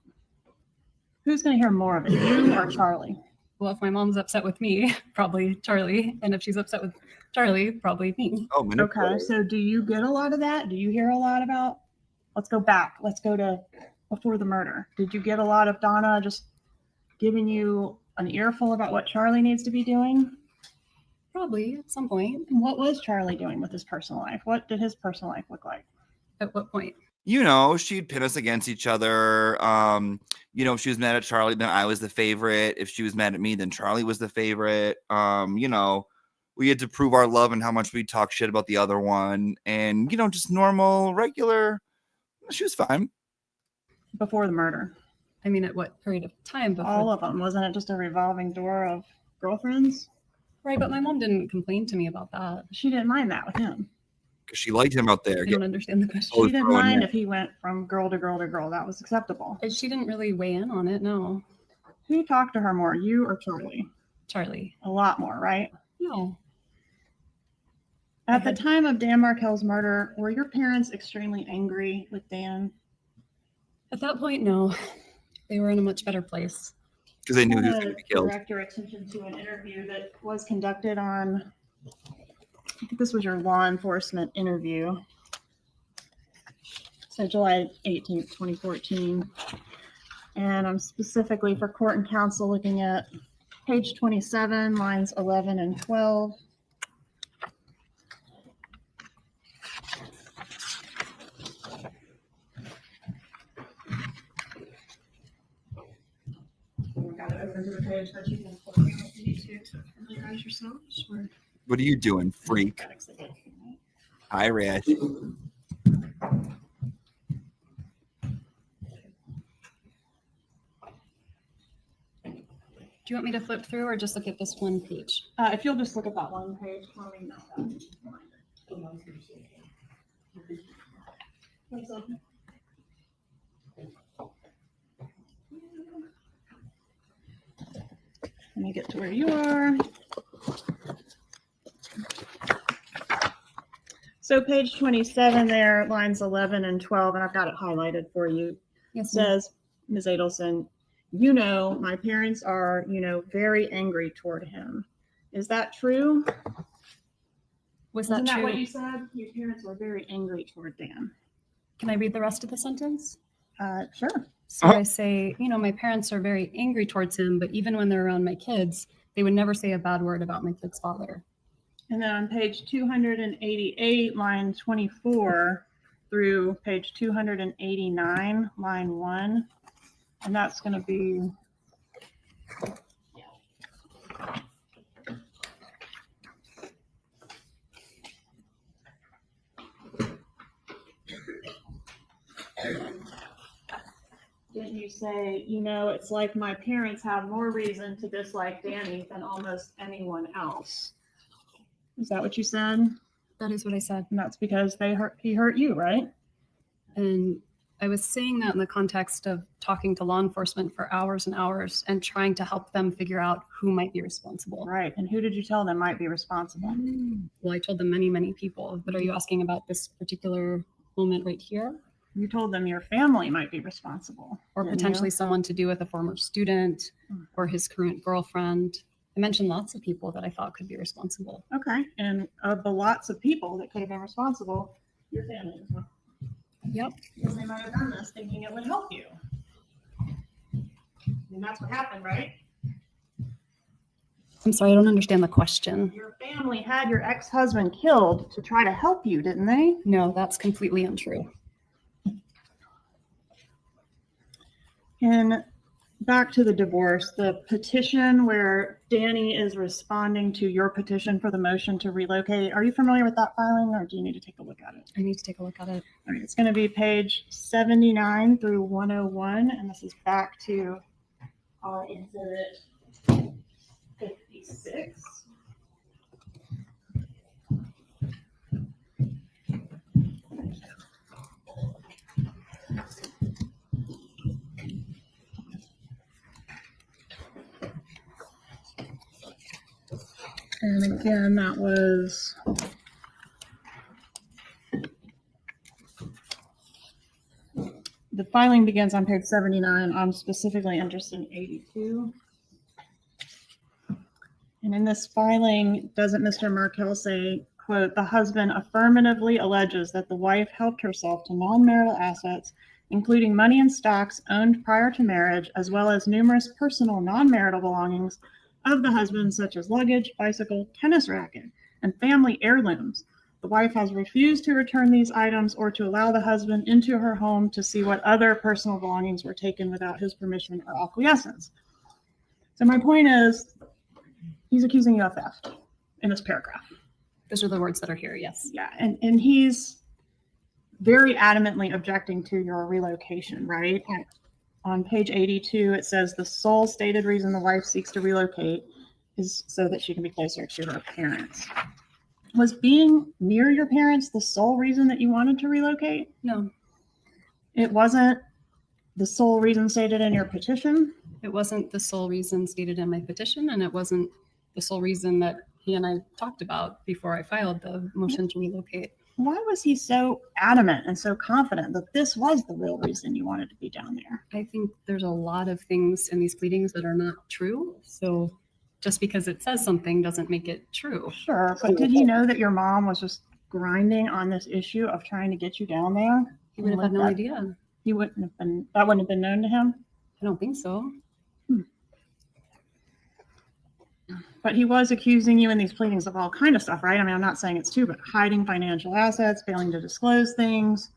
S21: Who's going to hear more of it, you or Charlie?
S3: Well, if my mom's upset with me, probably Charlie. And if she's upset with Charlie, probably me.
S13: Oh,
S21: Okay, so do you get a lot of that? Do you hear a lot about, let's go back. Let's go to before the murder. Did you get a lot of Donna just giving you an earful about what Charlie needs to be doing?
S3: Probably at some point.
S21: What was Charlie doing with his personal life? What did his personal life look like?
S3: At what point?
S13: You know, she'd pin us against each other. You know, if she was mad at Charlie, then I was the favorite. If she was mad at me, then Charlie was the favorite. You know, we had to prove our love and how much we talk shit about the other one. And, you know, just normal, regular. She was fine.
S21: Before the murder?
S3: I mean, at what period of time? Before?
S21: All of them. Wasn't it just a revolving door of girlfriends?
S3: Right, but my mom didn't complain to me about that.
S21: She didn't mind that with him.
S13: Because she liked him out there.
S3: I don't understand the question.
S21: She didn't mind if he went from girl to girl to girl. That was acceptable.
S3: She didn't really weigh in on it, no.
S21: Who talked to her more, you or Charlie?
S3: Charlie.
S21: A lot more, right?
S3: No.
S21: At the time of Dan Markel's murder, were your parents extremely angry with Dan?
S3: At that point, no. They were in a much better place.
S13: Because they knew he was going to be killed.
S21: Direct your attention to an interview that was conducted on, I think this was your law enforcement interview. So July 18th, 2014. And I'm specifically for court and counsel looking at page 27, lines 11 and 12. Got it open to the page that you can flip if you need to familiarize yourselves. Or
S13: What are you doing, freak? Hi, Rash.
S3: Do you want me to flip through or just look at this one page?
S21: If you'll just look at that one page, let me know that. What's up? Let me get to where you are. So page 27 there, lines 11 and 12, and I've got it highlighted for you.
S3: Yes,
S21: Says, Ms. Adelson, you know, my parents are, you know, very angry toward him. Is that true?
S3: Isn't
S21: that
S3: true?
S21: what you said? Your parents were very angry toward Dan.
S3: Can I read the rest of the sentence?
S21: Sure.
S3: So I say, you know, my parents are very angry towards him, but even when they're around my kids, they would never say a bad word about my kid's father.
S21: And then on page 288, line 24 through page 289, line 1, and that's going to be didn't you say, you know, it's like my parents have more reason to dislike Danny than almost anyone else. Is that what you said?
S3: That is what I said.
S21: And that's because he hurt you, right?
S3: And I was saying that in the context of talking to law enforcement for hours and hours and trying to help them figure out who might be responsible.
S21: Right. And who did you tell them might be responsible?
S3: Well, I told them many, many people, but are you asking about this particular moment right here?
S21: You told them your family might be responsible.
S3: Or potentially someone to do with a former student or his current girlfriend. I mentioned lots of people that I thought could be responsible.
S21: Okay. And of the lots of people that could have been responsible, your family as well.
S3: Yep.
S21: Because they might have done this thinking it would help you. And that's what happened, right?
S3: I'm sorry, I don't understand the question.
S21: Your family had your ex-husband killed to try to help you, didn't they?
S3: No, that's completely untrue.
S21: And back to the divorce, the petition where Danny is responding to your petition for the motion to relocate. Are you familiar with that filing, or do you need to take a look at it?
S3: I need to take a look at it.
S21: All right, it's going to be page 79 through 101, and this is back to our exhibit 56. And again, that was the filing begins on page 79. I'm specifically interested in 82. And in this filing, doesn't Mr. Markel say, quote, the husband affirmatively alleges that the wife helped herself to non-marital assets, including money and stocks owned prior to marriage, as well as numerous personal non-marital belongings of the husband, such as luggage, bicycle, tennis racket, and family heirlooms. The wife has refused to return these items or to allow the husband into her home to see what other personal belongings were taken without his permission or acquiescence. So my point is, he's accusing you of theft in this paragraph.
S3: Those are the words that are here, yes.
S21: Yeah, and he's very adamantly objecting to your relocation, right? On page 82, it says the sole stated reason the wife seeks to relocate is so that she can be closer to her parents. Was being near your parents the sole reason that you wanted to relocate?
S3: No.
S21: It wasn't the sole reason stated in your petition?
S3: It wasn't the sole reason stated in my petition, and it wasn't the sole reason that he and I talked about before I filed the motion to relocate.
S21: Why was he so adamant and so confident that this was the real reason you wanted to be down there?
S3: I think there's a lot of things in these pleadings that are not true. So just because it says something doesn't make it true.
S21: Sure, but did he know that your mom was just grinding on this issue of trying to get you down there?
S3: He would have had no idea.
S21: He wouldn't have been, that wouldn't have been known to him?
S3: I don't think so.
S21: But he was accusing you in these pleadings of all kind of stuff, right? I mean, I'm not saying it's true, but hiding financial assets, failing to disclose things,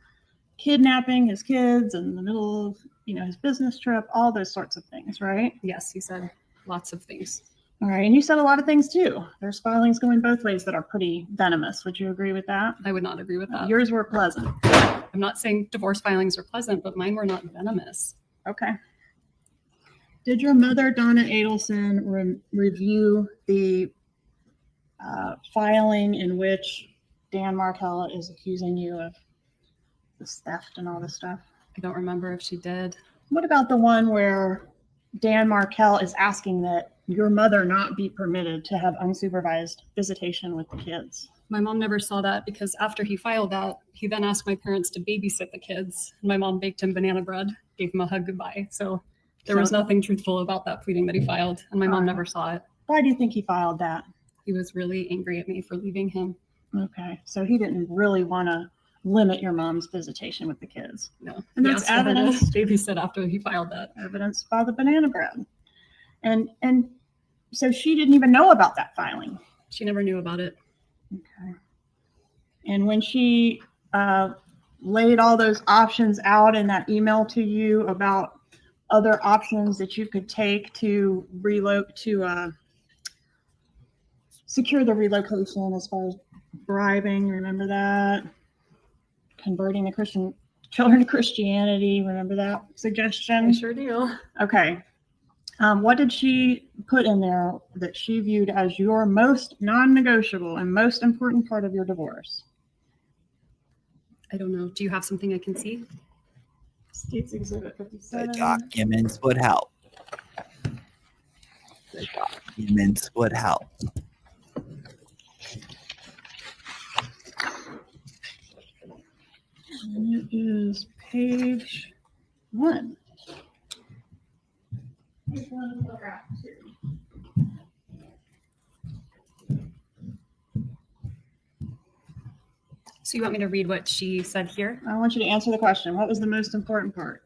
S21: kidnapping his kids in the middle of, his business trip, all those sorts of things, right?
S3: Yes, he said lots of things.
S21: All right, and you said a lot of things too. There's filings going both ways that are pretty venomous. Would you agree with that?
S3: I would not agree with that.
S21: Yours were pleasant.
S3: I'm not saying divorce filings are pleasant, but mine were not venomous.
S21: Okay. Did your mother, Donna Adelson, review the filing in which Dan Markel is accusing you of this theft and all this stuff?
S3: I don't remember if she did.
S21: What about the one where Dan Markel is asking that your mother not be permitted to have unsupervised visitation with the kids?
S3: My mom never saw that because after he filed that, he then asked my parents to babysit the kids. My mom baked him banana bread, gave him a hug goodbye. So there was nothing truthful about that pleading that he filed, and my mom never saw it.
S21: Why do you think he filed that?
S3: He was really angry at me for leaving him.
S21: Okay, so he didn't really want to limit your mom's visitation with the kids.
S3: No.
S21: And that's evidence.
S3: Babysit after he filed that.
S21: Evidence by the banana bread. And so she didn't even know about that filing.
S3: She never knew about it.
S21: Okay. And when she laid all those options out in that email to you about other options that you could take to secure the relocation, as far as bribing, remember that? Converting the children to Christianity, remember that suggestion?
S3: I sure do.
S21: Okay. What did she put in there that she viewed as your most non-negotiable and most important part of your divorce?
S3: I don't know. Do you have something I can see?
S21: States Exhibit
S13: The
S21: 57.
S13: documents would help. The documents would help.
S21: And it is page 1. Page 1 of paragraph 2.
S3: So you want me to read what she said here?
S21: I want you to answer the question. What was the most important part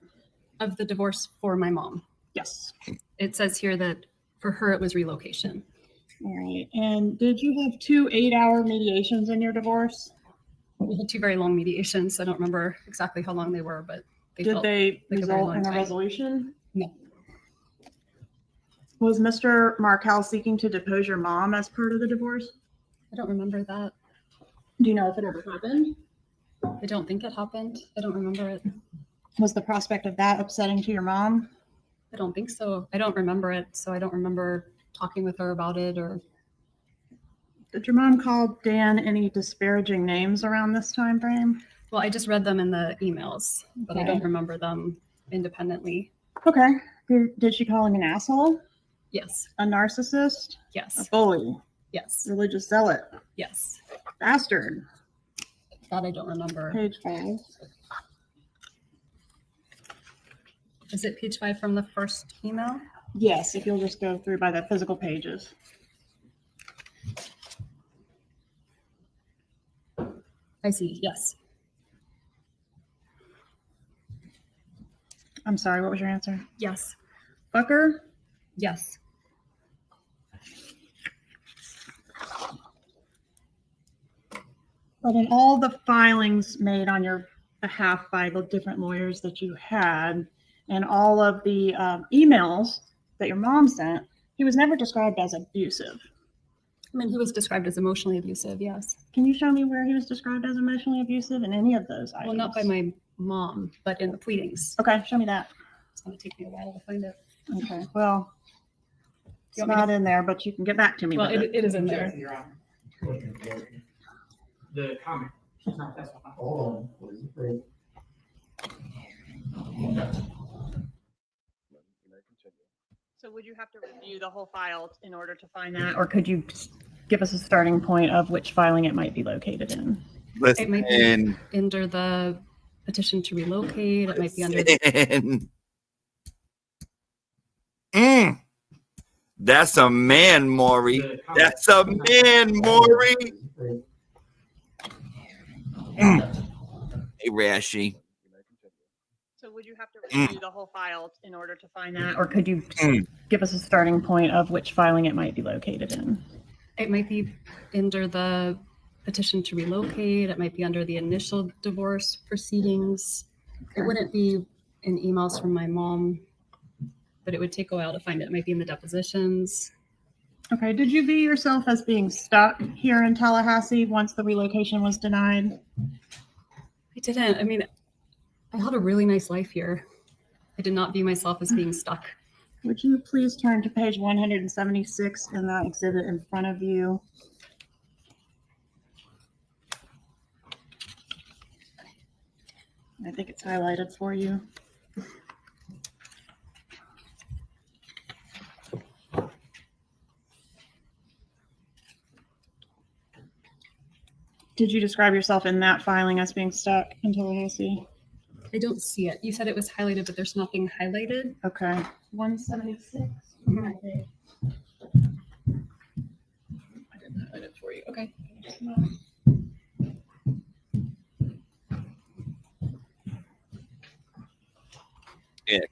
S3: of the divorce for my mom?
S21: Yes.
S3: It says here that for her it was relocation.
S21: All right. And did you have 2 8-hour mediations in your divorce?
S3: We had 2 very long mediations. I don't remember exactly how long they were, but
S21: Did they
S3: like
S21: result in a
S3: time.
S21: resolution?
S3: No.
S21: Was Mr. Markel seeking to depose your mom as part of the divorce?
S3: I don't remember that.
S21: Do you know if it ever happened?
S3: I don't think it happened. I don't remember it.
S21: Was the prospect of that upsetting to your mom?
S3: I don't think so. I don't remember it, so I don't remember talking with her about it. Or
S21: did your mom call Dan any disparaging names around this time frame?
S3: Well, I just read them in the emails, but I
S21: Okay.
S3: don't remember them independently.
S21: Okay. Did she call him an asshole?
S3: Yes.
S21: A narcissist?
S3: Yes.
S21: A bully?
S3: Yes.
S21: Religious zealot?
S3: Yes.
S21: Bastard?
S3: That I don't remember.
S21: Page 5.
S3: Is it page 5 from the first email?
S21: Yes, if you'll just go through by the physical pages.
S3: I see. Yes.
S21: I'm sorry, what was your answer?
S3: Yes.
S21: Fucker?
S3: Yes.
S21: But in all the filings made on your behalf by the different lawyers that you had, and all of the emails that your mom sent, he was never described as abusive.
S3: I mean, he was described as emotionally abusive, yes.
S21: Can you show me where he was described as emotionally abusive in any of those items?
S3: Well, not by my mom, but in the pleadings.
S21: Okay, show me that.
S3: It's going to take me a while to find it.
S21: Okay, well, it's
S3: You want me
S21: not
S3: to-
S21: in there, but you can get back to me
S3: Well,
S21: with
S3: it is in there.
S1: The comment. She's not testifying. Hold on, please. Approve.
S21: So would you have to review the whole file in order to find that? Or could you just give us a starting point of which filing it might be located in?
S3: It might be under the petition to relocate. It might be under the,
S13: That's a man, Maury. That's a man, Maury. Hey, Rashy.
S21: So would you have to review the whole file in order to find that? Or could you give us a starting point of which filing it might be located in?
S3: it might be under the petition to relocate. It might be under the initial divorce proceedings. It wouldn't be in emails from my mom, but it would take a while to find it. It might be in the depositions.
S21: Okay, did you view yourself as being stuck here in Tallahassee once the relocation was denied?
S3: I didn't. I mean, I had a really nice life here. I did not view myself as being stuck.
S21: Would you please turn to page 176 in that exhibit in front of you? I think it's highlighted for you. Did you describe yourself in that filing as being stuck in Tallahassee?
S3: I don't see it. You said it was highlighted, but there's nothing highlighted.
S21: Okay. 176.
S3: I didn't highlight it for you. Okay.
S13: Ick.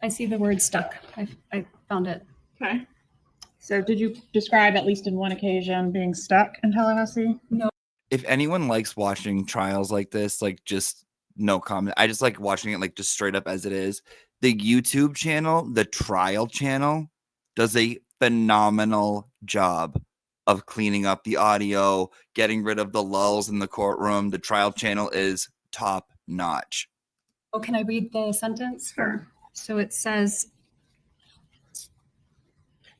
S3: I see the word stuck. I found it.
S21: Okay. So did you describe, at least in one occasion, being stuck in Tallahassee?
S3: No.
S13: If anyone likes watching trials like this, like just no comment. I just like watching it like just straight up as it is. The YouTube channel, the trial channel, does a phenomenal job of cleaning up the audio, getting rid of the lulls in the courtroom. The trial channel is top notch.
S3: Oh, can I read the sentence?
S21: Sure.
S3: So it says,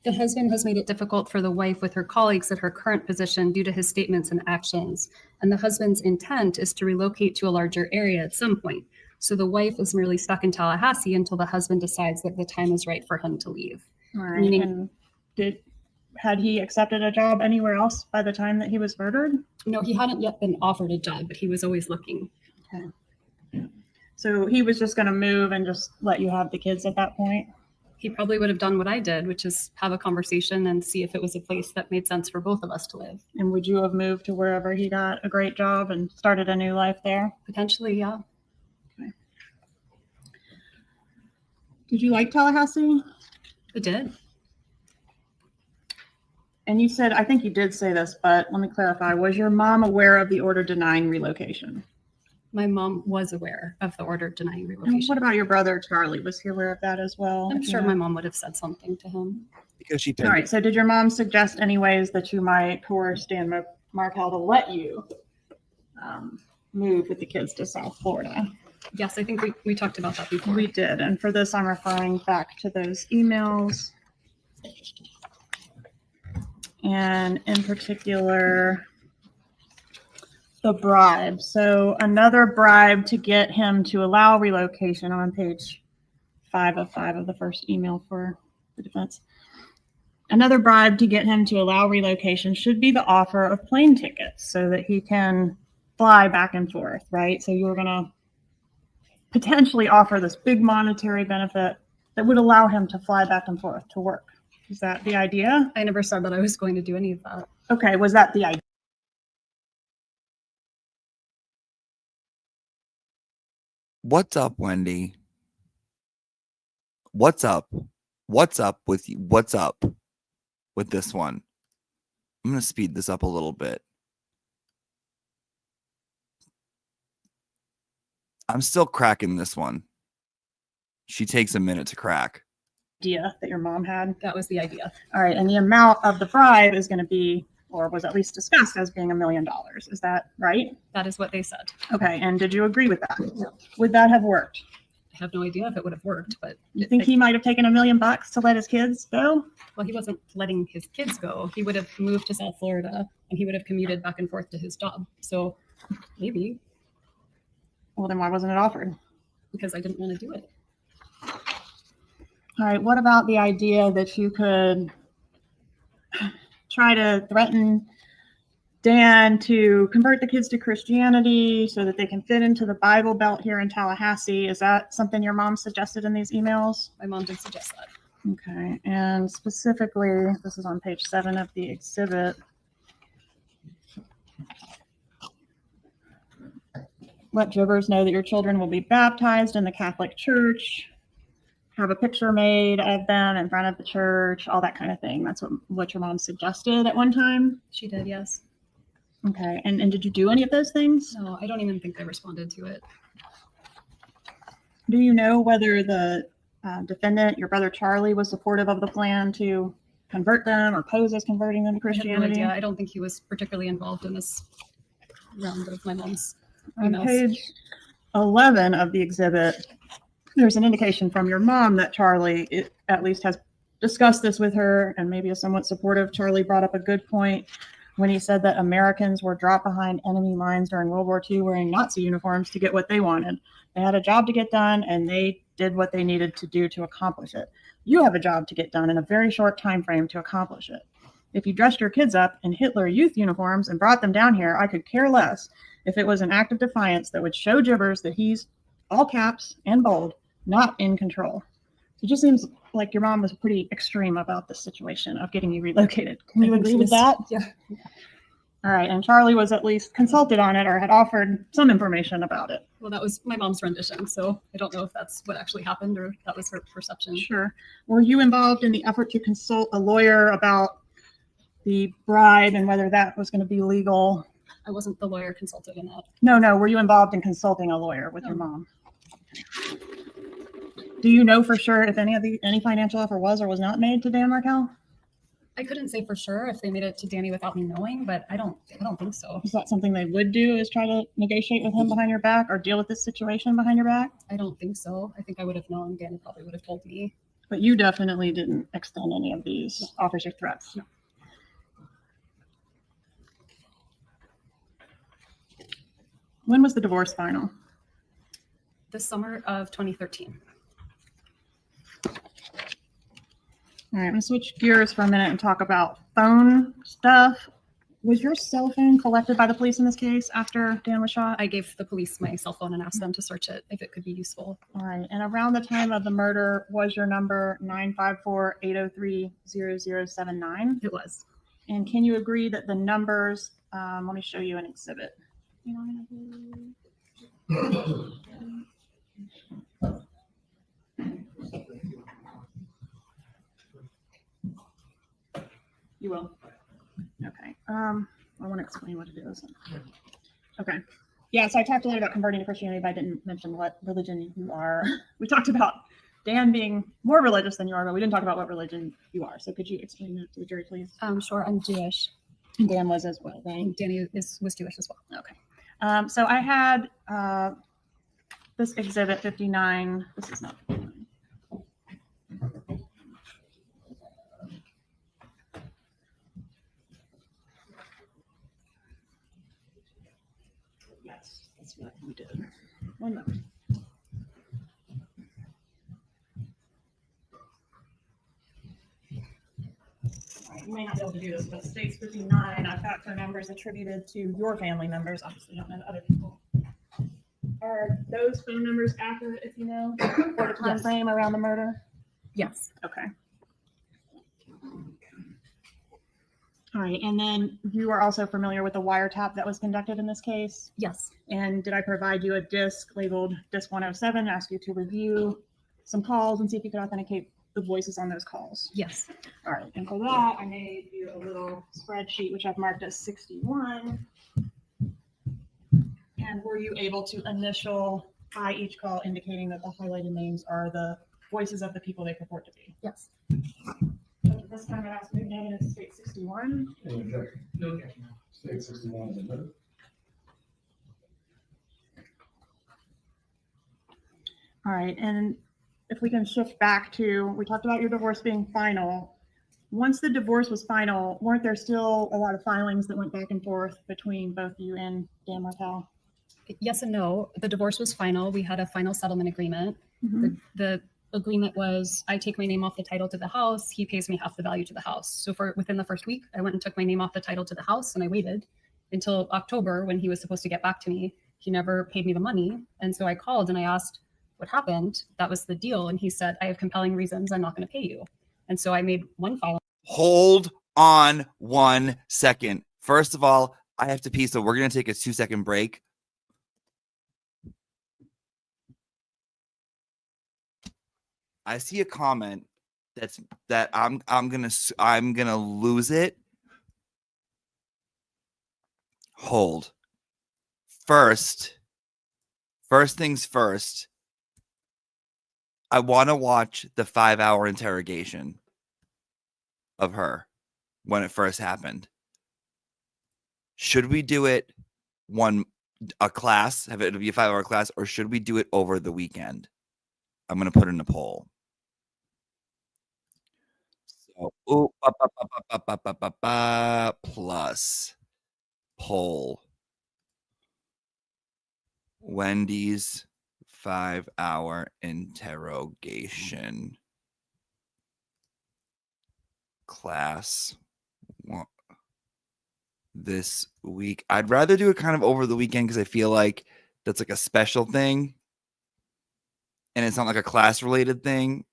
S3: the husband has made it difficult for the wife with her colleagues at her current position due to his statements and actions. And the husband's intent is to relocate to a larger area at some point. So the wife is merely stuck in Tallahassee until the husband decides that the time is right for him to leave.
S21: All right.
S3: Meaning,
S21: And had he accepted a job anywhere else by the time that he was murdered?
S3: no, he hadn't yet been offered a job, but he was always looking.
S21: Okay. So he was just going to move and just let you have the kids at that point?
S3: He probably would have done what I did, which is have a conversation and see if it was a place that made sense for both of us to live.
S21: And would you have moved to wherever he got a great job and started a new life there?
S3: Potentially, yeah.
S21: Okay. Did you like Tallahassee?
S3: I did.
S21: And you said, I think you did say this, but let me clarify. Was your mom aware of the order denying relocation?
S3: My mom was aware of the order denying
S21: And
S3: relocation.
S21: what about your brother, Charlie? Was he aware of that as well?
S3: I'm sure
S21: Yeah.
S3: my mom would have said something to him.
S13: Because she
S21: All right. So did your mom suggest any ways that you might coerce Dan Markel to let you move with the kids to South Florida?
S3: Yes, I think we talked about that before.
S21: We did. And for this, I'm referring back to those emails. And in particular, the bribe. So another bribe to get him to allow relocation on page 5 of the first email for the defense. Another bribe to get him to allow relocation should be the offer of plane tickets so that he can fly back and forth, right? So you're going to potentially offer this big monetary benefit that would allow him to fly back and forth to work. Is that the idea?
S3: I never said that I was going to do any of that.
S21: Okay, was that the idea?
S13: What's up, Wendy? What's up? What's up with you? What's up with this one? I'm going to speed this up a little bit. I'm still cracking this one. She takes a minute to crack.
S21: Idea that your mom had?
S3: That was the idea.
S21: All right, and the amount of the bribe is going to be, or was at least discussed as being $1 million. Is that right?
S3: That is what they said.
S21: Okay, and did you agree with that?
S3: No.
S21: Would that have worked?
S3: I have no idea if it would have worked, but
S21: You think he might have taken $1 million to let his kids go?
S3: well, he wasn't letting his kids go. He would have moved to South Florida and he would have commuted back and forth to his job. So maybe.
S21: Well, then why wasn't it offered?
S3: Because I didn't want to do it.
S21: All right, what about the idea that you could try to threaten Dan to convert the kids to Christianity so that they can fit into the Bible Belt here in Tallahassee? Is that something your mom suggested in these emails?
S3: My mom did suggest that.
S21: Okay, and specifically, this is on page 7 of the exhibit. Let Jobbers know that your children will be baptized in the Catholic Church. Have a picture made of them in front of the church, all that kind of thing. That's what your mom suggested at one time?
S3: She did, yes.
S21: Okay, and did you do any of those things?
S3: No, I don't even think I responded to it.
S21: Do you know whether the defendant, your brother Charlie, was supportive of the plan to convert them or pose as converting them to
S3: I have no
S21: Christianity?
S3: idea. I don't think he was particularly involved in this round of my mom's
S21: On
S3: emails.
S21: page 11 of the exhibit, there's an indication from your mom that Charlie at least has discussed this with her and maybe is somewhat supportive. Charlie brought up a good point when he said that Americans were dropped behind enemy lines during World War II wearing Nazi uniforms to get what they wanted. They had a job to get done and they did what they needed to do to accomplish it. You have a job to get done in a very short time frame to accomplish it. If you dressed your kids up in Hitler Youth uniforms and brought them down here, I could care less if it was an act of defiance that would show Jobbers that he's, all caps and bold, not in control. It just seems like your mom was pretty extreme about this situation of getting you relocated. Can you agree with that?
S3: Yeah.
S21: All right, and Charlie was at least consulted on it or had offered some information about it.
S3: Well, that was my mom's rendition, so I don't know if that's what actually happened or that was her perception.
S21: Sure. Were you involved in the effort to consult a lawyer about the bribe and whether that was going to be legal?
S3: I wasn't the lawyer consulted in that.
S21: No. Were you involved in consulting a lawyer with your mom? Do you know for sure if any financial offer was or was not made to Dan Markel?
S3: I couldn't say for sure if they made it to Danny without me knowing, but I don't think so.
S4: Is that something they would do, is try to negotiate with him behind your back or deal with this situation behind your back?
S3: I don't think so. I think I would have known. Danny probably would have told me.
S4: But you definitely didn't extend any of these offers or threats.
S3: No.
S4: When was the divorce final?
S3: The summer of 2013.
S4: All right, I'm gonna switch gears for a minute and talk about phone stuff. Was your cell phone collected by the police in this case after Dan was shot?
S3: I gave the police my cell phone and asked them to search it if it could be useful.
S4: All right, and around the time of the murder, was your number 954-803-0079?
S3: It was.
S4: And can you agree that the numbers, let me show you an exhibit. You will. Okay. I want to explain what it is. Okay. Yeah, so I talked a lot about converting to Christianity, but I didn't mention what religion you are. We talked about Dan being more religious than you are, but we didn't talk about what religion you are. So could you explain that to the jury, please?
S3: Sure. I'm Jewish.
S4: Dan was as well, right?
S3: And Danny was Jewish as well.
S4: Okay. So I had this exhibit 59. This is not 59. Yes, that's what we did. One moment. You may not be able to do this, but states 59, I've got for numbers attributed to your family members. Obviously, don't know other people. Are those phone numbers accurate, if you know, for the time frame around the murder?
S3: Yes.
S4: Okay. All right, and then you are also familiar with the wiretap that was conducted in this case?
S3: Yes.
S4: And did I provide you a disc labeled disc 107, ask you to review some calls and see if you could authenticate the voices on those calls?
S3: Yes.
S4: All right, and for that, I made you a little spreadsheet, which I've marked as 61. And were you able to initial by each call indicating that the highlighted names are the voices of the people they purport to be?
S3: Yes.
S4: This time I asked you to name it as state 61.
S1: No. State 61 is a no.
S4: All right, and if we can shift back to, we talked about your divorce being final. Once the divorce was final, weren't there still a lot of filings that went back and forth between both you and Dan Martel?
S3: Yes and no. The divorce was final. We had a final settlement agreement.
S4: Mhm.
S3: The agreement was I take my name off the title to the house. He pays me half the value to the house. So within the first week, I went and took my name off the title to the house, and I waited until October when he was supposed to get back to me. He never paid me the money. And so I called and I asked what happened. That was the deal. And he said, I have compelling reasons. I'm not going to pay you. And so I made one filing.
S13: Hold on 1 second. First of all, I have to pee, so we're going to take a 2-second break. I see a comment that I'm gonna lose it. Hold. First things first. I want to watch the 5-hour interrogation of her when it first happened. Should we do it a class, have it be a 5-hour class, or should we do it over the weekend? I'm going to put in a poll. So, plus poll. Wendy's 5-hour interrogation class this week. I'd rather do it kind of over the weekend because I feel like that's like a special thing. And it's not like a class related thing.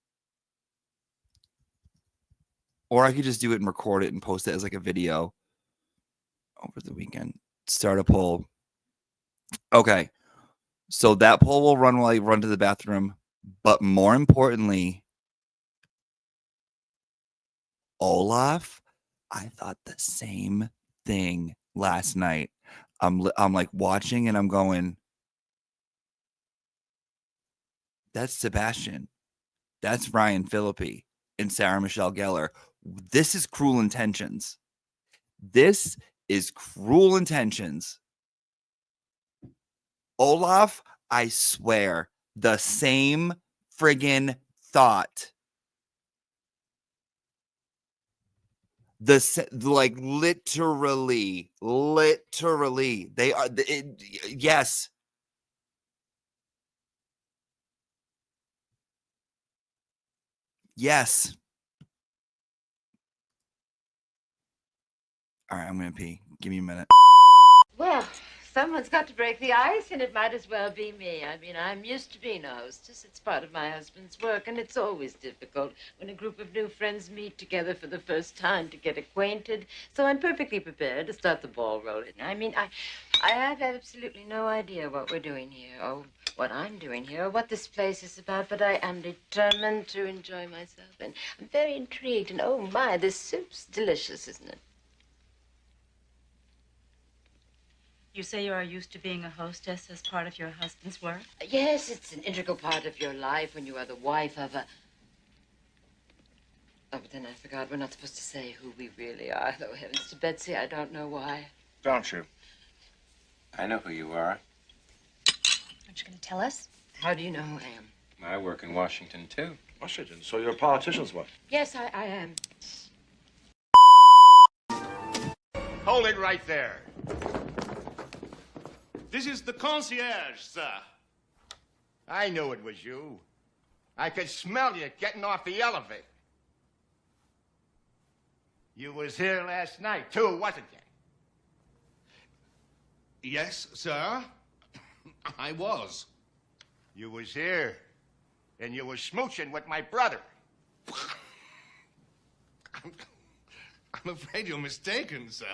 S13: Or I could just do it and record it and post it as like a video over the weekend. Start a poll. Okay. So that poll will run while I run to the bathroom. But more importantly, Olaf, I thought the same thing last night. I'm like watching and I'm going, that's Sebastian. That's Ryan Philippi. and Sarah Michelle Gellar. This is Cruel Intentions. This is Cruel Intentions. Olaf, I swear, the same friggin' thought. Like literally, they are. Yes. Yes. All right, I'm gonna pee. Give me a minute.
S16: Well, someone's got to break the ice, and it might as well be me. I mean, I'm used to being a hostess. It's part of my husband's work, and it's always difficult when a group of new friends meet together for the first time to get acquainted. So I'm perfectly prepared to start the ball rolling. I mean, I have absolutely no idea what we're doing here, or what I'm doing here, or what this place is about, but I am determined to enjoy myself, and I'm very intrigued, and oh my, this soup's delicious, isn't it?
S5: You say you are used to being a hostess as part of your husband's work?
S16: Yes, it's an integral part of your life when you are the wife of a... Oh, but then I forgot. We're not supposed to say who we really are. Though, heavens to Betsy, I don't know why.
S9: Don't you? I know who you are.
S5: Aren't you going to tell us?
S16: How do you know who I am?
S9: I work in Washington, too.
S19: Washington? So you're a politician's wife?
S16: Yes, I am.
S19: Hold it right there.
S23: This is the concierge, sir.
S19: I knew it was you. I could smell you getting off the elevator. You was here last night, too, wasn't you?
S23: Yes, sir. I was.
S19: You was here, and you was smooching with my brother.
S23: I'm afraid you're mistaken, sir.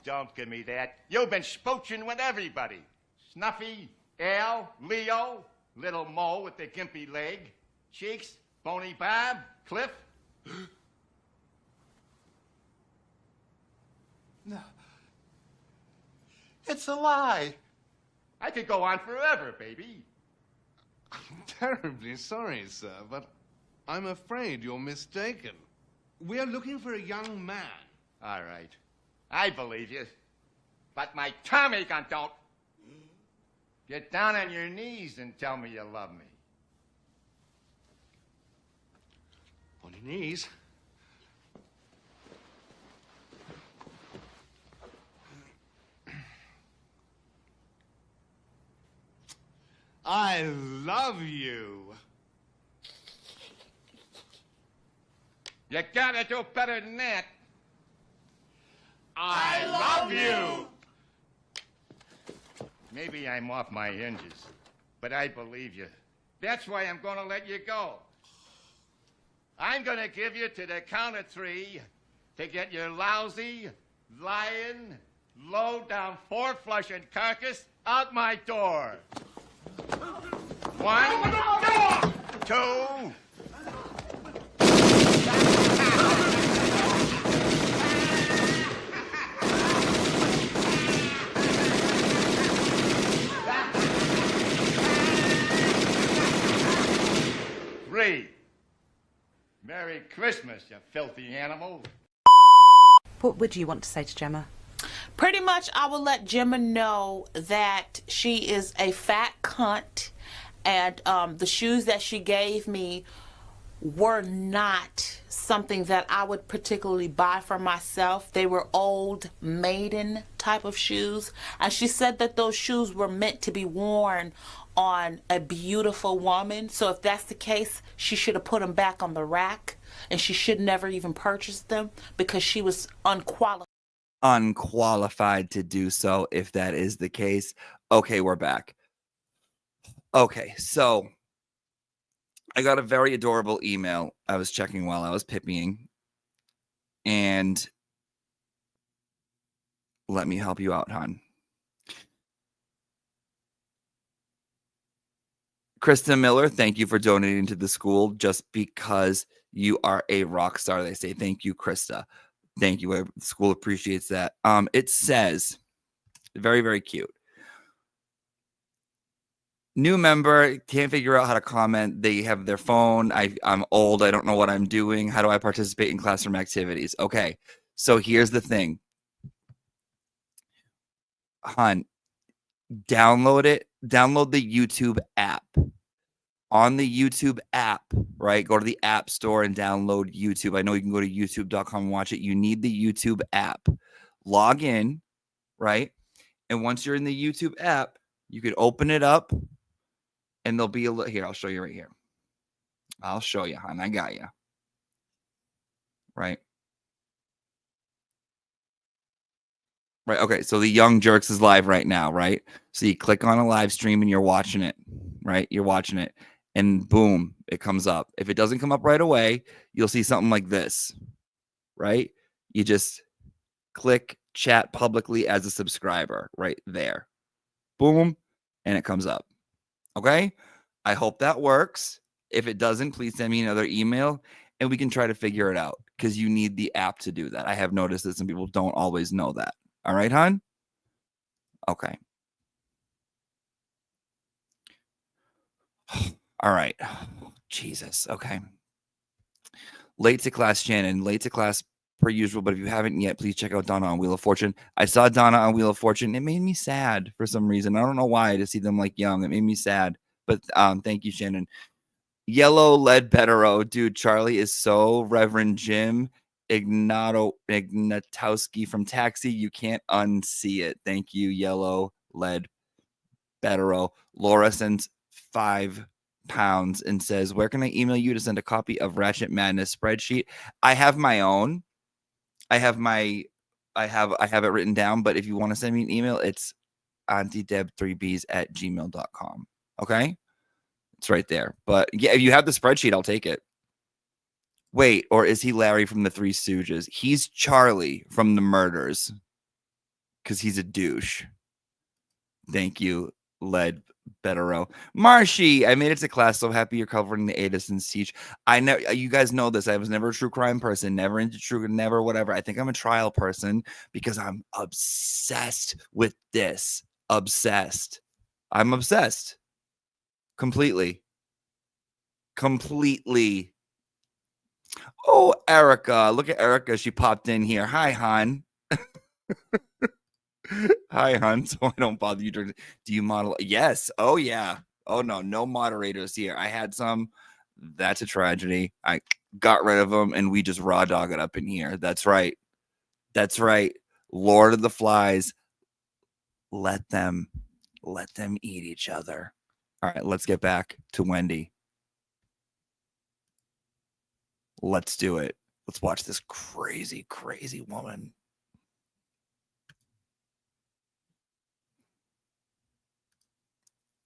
S19: Don't give me that. You've been smooching with everybody. Snuffy, Al, Leo, little Mo with the gimpy leg, Cheeks, Bony Bob, Cliff.
S23: No. It's a lie.
S19: I could go on forever, baby.
S23: I'm terribly sorry, sir, but I'm afraid you're mistaken. We are looking for a young man.
S19: All right. I believe you. But my Tommy gun don't. Get down on your knees and tell me you love me.
S23: On your knees? I love you.
S19: You gotta do better than that.
S23: I love you.
S19: Maybe I'm off my hinges, but I believe you. That's why I'm gonna let you go. I'm gonna give you to the count of 3 to get your lousy, lying, low-down, four-flushing carcass out my door. 1, 2. Merry Christmas, you filthy animal.
S5: What would you want to say to Gemma?
S24: Pretty much, I will let Gemma know that she is a fat cunt, and the shoes that she gave me were not something that I would particularly buy for myself. They were old maiden type of shoes, and she said that those shoes were meant to be worn on a beautiful woman. So if that's the case, she should have put them back on the rack, and she should never even purchase them because she was
S13: unqualified to do so if that is the case. Okay, we're back. Okay, so I got a very adorable email I was checking while I was pippying, and let me help you out, hon. Krista Miller, thank you for donating to the school just because you are a rock star. They say, thank you, Krista. Thank you. The school appreciates that. It says, very, very cute. New member, can't figure out how to comment. They have their phone. I'm old. I don't know what I'm doing. How do I participate in classroom activities? Okay, so here's the thing. Hon, download it. Download the YouTube app. On the YouTube app, right? Go to the App Store and download YouTube. I know you can go to youtube.com and watch it. You need the YouTube app. Log in, right? And once you're in the YouTube app, you can open it up and there'll be a here. I'll show you right here. I'll show you, hon. I got you. Right. Right. Okay. So the Young Jerks is live right now, right? So you click on a live stream and you're watching it, right? You're watching it. And boom, it comes up. If it doesn't come up right away, you'll see something like this, right? You just click chat publicly as a subscriber right there. Boom, and it comes up. Okay? I hope that works. If it doesn't, please send me another email and we can try to figure it out because you need the app to do that. I have noticed that some people don't always know that. All right, hon? Okay. All right. Jesus. Okay. Late to class, Shannon. Late to class per usual, but if you haven't yet, please check out Donna on Wheel of Fortune. I saw Donna on Wheel of Fortune. It made me sad for some reason. I don't know why, to see them like young. It made me sad. But thank you, Shannon. Yellow Lead Betero. Dude, Charlie is so Reverend Jim Ignatowski from Taxi. You can't unsee it. Thank you, Yellow Lead Betero. Laura sends £5 and says, where can I email you to send a copy of Ratchet Madness spreadsheet? I have my own. I have it written down, but if you want to send me an email, it's auntiedeb3bs@gmail.com. Okay? It's right there. But yeah, if you have the spreadsheet, I'll take it. Wait, or is he Larry from the Three Stooges? He's Charlie from the Murders because he's a douche. Thank you, Led Betero. Marshy, I made it to class. So happy you're covering the Adelson siege. I know you guys know this. I was never a true crime person, never into true, never whatever. I think I'm a trial person because I'm obsessed with this. Obsessed. I'm obsessed. Completely. Oh, Erica. Look at Erica. She popped in here. Hi, hon. Hi, hon. So I don't bother you. Do you model? Yes. Oh, yeah. Oh, no. No moderators here. I had some. That's a tragedy. I got rid of them and we just raw dog it up in here. That's right. That's right. Lord of the Flies. Let them eat each other. All right. Let's get back to Wendy. Let's do it. Let's watch this crazy, crazy woman.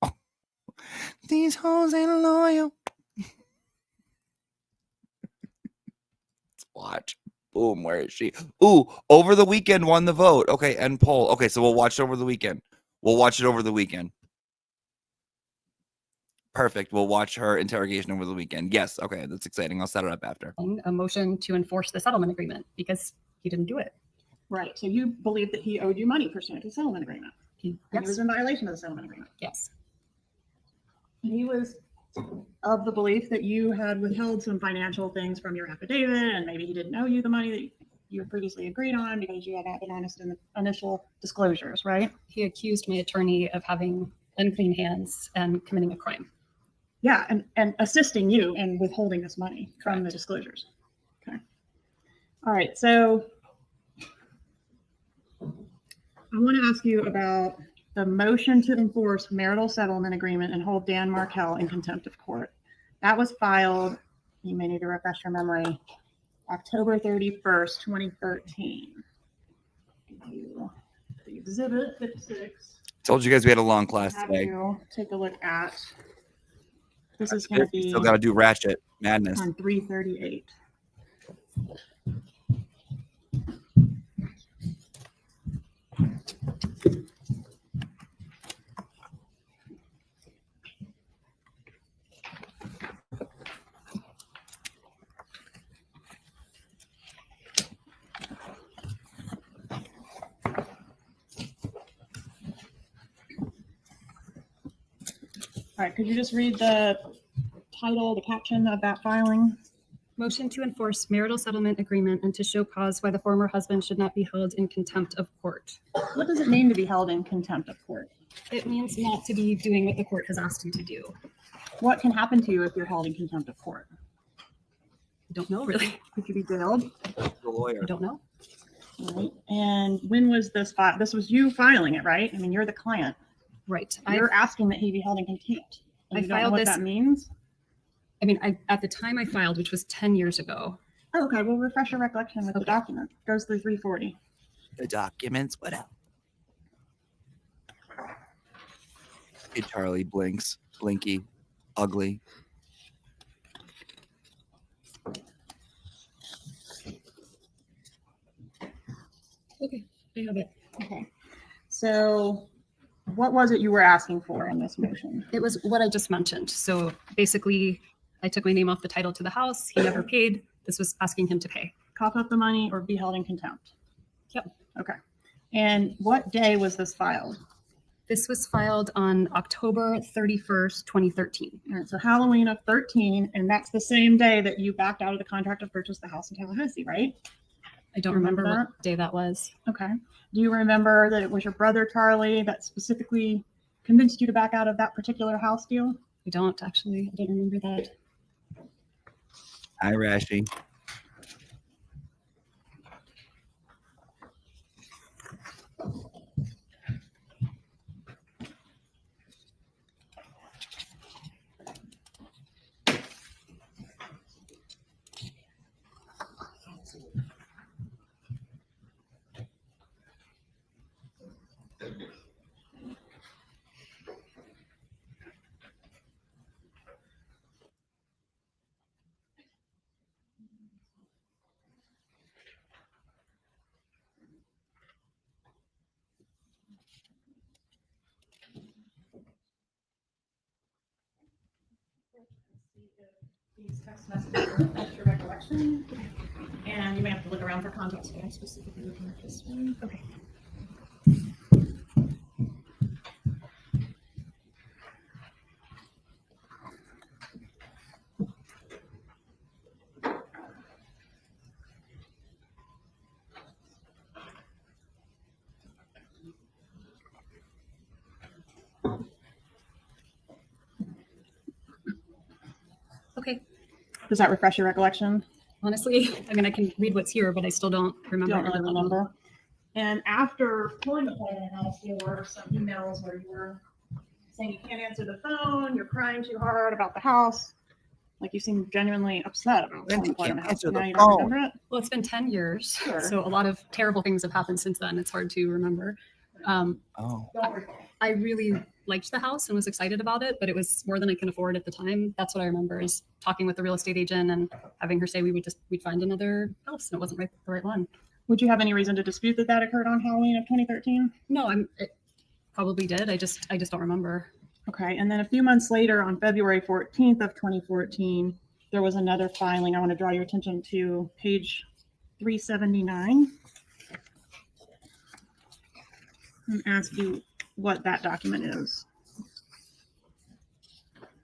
S13: Oh. These hoes ain't loyal. Let's watch. Boom. Where is she? Ooh, over the weekend won the vote. Okay, end poll. Okay, so we'll watch it over the weekend. We'll watch it over the weekend. Perfect. We'll watch her interrogation over the weekend. Yes. Okay, that's exciting. I'll set it up after.
S3: A motion to enforce the settlement agreement because he didn't do it.
S4: Right. So you believe that he owed you money pursuant to the settlement agreement. And he was in violation of the settlement agreement.
S3: Yes.
S4: He was of the belief that you had withheld some financial things from your affidavit, and maybe he didn't owe you the money that you had previously agreed on because you had not been honest in the initial disclosures, right?
S3: He accused my attorney of having unclean hands and committing a crime.
S4: Yeah, and assisting you in withholding this money from the disclosures. Okay. All right, so I want to ask you about the motion to enforce marital settlement agreement and hold Dan Markell in contempt of court. That was filed, you may need to refresh your memory, October 31st, 2013. The exhibit 56.
S13: Told you guys we had a long class today.
S4: Take a look at. This is going to be.
S13: Still got to do Ratchet Madness.
S4: On 338. All right, could you just read the title, the caption of that filing?
S3: Motion to enforce marital settlement agreement and to show cause why the former husband should not be held in contempt of court.
S4: What does it mean to be held in contempt of court?
S3: It means not to be doing what the court has asked you to do.
S4: What can happen to you if you're held in contempt of court?
S3: I don't know, really.
S4: Could you be jailed?
S13: The lawyer.
S3: I don't know.
S4: All right. And when was this filed? This was you filing it, right? I mean, you're the client.
S3: Right.
S4: You're asking that he be held in contempt. And
S3: I
S4: you don't know
S3: filed
S4: what
S3: this.
S4: that means?
S3: I mean, at the time I filed, which was 10 years ago.
S4: Oh, okay, well, refresh your recollection with the document. It goes through 340.
S13: The documents, what else? Hey, Charlie blinks, blinky, ugly.
S3: Okay, I have it.
S4: Okay. So what was it you were asking for in this motion?
S3: It was what I just mentioned. So basically, I took my name off the title to the house. He never paid. This was asking him to pay.
S4: Cough up the money or be held in contempt?
S3: Yep.
S4: Okay. And what day was this filed?
S3: This was filed on October 31st, 2013.
S4: All right, so Halloween of 13, and that's the same day that you backed out of the contract to purchase the house in Tallahassee, right?
S3: I don't remember what day that was.
S4: Okay. Do you remember that it was your brother, Charlie, that specifically convinced you to back out of that particular house deal?
S3: I don't actually. I don't remember that.
S13: Hi, Rashi.
S4: These text messages reflect your recollection, and you may have to look around for context, but I'm specifically looking at this one. Okay.
S3: Okay.
S4: Does that refresh your recollection?
S3: Honestly, I mean, I can read what's here, but I still don't remember.
S4: Don't really remember. And after pulling the plug in the house, there were some emails where you were saying you can't answer the phone, you're crying too hard about the house. Like you seem genuinely upset about pulling the plug in the house. Now you don't remember it?
S3: Well, it's been 10 years.
S4: Sure.
S3: So a lot of terrible things have happened since then. It's hard to remember. I really liked the house and was excited about it, but it was more than I can afford at the time. That's what I remember, is talking with the real estate agent and having her say we'd find another house, and it wasn't the right one.
S4: Would you have any reason to dispute that that occurred on Halloween of 2013?
S3: No, it probably did. I just don't remember.
S4: Okay. And then a few months later, on February 14th of 2014, there was another filing. I want to draw your attention to page 379 and ask you what that document is.
S3: Do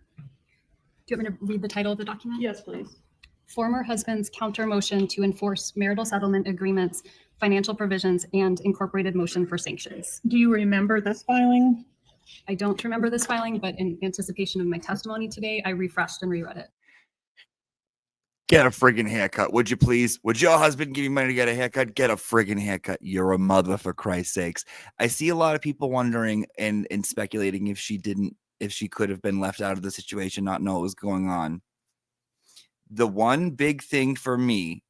S3: you want me to read the title of the document?
S4: Yes, please.
S3: Former husband's counter motion to enforce marital settlement agreements, financial provisions, and incorporated motion for sanctions.
S4: Do you remember this filing?
S3: I don't remember this filing, but in anticipation of my testimony today, I refreshed and reread it.
S13: Get a friggin' haircut, would you please? Would your husband give you money to get a haircut? Get a friggin' haircut. You're a mother, for Christ's sakes. I see a lot of people wondering and speculating if she could have been left out of the situation, not know what was going on. The one big thing for me,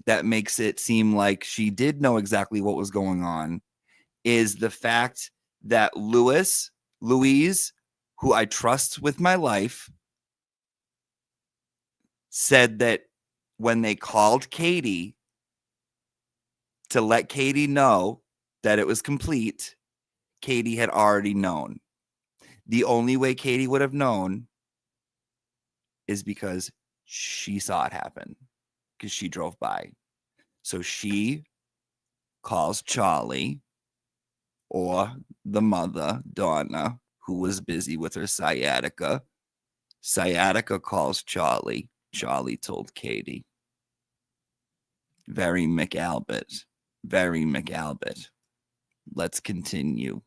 S13: that makes it seem like she did know exactly what was going on is the fact that Louise, who I trust with my life, said that when they called Katie to let Katie know that it was complete, Katie had already known. The only way Katie would have known is because she saw it happen, because she drove by. So she calls Charlie, or the mother, Donna, who was busy with her sciatica. Sciatica calls Charlie. Charlie told Katie. Very McAlbert. Very McAlbert. Let's continue.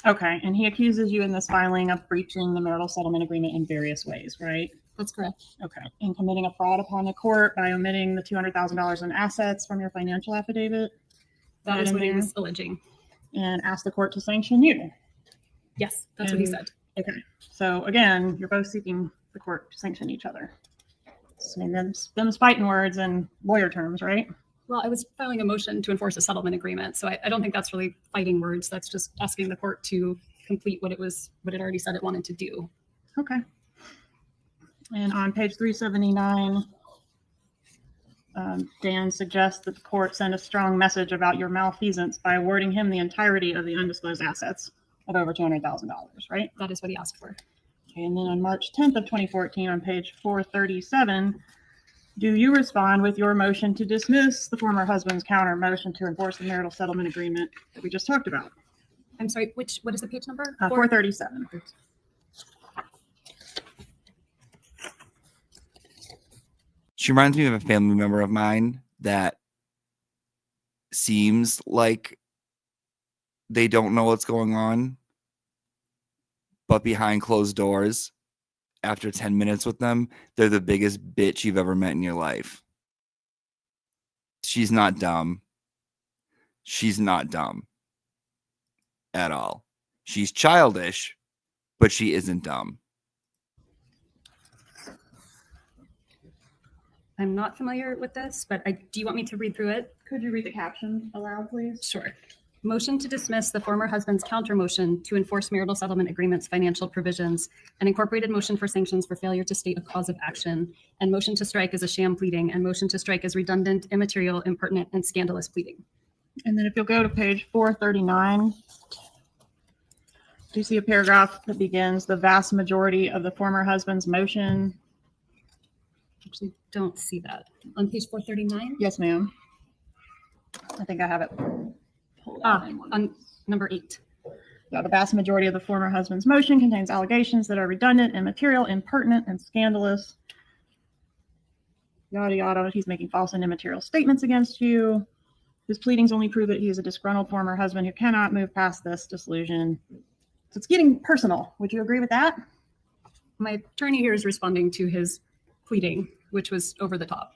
S4: Okay, and he accuses you in this filing of breaching the marital settlement agreement in various ways, right?
S3: That's correct.
S4: Okay, and committing a fraud upon the court by omitting the $200,000 in assets from your financial affidavit.
S3: That is what he was alleging.
S4: And asked the court to sanction you.
S3: Yes, that's what he said.
S4: Okay, so again, you're both seeking the court to sanction each other. So them's fighting words and lawyer terms, right?
S3: Well, I was filing a motion to enforce a settlement agreement, so I don't think that's really fighting words. That's just asking the court to complete what it already said it wanted to do.
S4: Okay. And on page 379, Dan suggests that the court send a strong message about your malfeasance by awarding him the entirety of the undisclosed assets of over $200,000, right?
S3: That is what he asked for.
S4: Okay, and then on March 10th of 2014, on page 437, do you respond with your motion to dismiss the former husband's counter motion to enforce the marital settlement agreement that we just talked about?
S3: I'm sorry, what is the page number?
S4: 437.
S13: She reminds me of a family member of mine that seems like they don't know what's going on, but behind closed doors, after 10 minutes with them, they're the biggest bitch you've ever met in your life. She's not dumb. She's not dumb at all. She's childish, but she isn't dumb.
S3: I'm not familiar with this, but do you want me to read through it?
S4: Could you read the caption aloud, please?
S3: Sure. Motion to dismiss the former husband's counter motion to enforce marital settlement agreement's financial provisions, an incorporated motion for sanctions for failure to state a cause of action, and motion to strike as a sham pleading, and motion to strike as redundant, immaterial, impertinent, and scandalous pleading.
S4: And then if you'll go to page 439, do you see a paragraph that begins, the vast majority of the former husband's motion?
S3: Actually, don't see that. On page 439?
S4: Yes, ma'am. I think I have it.
S3: On number 8.
S4: Yeah, the vast majority of the former husband's motion contains allegations that are redundant, immaterial, impertinent, and scandalous. Yada, yada. He's making false and immaterial statements against you. His pleadings only prove that he is a disgruntled former husband who cannot move past this disillusion. So it's getting personal. Would you agree with that?
S3: My attorney here is responding to his pleading, which was over the top.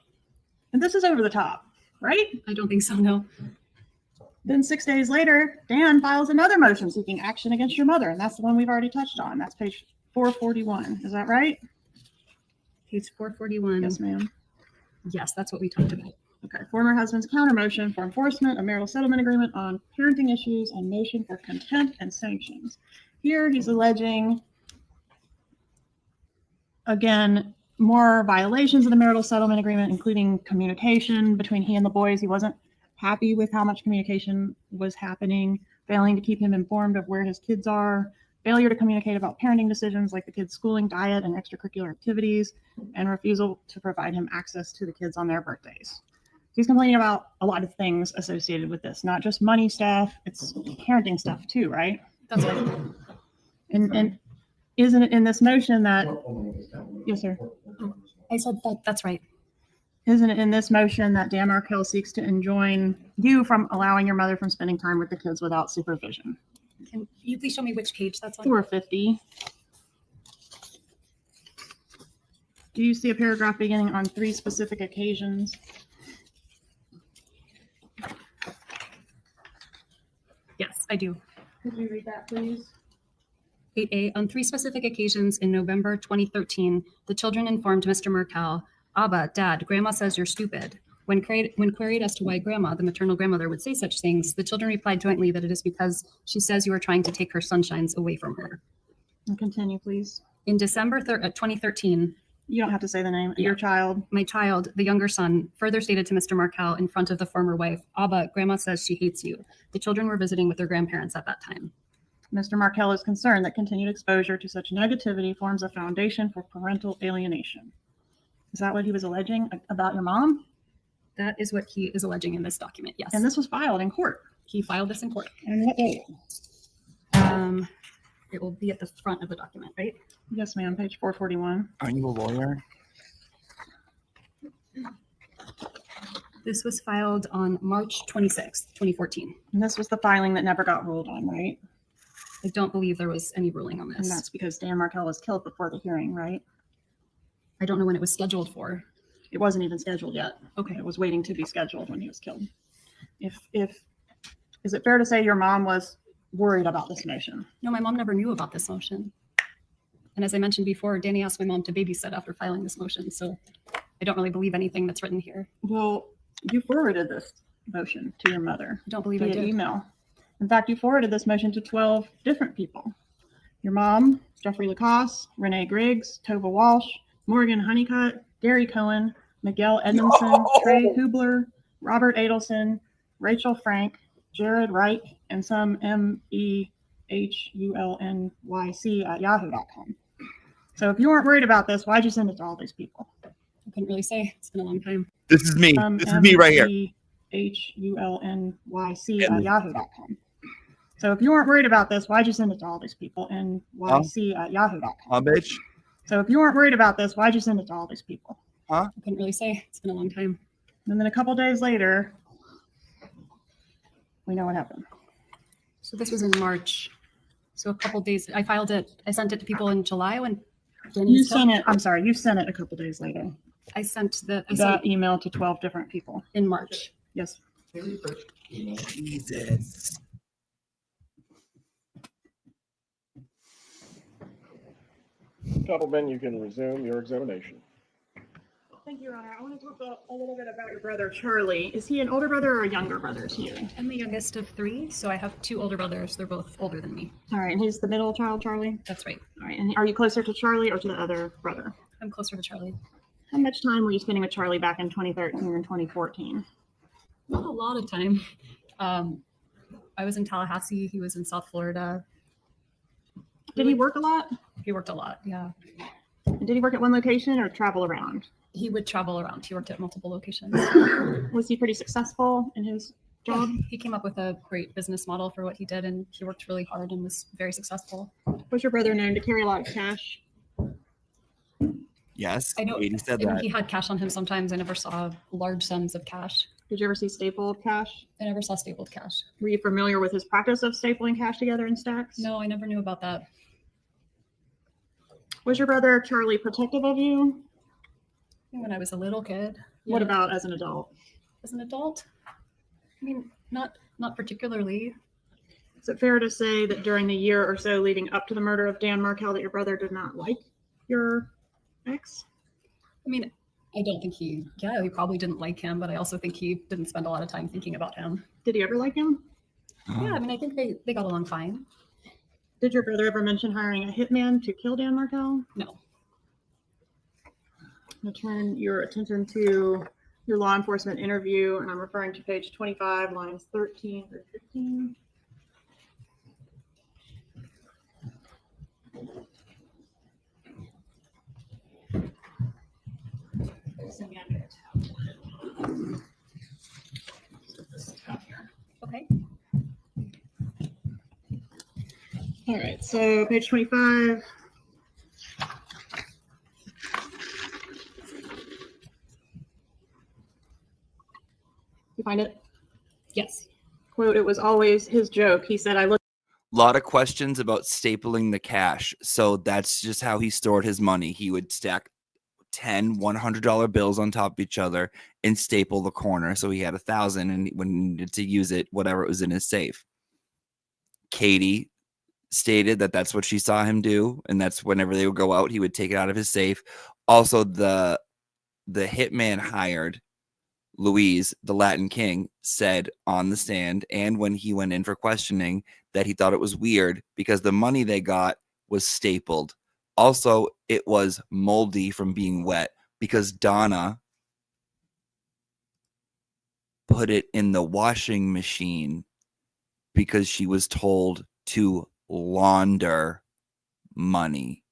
S4: And this is over the top, right?
S3: I don't think so, no.
S4: Then 6 days later, Dan files another motion seeking action against your mother, and that's the one we've already touched on. That's page 441. Is that right?
S3: Page 441.
S4: Yes, ma'am.
S3: Yes, that's what we talked about.
S4: Okay. Former husband's counter motion for enforcement of marital settlement agreement on parenting issues and motion for contempt and sanctions. Here he's alleging, again, more violations of the marital settlement agreement, including communication between he and the boys. He wasn't happy with how much communication was happening, failing to keep him informed of where his kids are, failure to communicate about parenting decisions like the kids' schooling, diet, and extracurricular activities, and refusal to provide him access to the kids on their birthdays. He's complaining about a lot of things associated with this, not just money stuff, it's parenting stuff too, right?
S3: That's right.
S4: And isn't it in this motion that, yes, sir.
S3: I said that's right.
S4: Isn't it in this motion that Dan Markell seeks to enjoin you from allowing your mother from spending time with the kids without supervision?
S3: Can you please show me which page that's on?
S4: 450. Do you see a paragraph beginning on 3 specific occasions?
S3: Yes, I do.
S4: Could you read that, please?
S3: 8A, on 3 specific occasions in November 2013, the children informed Mr. Markell, Abba, Dad, Grandma says you're stupid. When queried as to why Grandma, the maternal grandmother, would say such things, the children replied jointly that it is because she says you are trying to take her sunshines away from her.
S4: And continue, please.
S3: In December 2013,
S4: you don't have to say the name. Your child.
S3: My child, the younger son, further stated to Mr. Markell in front of the former wife, Abba, Grandma says she hates you. The children were visiting with their grandparents at that time.
S4: Mr. Markell is concerned that continued exposure to such negativity forms a foundation for parental alienation. Is that what he was alleging about your mom?
S3: That is what he is alleging in this document, yes.
S4: And this was filed in court.
S3: He filed this in court.
S4: And what date?
S3: It will be at the front of the document, right?
S4: Yes, ma'am, page 441.
S13: Aren't you a lawyer?
S3: This was filed on March 26th, 2014.
S4: And this was the filing that never got ruled on, right?
S3: I don't believe there was any ruling on
S4: And
S3: this.
S4: that's because Dan Markel was killed before the hearing, right?
S3: I don't know when it was scheduled for.
S4: It wasn't even scheduled yet.
S3: Okay.
S4: It was waiting to be scheduled when he was killed. Is it fair to say your mom was worried about this motion?
S3: No, my mom never knew about this motion. And as I mentioned before, Danny asked my mom to babysit after filing this motion, so I don't really believe anything that's written here.
S4: Well, you forwarded this motion to your mother.
S3: I don't believe
S4: via
S3: I did.
S4: email. In fact, you forwarded this motion to 12 different people. Your mom, Jeffrey Lacoste, Renee Griggs, Tova Walsh, Morgan Honeycutt, Gary Cohen, Miguel Edmondson, Trey Hubler, Robert Adelson, Rachel Frank, Jared Wright, and some MEHULNYC@yahoo.com. So if you weren't worried about this, why'd you send it to all these people?
S3: I couldn't really say. It's been a long time.
S13: This is me. This is me right here.
S4: MEHULNYC@yahoo.com. So if you weren't worried about this, why'd you send it to all these people? NYC@yahoo.com.
S13: Bitch.
S4: So if you weren't worried about this, why'd you send it to all these people?
S13: Huh?
S3: I couldn't really say. It's been a long time.
S4: And then a couple days later, we know what happened.
S3: So this was in March. So a couple days, I filed it. I sent it to people in July when Danny
S4: You
S3: was
S4: sent
S3: killed.
S4: it. I'm sorry, you sent it a couple days later.
S3: I sent
S4: That
S3: sent
S4: email to 12 different people.
S3: in March.
S4: Yes.
S13: Jesus.
S1: Gentlemen, you can resume your examination.
S4: Thank you, Your Honor. I want to talk a little bit about your brother, Charlie. Is he an older brother or a younger brother to you?
S3: I'm the youngest of three, so I have two older brothers. They're both older than me.
S4: All right, and he's the middle child, Charlie?
S3: That's right.
S4: All right, and are you closer to Charlie or to the other brother?
S3: I'm closer to Charlie.
S4: How much time were you spending with Charlie back in 2013 and 2014?
S3: Not a lot of time. I was in Tallahassee. He was in South Florida.
S4: Did he work a lot?
S3: He worked a lot, yeah.
S4: And did he work at one location or travel around?
S3: He would travel around. He worked at multiple locations.
S4: Was he pretty successful in his job?
S3: Yeah, he came up with a great business model for what he did, and he worked really hard and was very successful.
S4: Was your brother known to carry a lot of cash?
S13: Yes.
S3: I know,
S13: Katie said
S3: I know
S13: that.
S3: he had cash on him sometimes. I never saw large sums of cash.
S4: Did you ever see stapled cash?
S3: I never saw stapled cash.
S4: Were you familiar with his practice of stapling cash together in stacks?
S3: No, I never knew about that.
S4: Was your brother Charlie protective of you?
S3: When I was a little kid.
S4: What
S3: yeah.
S4: about as an adult?
S3: As an adult? I mean, not particularly.
S4: Is it fair to say that during the year or so leading up to the murder of Dan Markel that your brother did not like your ex?
S3: I mean, I don't think he probably didn't like him, but I also think he didn't spend a lot of time thinking about him.
S4: Did he ever like him?
S3: Yeah, I mean, I think they got along fine.
S4: Did your brother ever mention hiring a hitman to kill Dan Markel?
S3: No.
S4: I'm going to turn your attention to your law enforcement interview, and I'm referring to page 25, lines 13 through 15.
S3: Okay.
S4: All right, so page 25. You find it?
S3: Yes.
S4: Quote, "It was always his joke. He said, I looked."
S13: A lot of questions about stapling the cash. So that's just how he stored his money. He would stack 10 $100 bills on top of each other and staple the corner. So he had 1,000, and when he needed to use it, whatever it was in his safe. Katie stated that that's what she saw him do. And that's whenever they would go out, he would take it out of his safe. Also, the hitman hired, Louise, the Latin King, said on the stand and when he went in for questioning that he thought it was weird because the money they got was stapled. Also, it was moldy from being wet because Donna put it in the washing machine because she was told to launder money.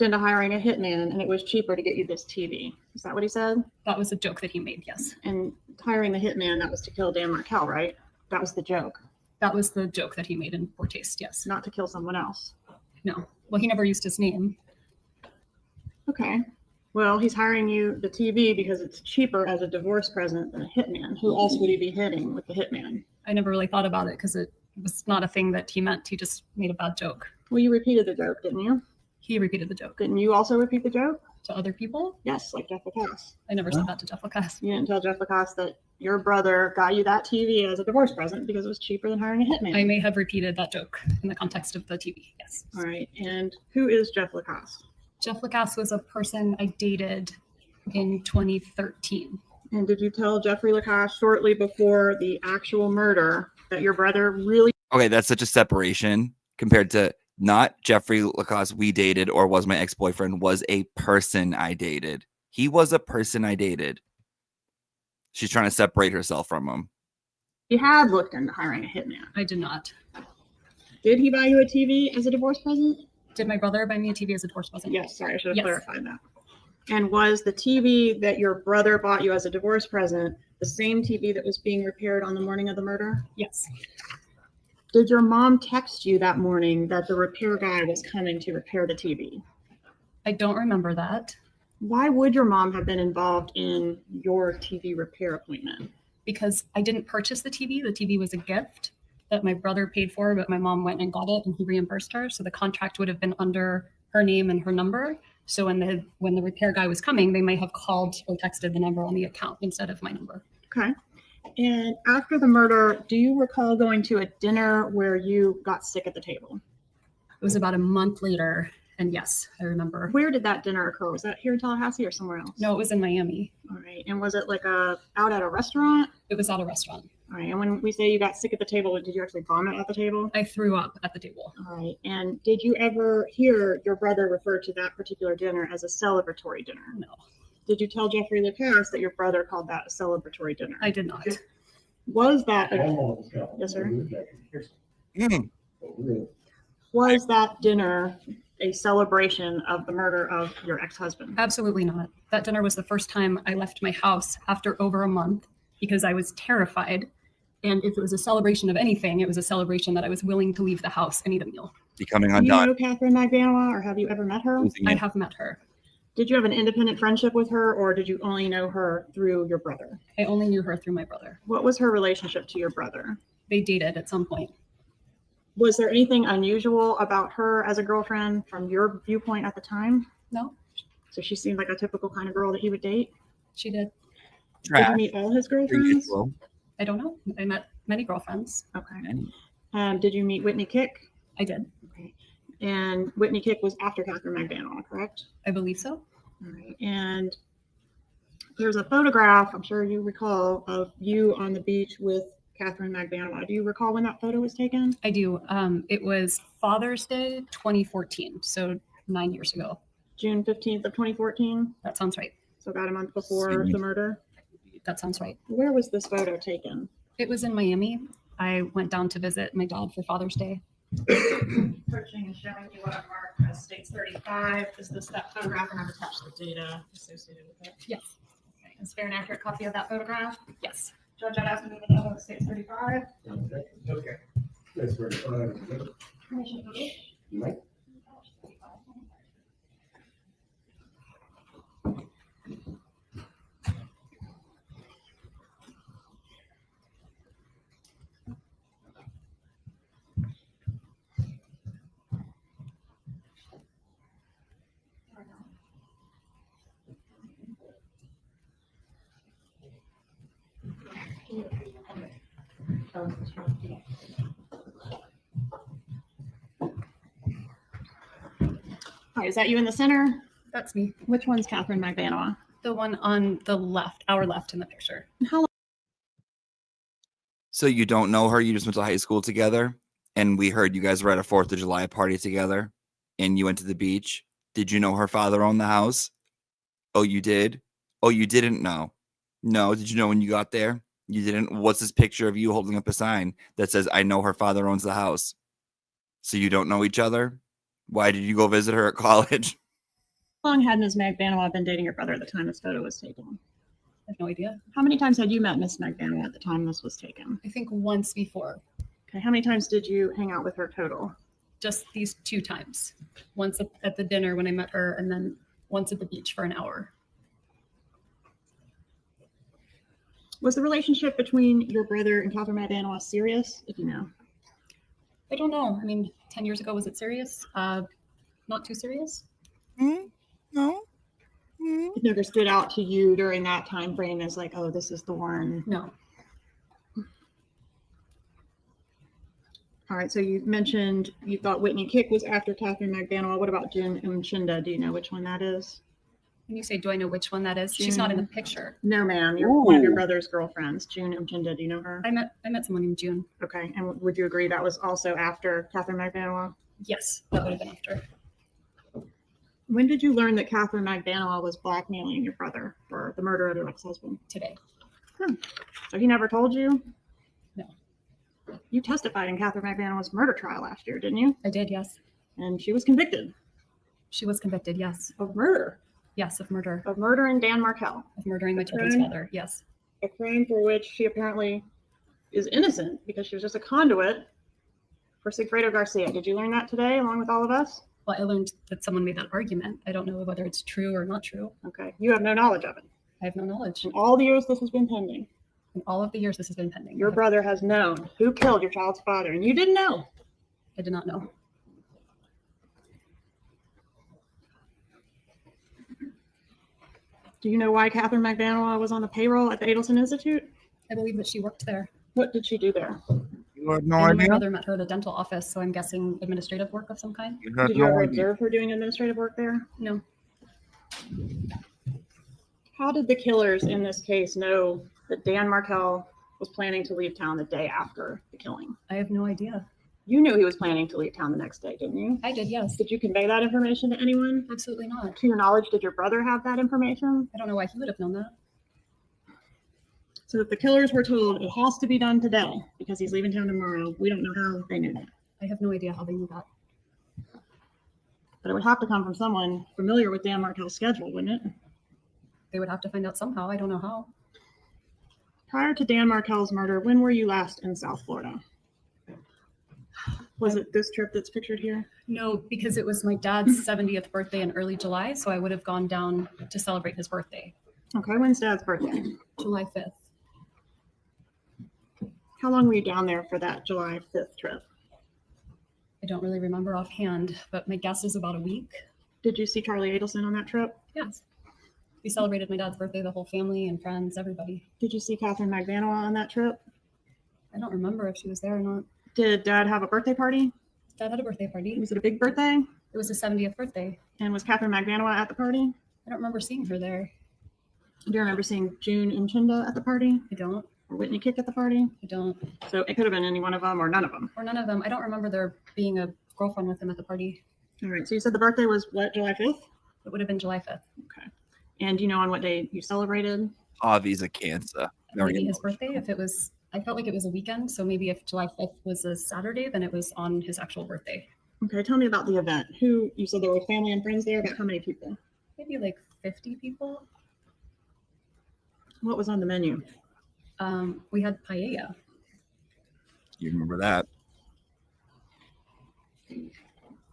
S4: Into hiring a hitman, and it was cheaper to get you this TV. Is that what he said?
S3: That was a joke that he made, yes.
S4: And hiring the hitman, that was to kill Dan Markel, right? That was the joke.
S3: That was the joke that he made in poor taste, yes.
S4: Not to kill someone else.
S3: No. Well, he never used his name.
S4: Okay. Well, he's hiring you the TV because it's cheaper as a divorce present than a hitman. Who else would he be hitting with the hitman?
S3: I never really thought about it because it was not a thing that he meant. He just made a bad joke.
S4: Well, you repeated the joke, didn't you?
S3: He repeated the joke.
S4: Didn't you also repeat the joke?
S3: To other people?
S4: Yes, like Jeff Lacasse.
S3: I never said that to Jeff Lacasse.
S4: You didn't tell Jeff Lacasse that your brother got you that TV as a divorce present because it was cheaper than hiring a hitman.
S3: I may have repeated that joke in the context of the TV, yes.
S4: All right. And who is Jeff Lacasse?
S3: Jeff Lacasse was a person I dated in 2013.
S4: And did you tell Jeffrey Lacasse shortly before the actual murder that your brother really...
S13: Okay, that's such a separation compared to not Jeffrey Lacasse we dated or was my ex-boyfriend, was a person I dated. He was a person I dated. She's trying to separate herself from him.
S4: He had looked into hiring a hitman.
S3: I did not.
S4: Did he buy you a TV as a divorce present?
S3: Did my brother buy me a TV as a divorce present?
S4: Yes, sorry, I should have clarified that. And was the TV that your brother bought you as a divorce present the same TV that was being repaired on the morning of the murder?
S3: Yes.
S4: Did your mom text you that morning that the repair guy was coming to repair the TV?
S3: I don't remember that.
S4: Why would your mom have been involved in your TV repair appointment?
S3: Because I didn't purchase the TV. The TV was a gift that my brother paid for, but my mom went and got it and he reimbursed her. So the contract would have been under her name and her number. So when the repair guy was coming, they may have called or texted the number on the account instead of my number.
S4: Okay. And after the murder, do you recall going to a dinner where you got sick at the table?
S3: It was about a month later. And yes, I remember.
S4: Where did that dinner occur? Was that here in Tallahassee or somewhere else?
S3: No, it was in Miami.
S4: All right. And was it like out at a restaurant?
S3: It was at a restaurant.
S4: All right. And when we say you got sick at the table, did you actually vomit at the table?
S3: I threw up at the table.
S4: All right. And did you ever hear your brother refer to that particular dinner as a celebratory dinner?
S3: No.
S4: Did you tell Jeffrey Lacasse that your brother called that a celebratory dinner?
S3: I did not.
S4: Was that yes, sir? Was that dinner a celebration of the murder of your ex-husband?
S3: Absolutely not. That dinner was the first time I left my house after over a month because I was terrified. And if it was a celebration of anything, it was a celebration that I was willing to leave the house and eat a meal.
S13: Becoming
S4: Do you
S13: undone.
S4: know Catherine Magdanoa, or have you ever met her?
S3: I have met her.
S4: Did you have an independent friendship with her, or did you only know her through your brother?
S3: I only knew her through my brother.
S4: What was her relationship to your brother?
S3: They dated at some point.
S4: Was there anything unusual about her as a girlfriend from your viewpoint at the time?
S3: No.
S4: So she seemed like a typical kind of girl that he would date?
S3: She did.
S4: Did you meet all his girlfriends?
S3: I don't know. I met many girlfriends.
S4: Okay. Did you meet Whitney Kick?
S3: I did.
S4: Okay. And Whitney Kick was after Catherine Magdanoa, correct?
S3: I believe so.
S4: All right. And there's a photograph, I'm sure you recall, of you on the beach with Catherine Magdanoa. Do you recall when that photo was taken?
S3: I do. It was Father's Day 2014, so 9 years ago.
S4: June 15th of 2014?
S3: That sounds right.
S4: So about a month before the murder?
S3: That sounds right.
S4: Where was this photo taken?
S3: It was in Miami. I went down to visit my dad for Father's Day.
S4: Searching and showing you what I marked as States 35. Is this that photograph? And I've attached the data associated with it.
S3: Yes.
S4: Okay. Is there an accurate copy of that photograph?
S3: Yes.
S4: Judge, I'd ask me to know States 35.
S1: Okay. That's very fine.
S4: Permission to vote?
S1: Right.
S4: Hi, is that you in the center?
S3: That's me.
S4: Which one's Catherine Magdanoa?
S3: The one on the left, our left in the picture.
S4: How long?
S13: So you don't know her? You just went to high school together? And we heard you guys were at a 4th of July party together and you went to the beach. Did you know her father owned the house? Oh, you did? Oh, you didn't know? No. Did you know when you got there? You didn't? What's this picture of you holding up a sign that says, I know her father owns the house? So you don't know each other? Why did you go visit her at college?
S4: How long had Ms. Magdanoa been dating your brother at the time this photo was taken?
S3: I have no idea.
S4: How many times had you met Miss McDaniel at the time this was taken?
S3: I think once before.
S4: Okay, how many times did you hang out with her total?
S3: Just these 2 times. Once at the dinner when I met her, and then once at the beach for an hour.
S4: Was the relationship between your brother and Catherine McDaniel serious, if you know?
S3: I don't know. I mean, 10 years ago, was it serious? Not too serious?
S13: No.
S4: It never stood out to you during that time frame as like, oh, this is the one.
S3: No.
S4: All right, so you mentioned you thought Whitney Kick was after Catherine McDaniel. What about June Mchinda? Do you know which one that is?
S3: When you say, do I know which one that is? She's not in the picture.
S4: No, ma'am. You're one of your brother's girlfriends, June Mchinda. Do you know her?
S3: I met someone named June.
S4: Okay, and would you agree that was also after Catherine McDaniel?
S3: Yes, that would have been after.
S4: When did you learn that Catherine McDaniel was blackmailing your brother for the murder of your ex-husband?
S3: Today.
S4: So he never told you?
S3: No.
S4: You testified in Catherine McDaniel's murder trial last year, didn't you?
S3: I did, yes.
S4: And she was convicted.
S3: She was convicted, yes.
S4: Of murder?
S3: Yes, of murder.
S4: Of murdering Dan Markell.
S3: Of murdering my children's father, yes.
S4: A crime for which she apparently is innocent because she was just a conduit for Sigfredo Garcia. Did you learn that today along with all of us?
S3: Well, I learned that someone made that argument. I don't know whether it's true or not true.
S4: Okay. You have no knowledge of it.
S3: I have no knowledge.
S4: In all the years this has been pending.
S3: In all of the years this has been pending.
S4: Your brother has known who killed your child's father, and you didn't know.
S3: I did not know.
S4: Do you know why Catherine McDaniel was on the payroll at the Adelson Institute?
S3: I believe that she worked there.
S4: What did she do there?
S13: You have no
S3: I know
S13: idea?
S3: my brother met her at the dental office, so I'm guessing administrative work of some kind.
S13: You have
S4: Did you
S13: no
S4: ever
S13: idea.
S4: observe her doing administrative work there?
S3: No.
S4: How did the killers in this case know that Dan Markell was planning to leave town the day after the killing?
S3: I have no idea.
S4: You knew he was planning to leave town the next day, didn't you?
S3: I did, yes.
S4: Did you convey that information to anyone?
S3: Absolutely not.
S4: To your knowledge, did your brother have that information?
S3: I don't know why he would have known that.
S4: So if the killers were told it has to be done today because he's leaving town tomorrow, we don't know how they knew that.
S3: I have no idea how they knew that.
S4: But it would have to come from someone familiar with Dan Markell's schedule, wouldn't it?
S3: They would have to find out somehow. I don't know how.
S4: Prior to Dan Markell's murder, when were you last in South Florida? Was it this trip that's pictured here?
S3: No, because it was my dad's 70th birthday in early July, so I would have gone down to celebrate his birthday.
S4: Okay, when's Dad's birthday?
S3: July 5th.
S4: How long were you down there for that July 5th trip?
S3: I don't really remember offhand, but my guess is about a week.
S4: Did you see Charlie Adelson on that trip?
S3: Yes. We celebrated my dad's birthday, the whole family and friends, everybody.
S4: Did you see Catherine McDaniel on that trip?
S3: I don't remember if she was there or not.
S4: Did Dad have a birthday party?
S3: Dad had a birthday party.
S4: Was it a big birthday?
S3: It was his 70th birthday.
S4: And was Catherine McDaniel at the party?
S3: I don't remember seeing her there.
S4: Do you remember seeing June Mchinda at the party?
S3: I don't.
S4: Or Whitney Kick at the party?
S3: I don't.
S4: So it could have been any one of them or none of them.
S3: Or none of them. I don't remember there being a girlfriend with him at the party.
S4: All right. So you said the birthday was what, July 5th?
S3: It would have been July 5th.
S4: Okay. And do you know on what day you celebrated?
S13: Avi's a Cancer.
S3: Maybe his birthday, if it was, I felt like it was a weekend. So maybe if July 5th was a Saturday, then it was on his actual birthday.
S4: Okay. Tell me about the event. Who, you said there were family and friends there, about how many people?
S3: Maybe like 50 people.
S4: What was on the menu?
S3: We had paella.
S13: You remember that?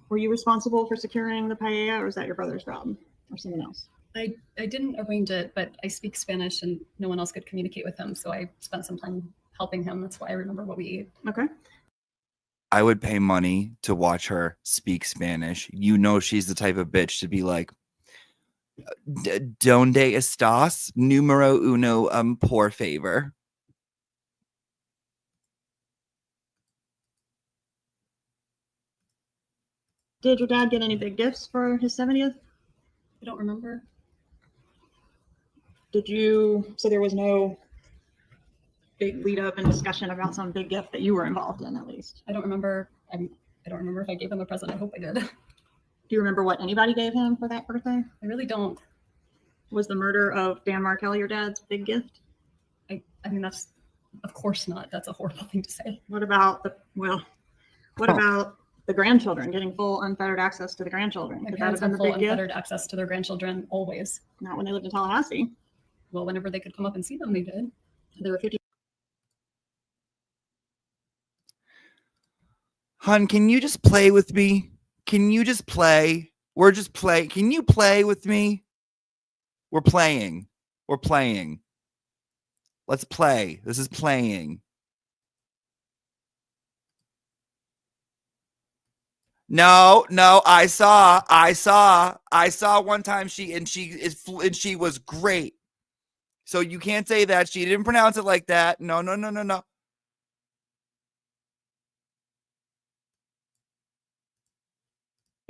S4: Were you responsible for securing the paella, or was that your brother's job or someone else?
S3: I didn't arrange it, but I speak Spanish and no one else could communicate with him. So I spent some time helping him. That's why I remember what we ate.
S4: Okay.
S13: I would pay money to watch her speak Spanish. You know, she's the type of bitch to be like, ¿Dónde estás? Número uno, por favor.
S4: Did your dad get any big gifts for his 70th?
S3: I don't remember.
S4: Did you, so there was no big lead up and discussion about some big gift that you were involved in, at least?
S3: I don't remember. I don't remember if I gave him a present. I hope I did.
S4: Do you remember what anybody gave him for that birthday?
S3: I really don't.
S4: Was the murder of Dan Markell your dad's big gift?
S3: I mean, that's, of course not. That's a horrible thing to say.
S4: What about about the grandchildren, getting full unfettered access to the grandchildren?
S3: My
S4: Could that
S3: parents
S4: have
S3: had
S4: been the
S3: full
S4: big gift?
S3: unfettered access to their grandchildren always.
S4: Not when they lived in Tallahassee.
S3: well, whenever they could come up and see them, they did. There were 50.
S13: Hun, can you just play with me? Can you just play? We're just play. Can you play with me? We're playing. We're playing. Let's play. This is playing. No, I saw one time she was great. So you can't say that. She didn't pronounce it like that. No.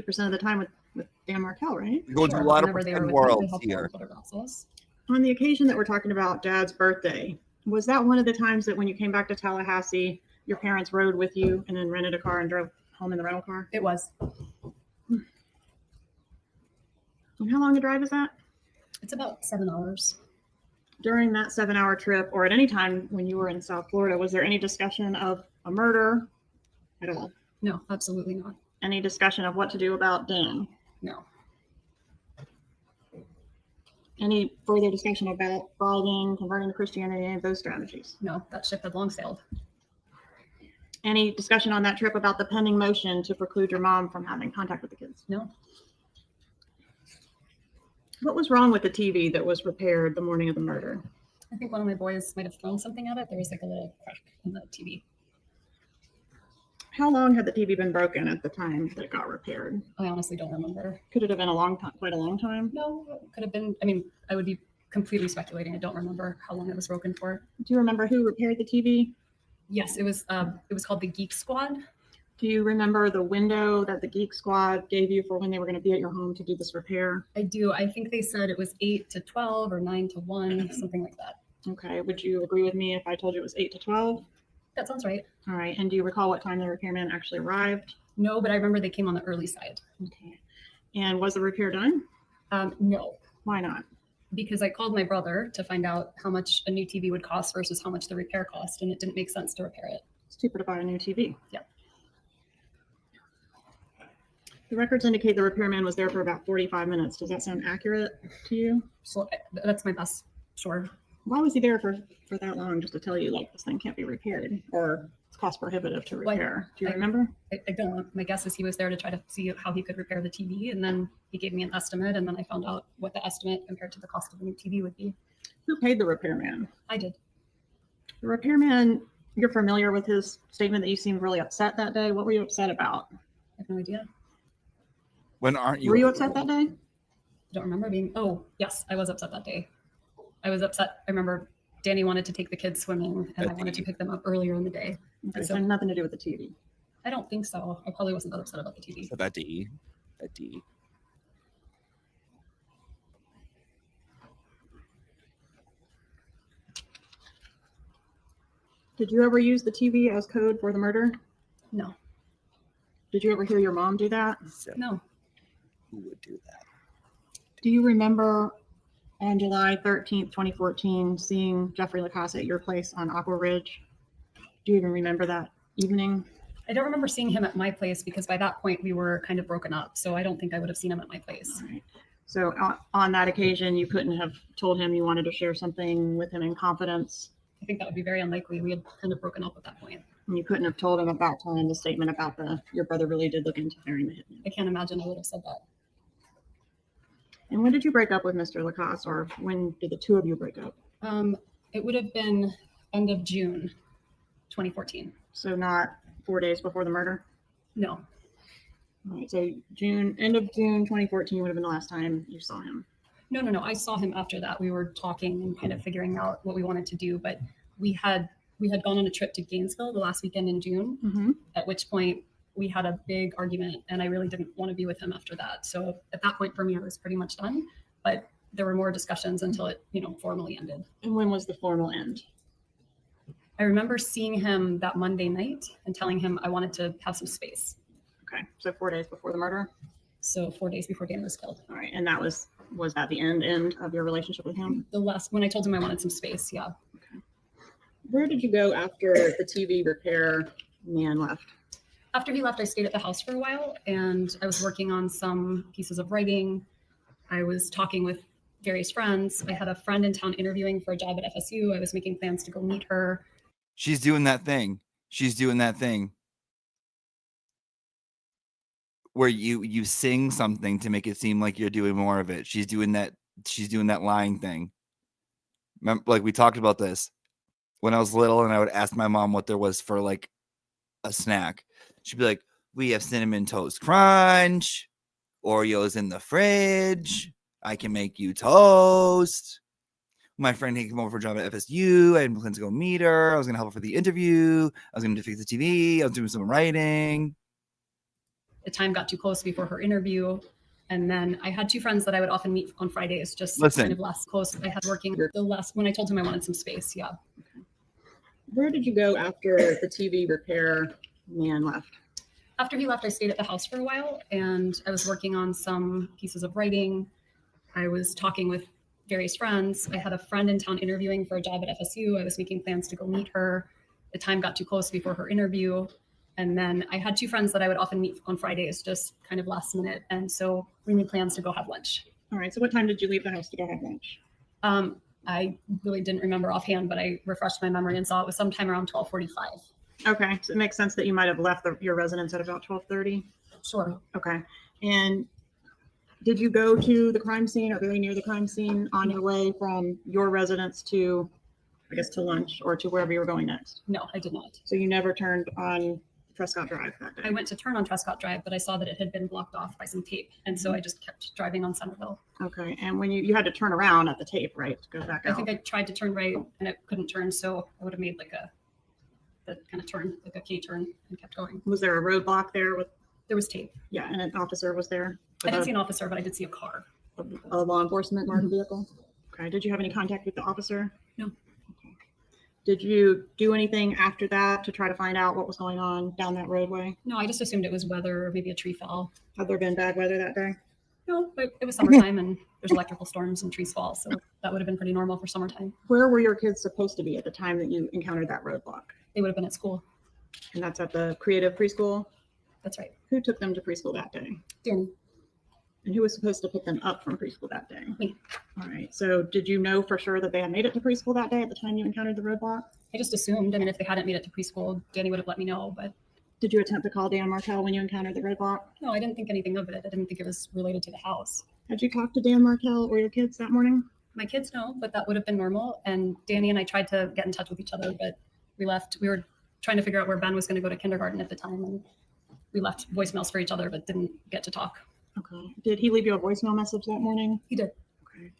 S4: Percent of the time with Dan Markel, right?
S13: You're going to a lot of pretend worlds here.
S4: On the occasion that we're talking about Dad's birthday, was that one of the times that when you came back to Tallahassee, your parents rode with you and then rented a car and drove home in the rental car?
S3: It was.
S4: And how long a drive is that?
S3: It's about 7 hours.
S4: During that 7-hour trip, or at any time when you were in South Florida, was there any discussion of a murder at all?
S3: No, absolutely not.
S4: Any discussion of what to do about Dan?
S3: No.
S4: Any further discussion about following, converting to Christianity, any of those strategies?
S3: No, that ship had long sailed.
S4: Any discussion on that trip about the pending motion to preclude your mom from having contact with the kids?
S3: No.
S4: What was wrong with the TV that was repaired the morning of the murder?
S3: I think one of my boys might have thrown something at it. There was like a little crack in the TV.
S4: How long had the TV been broken at the time that it got repaired?
S3: I honestly don't remember.
S4: Could it have been a long time, quite a long time?
S3: No, it could have been. I mean, I would be completely speculating. I don't remember how long it was broken for.
S4: Do you remember who repaired the TV?
S3: Yes, it was called the Geek Squad.
S4: Do you remember the window that the Geek Squad gave you for when they were going to be at your home to do this repair?
S3: I do. I think they said it was 8 to 12 or 9 to 1, something like that.
S4: Okay. Would you agree with me if I told you it was 8 to 12?
S3: That sounds right.
S4: All right. And do you recall what time the repairman actually arrived?
S3: No, but I remember they came on the early side.
S4: Okay. And was the repair done?
S3: No.
S4: Why not?
S3: Because I called my brother to find out how much a new TV would cost versus how much the repair cost, and it didn't make sense to repair it.
S4: It's cheaper to buy a new TV.
S3: Yeah.
S4: The records indicate the repairman was there for about 45 minutes. Does that sound accurate to you?
S3: So that's my best. Sure.
S4: Why was he there for that long, just to tell you, like, this thing can't be repaired, or it's cost prohibitive to repair? Do you remember?
S3: I don't. My guess is he was there to try to see how he could repair the TV, and then he gave me an estimate, and then I found out what the estimate compared to the cost of a new TV would be.
S4: Who paid the repairman?
S3: I did.
S4: The repairman, you're familiar with his statement that you seemed really upset that day. What were you upset about?
S3: I have no idea.
S13: When aren't you?
S4: Were you upset that day?
S3: I don't remember being. Oh, yes, I was upset that day. I was upset. I remember Danny wanted to take the kids swimming, and I wanted to pick them up earlier in the day.
S4: Okay, so nothing to do with the TV.
S3: I don't think so. I probably wasn't that upset about the TV.
S13: So that D.
S4: Did you ever use the TV as code for the murder?
S3: No.
S4: Did you ever hear your mom do that?
S3: No.
S13: Who would do that?
S4: Do you remember on July 13th, 2014, seeing Jeffrey Lacasse at your place on Aqua Ridge? Do you even remember that evening?
S3: I don't remember seeing him at my place because by that point we were kind of broken up. So I don't think I would have seen him at my place.
S4: All right. So on that occasion, you couldn't have told him you wanted to share something with him in confidence?
S3: I think that would be very unlikely. We had kind of broken up at that point.
S4: And you couldn't have told him about telling the statement about your brother really did look into hiring the hitman?
S3: I can't imagine I would have said that.
S4: And when did you break up with Mr. Lacasse, or when did the two of you break up?
S3: It would have been end of June 2014.
S4: So not 4 days before the murder?
S3: No.
S4: All right, so end of June 2014 would have been the last time you saw him.
S3: No. I saw him after that. We were talking and kind of figuring out what we wanted to do, but we had gone on a trip to Gainesville the last weekend in June, at which point we had a big argument and I really didn't want to be with him after that. So at that point for me, I was pretty much done, but there were more discussions until it, formally ended.
S4: And when was the formal end?
S3: I remember seeing him that Monday night and telling him I wanted to have some space.
S4: Okay, so 4 days before the murder?
S3: So 4 days before Dan was killed.
S4: All right, and that was that the end of your relationship with him?
S3: When I told him I wanted some space, yeah.
S4: Okay. Where did you go after the TV repair man left?
S3: After he left, I stayed at the house for a while and I was working on some pieces of writing. I was talking with various friends. I had a friend in town interviewing for a job at FSU. I was making plans to go meet her.
S13: She's doing that thing. She's doing that thing where you sing something to make it seem like you're doing more of it. She's doing that lying thing. Remember, like we talked about this when I was little, and I would ask my mom what there was for like a snack. She'd be like, "We have cinnamon toast crunch, Oreos in the fridge. I can make you toast." My friend had come over for a job at FSU. I had plans to go meet her. I was going to help her for the interview. I was going to fix the TV. I was doing some writing.
S3: The time got too close before her interview. And then I had two friends that I would often meet on Fridays, just
S13: Listen.
S3: kind of less close. I had working the last, when I told him I wanted some space. Yeah.
S4: Where did you go after the TV repair man left?
S3: After he left, I stayed at the house for a while, and I was working on some pieces of writing. I was talking with various friends. I had a friend in town interviewing for a job at FSU. I was making plans to go meet her. The time got too close before her interview. And then I had two friends that I would often meet on Fridays, just kind of last minute. And so we made plans to go have lunch.
S4: All right. So what time did you leave the house to go have lunch?
S3: I really didn't remember offhand, but I refreshed my memory and saw it was sometime around 12:45.
S4: Okay. So it makes sense that you might have left your residence at about 12:30.
S3: Sure.
S4: Okay. And did you go to the crime scene or very near the crime scene on your way from your residence to, I guess, to lunch or to wherever you were going next?
S3: No, I did not.
S4: So you never turned on Trescott Drive that day?
S3: I went to turn on Trescott Drive, but I saw that it had been blocked off by some tape. And so I just kept driving on Centerville.
S4: Okay. And when you had to turn around at the tape, right, to go back out?
S3: I think I tried to turn right and it couldn't turn. So I would have made like the kind of turn, like a K turn, and kept going.
S4: Was there a roadblock there with?
S3: There was tape.
S4: Yeah. And an officer was there?
S3: I didn't see an officer, but I did see a car.
S4: A law enforcement marked vehicle? Okay. Did you have any contact with the officer?
S3: No.
S4: Did you do anything after that to try to find out what was going on down that roadway?
S3: No, I just assumed it was weather or maybe a tree fell.
S4: Had there been bad weather that day?
S3: No, but it was summertime and there's electrical storms and trees fall. So that would have been pretty normal for summertime.
S4: Where were your kids supposed to be at the time that you encountered that roadblock?
S3: They would have been at school.
S4: And that's at the creative preschool?
S3: That's right.
S4: Who took them to preschool that day?
S3: Danny.
S4: And who was supposed to pick them up from preschool that day?
S3: Me.
S4: All right. So did you know for sure that they had made it to preschool that day at the time you encountered the roadblock?
S3: I just assumed. I mean, if they hadn't made it to preschool, Danny would have let me know. But
S4: did you attempt to call Dan Martell when you encountered the roadblock?
S3: No, I didn't think anything of it. I didn't think it was related to the house.
S4: Had you talked to Dan Martell or your kids that morning?
S3: My kids know, but that would have been normal. And Danny and I tried to get in touch with each other, but we left. We were trying to figure out where Ben was going to go to kindergarten at the time. And we left voicemails for each other, but didn't get to talk.
S4: Okay. Did he leave you a voicemail message that morning?
S3: He did.
S4: Okay.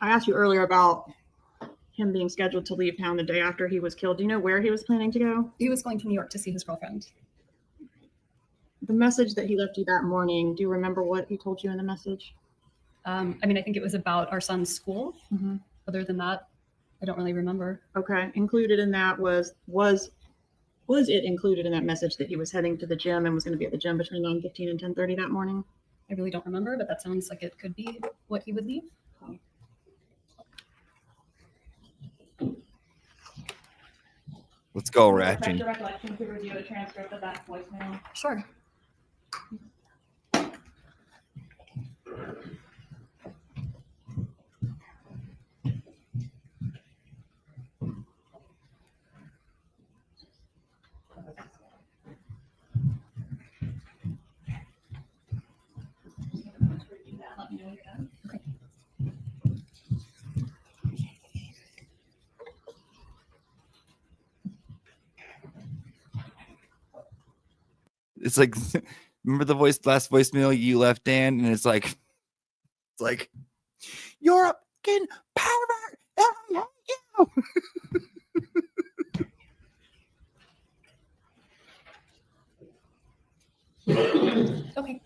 S4: I asked you earlier about him being scheduled to leave town the day after he was killed. Do you know where he was planning to go?
S3: He was going to New York to see his girlfriend.
S4: The message that he left you that morning, do you remember what he told you in the message?
S3: I mean, I think it was about our son's school.
S4: Mm-hmm.
S3: Other than that, I don't really remember.
S4: Okay. Included in that was it included in that message that he was heading to the gym and was going to be at the gym between 9:15 and 10:30 that morning?
S3: I really don't remember, but that sounds like it could be what he would leave.
S13: Let's go, Ratchet.
S4: Your recollection to review a transcript of that voicemail?
S3: Sure.
S13: It's like, remember the last voicemail you left, Dan? And it's like, you're a fucking pervert. I hate you.
S3: Okay.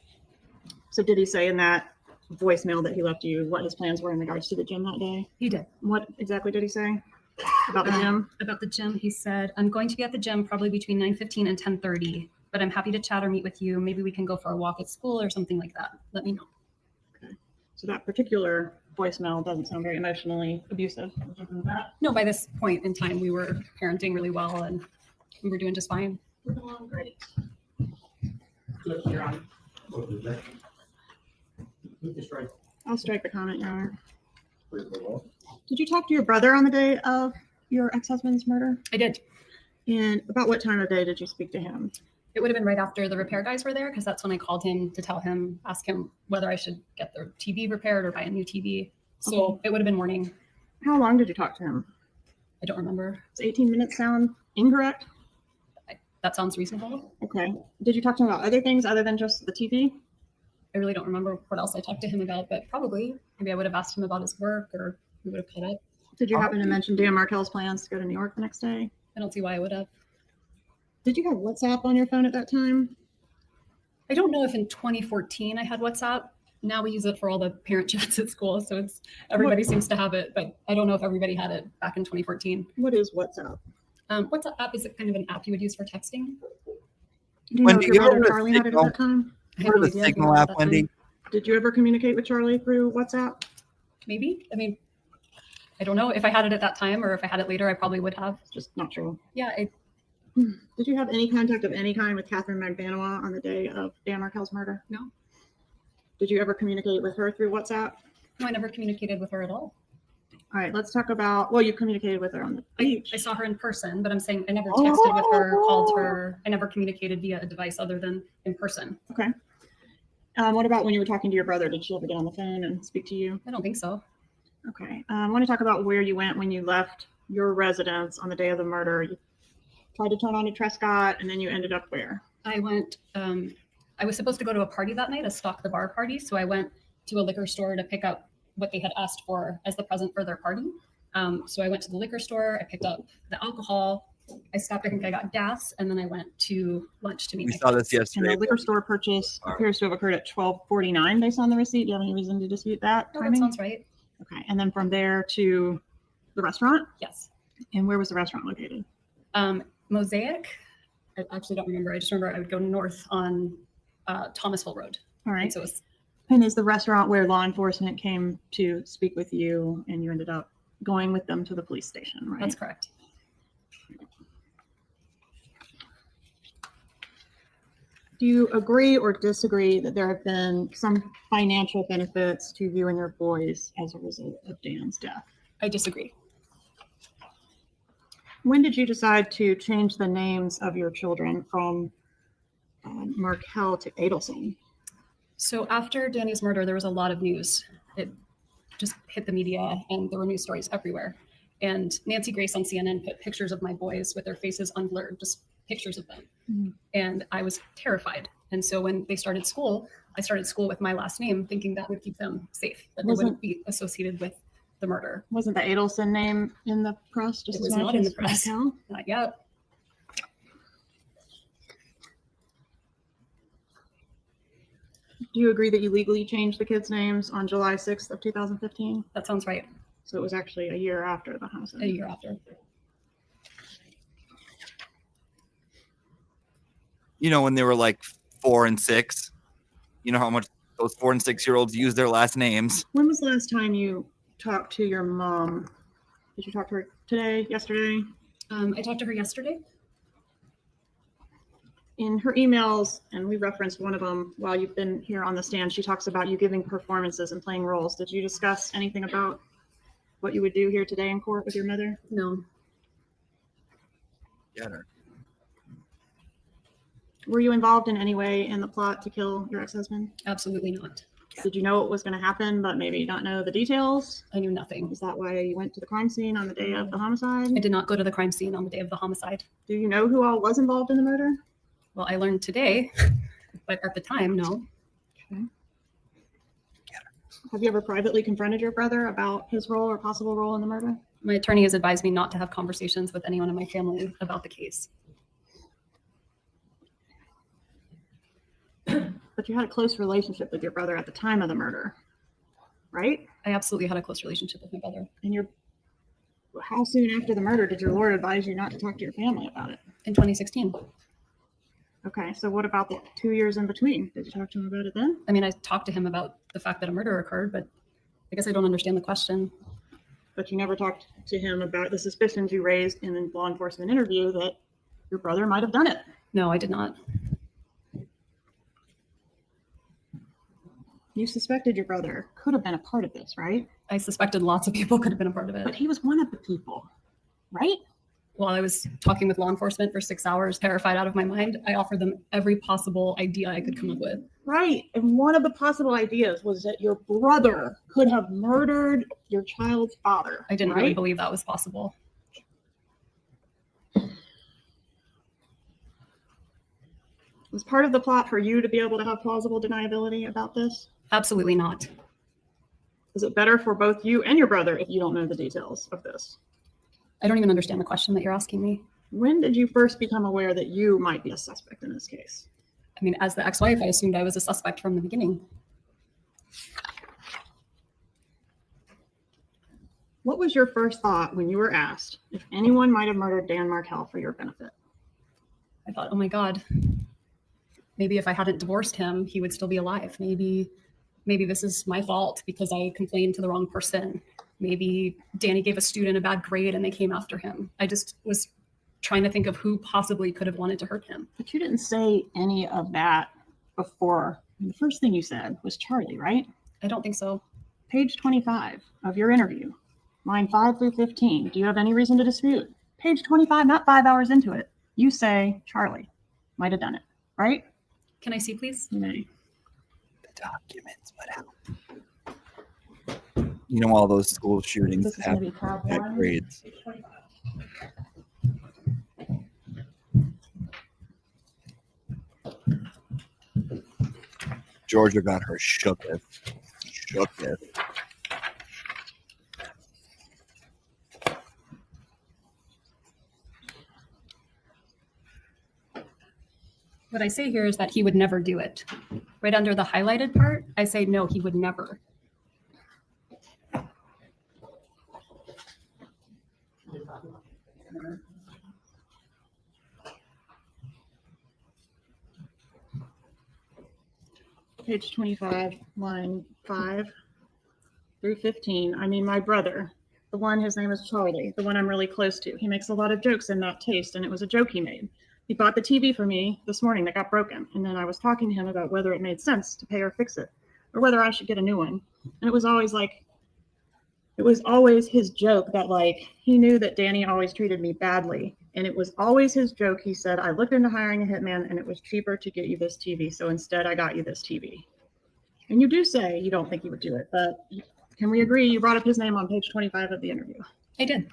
S4: So did he say in that voicemail that he left you what his plans were in regards to the gym that day?
S3: He did.
S4: What exactly did he say about the gym?
S3: About the gym, he said, I'm going to be at the gym probably between 9:15 and 10:30, but I'm happy to chat or meet with you. Maybe we can go for a walk at school or something like that. Let me know.
S4: Okay. So that particular voicemail doesn't sound very emotionally abusive.
S3: No, by this point in time, we were parenting really well and we were doing just fine.
S4: Great. I'll strike the comment, Your Honor.
S1: Please move on.
S4: Did you talk to your brother on the day of your ex-husband's murder?
S3: I did.
S4: And about what time of day did you speak to him?
S3: It would have been right after the repair guys were there because that's when I called him to ask him whether I should get the TV repaired or buy a new TV. So
S4: Okay.
S3: it would have been morning.
S4: How long did you talk to him?
S3: I don't remember.
S4: Does 18 minutes sound incorrect?
S3: That sounds reasonable.
S4: Okay. Did you talk to him about other things other than just the TV?
S3: I really don't remember what else I talked to him about, but probably maybe I would have asked him about his work or we would have caught up.
S4: Did you happen to mention Dan Markel's plans to go to New York the next day?
S3: I don't see why I would have.
S4: Did you have WhatsApp on your phone at that time?
S3: I don't know if in 2014 I had WhatsApp. Now we use it for all the parent chats at school, so it's everybody seems to have it, but I don't know if everybody had it back in 2014.
S4: What is WhatsApp?
S3: WhatsApp app is kind of an app you would use for texting.
S4: Do you know if your brother Charlie had it at that time?
S3: I have no idea if he
S13: Signal
S3: had it
S13: app,
S3: at that
S13: Wendy?
S3: time.
S4: Did you ever communicate with Charlie through WhatsApp?
S3: Maybe. I mean, I don't know if I had it at that time or if I had it later. I probably would have.
S4: Just not sure.
S3: Yeah.
S4: Did you have any contact of any kind with Catherine Magbanua on the day of Dan Markel's murder?
S3: No.
S4: Did you ever communicate with her through WhatsApp?
S3: No, I never communicated with her at all.
S4: All right, let's talk about, well, you communicated with her on the beach.
S3: I saw her in person, but I'm saying I never texted with her, called her. I never communicated via a device other than in person.
S4: Okay. What about when you were talking to your brother? Did she ever get on the phone and speak to you?
S3: I don't think so.
S4: Okay. I want to talk about where you went when you left your residence on the day of the murder. You tried to turn on to Trescott, and then you ended up where?
S3: I went, I was supposed to go to a party that night, a Stock the Bar party. So I went to a liquor store to pick up what they had asked for as the present for their party. So I went to the liquor store, I picked up the alcohol, I stopped, I think I got gas, and then I went to lunch to meet
S13: We
S3: my
S13: saw
S3: kids.
S13: this yesterday.
S4: And the liquor store purchase appears to have occurred at 12:49 based on the receipt. Do you have any reason to dispute that
S3: No, that
S4: timing?
S3: sounds right.
S4: Okay. And then from there to the restaurant?
S3: Yes.
S4: And where was the restaurant located?
S3: Mosaic, I actually don't remember. I just remember I would go north on Thomasville Road.
S4: All right.
S3: And so it's
S4: And is the restaurant where law enforcement came to speak with you and you ended up going with them to the police station, right?
S3: That's correct.
S4: Do you agree or disagree that there have been some financial benefits to you and your boys as a result of Dan's death?
S3: I disagree.
S4: When did you decide to change the names of your children from Markel to Adelson?
S3: So after Danny's murder, there was a lot of news. It just hit the media and there were news stories everywhere. And Nancy Grace on CNN put pictures of my boys with their faces unblurred, just pictures of them.
S4: Mhm.
S3: And I was terrified. And so when they started school, I started school with my last name, thinking that would keep them safe, that they wouldn't be associated with the murder.
S4: Wasn't the Adelson name in the press just
S3: It
S4: as
S3: was
S4: much
S3: not in the
S4: as
S3: press.
S4: Markel?
S3: Not yet.
S4: Do you agree that you legally changed the kids' names on July 6th of 2015?
S3: That sounds right.
S4: So it was actually a year after the homicide.
S3: A year after.
S13: You know, when they were like 4 and 6, you know how much those 4 and 6-year-olds use their last names.
S4: When was the last time you talked to your mom? Did you talk to her today, yesterday?
S3: I talked to her yesterday.
S4: In her emails, and we referenced one of them while you've been here on the stand, she talks about you giving performances and playing roles. Did you discuss anything about what you would do here today in court with your mother?
S3: No.
S13: Get her.
S4: Were you involved in any way in the plot to kill your ex-husband?
S3: Absolutely not.
S4: Did you know what was going to happen, but maybe not know the details?
S3: I knew nothing.
S4: Is that why you went to the crime scene on the day of the homicide?
S3: I did not go to the crime scene on the day of the homicide.
S4: Do you know who all was involved in the murder?
S3: Well, I learned today, but at the time, no.
S4: Okay. Have you ever privately confronted your brother about his role or possible role in the murder?
S3: My attorney has advised me not to have conversations with anyone in my family about the case.
S4: But you had a close relationship with your brother at the time of the murder, right?
S3: I absolutely had a close relationship with my brother.
S4: And how soon after the murder did your lawyer advise you not to talk to your family about it?
S3: In 2016.
S4: Okay, so what about the 2 years in between? Did you talk to him about it then?
S3: I mean, I talked to him about the fact that a murder occurred, but I guess I don't understand the question.
S4: But you never talked to him about the suspicions you raised in a law enforcement interview that your brother might have done it.
S3: No, I did not.
S4: You suspected your brother could have been a part of this, right?
S3: I suspected lots of people could have been a part of it.
S4: But he was one of the people, right?
S3: While I was talking with law enforcement for 6 hours, terrified out of my mind, I offered them every possible idea I could come up with.
S4: Right. And one of the possible ideas was that your brother could have murdered your child's father.
S3: I didn't really believe that was possible.
S4: Was part of the plot for you to be able to have plausible deniability about this?
S3: Absolutely not.
S4: Is it better for both you and your brother if you don't know the details of this?
S3: I don't even understand the question that you're asking me.
S4: When did you first become aware that you might be a suspect in this case?
S3: I mean, as the ex-wife, I assumed I was a suspect from the beginning.
S4: What was your first thought when you were asked if anyone might have murdered Dan Markell for your benefit?
S3: I thought, oh my God, maybe if I hadn't divorced him, he would still be alive. Maybe this is my fault because I complained to the wrong person. Maybe Danny gave a student a bad grade and they came after him. I just was trying to think of who possibly could have wanted to hurt him.
S4: But you didn't say any of that before. The first thing you said was Charlie, right?
S3: I don't think so.
S4: Page 25 of your interview, line 5 through 15. Do you have any reason to dispute? Page 25, not 5 hours into it. You say Charlie might have done it, right?
S3: Can I see, please?
S4: You may.
S13: The documents, what happened? You know, all those school shootings
S4: This is
S13: have
S4: gonna be tab
S13: bad
S4: 1,
S13: grades.
S4: page 25.
S13: Georgia got her shooketh. Shooketh.
S3: What I say here is that he would never do it. Right under the highlighted part, I say, no, he would never.
S4: Page 25, line 5 through 15. I mean, my brother, the one, his name is Charlie, the one I'm really close to. He makes a lot of jokes in that taste, and it was a joke he made. He bought the TV for me this morning that got broken, and then I was talking to him about whether it made sense to pay or fix it, or whether I should get a new one. And it was always his joke that, like, he knew that Danny always treated me badly. And it was always his joke. He said, I looked into hiring a hitman and it was cheaper to get you this TV. So instead I got you this TV. And you do say you don't think he would do it, but can we agree you brought up his name on page 25 of the interview?
S3: I did.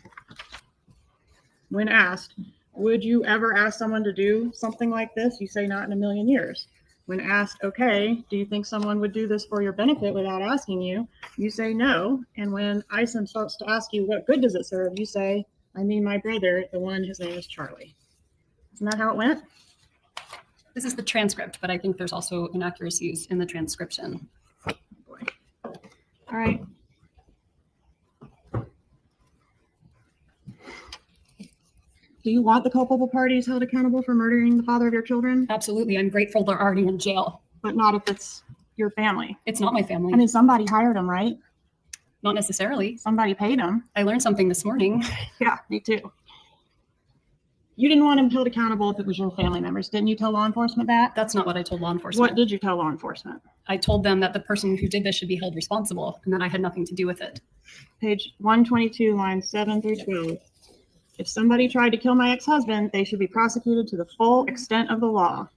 S4: When asked, would you ever ask someone to do something like this? You say not in a million years. When asked, okay, do you think someone would do this for your benefit without asking you? You say no. And when Isom starts to ask you, what good does it serve? You say, I mean, my brother, the one, his name is Charlie. Isn't that how it went?
S3: This is the transcript, but I think there's also inaccuracies in the transcription.
S4: Oh, boy. All right. Do you want the culpable parties held accountable for murdering the father of your children?
S3: Absolutely. I'm grateful they're already in jail.
S4: But not if it's your family.
S3: It's not my family.
S4: I mean, somebody hired them, right?
S3: Not necessarily.
S4: Somebody paid them.
S3: I learned something this morning.
S4: Yeah, me too. You didn't want him held accountable if it was your family members. Didn't you tell law enforcement that?
S3: That's not what I told law enforcement.
S4: What did you tell law enforcement?
S3: I told them that the person who did this should be held responsible and that I had nothing to do with it.
S4: Page 122, lines 7 through 12. If somebody tried to kill my ex-husband, they should be prosecuted to the full extent of the law.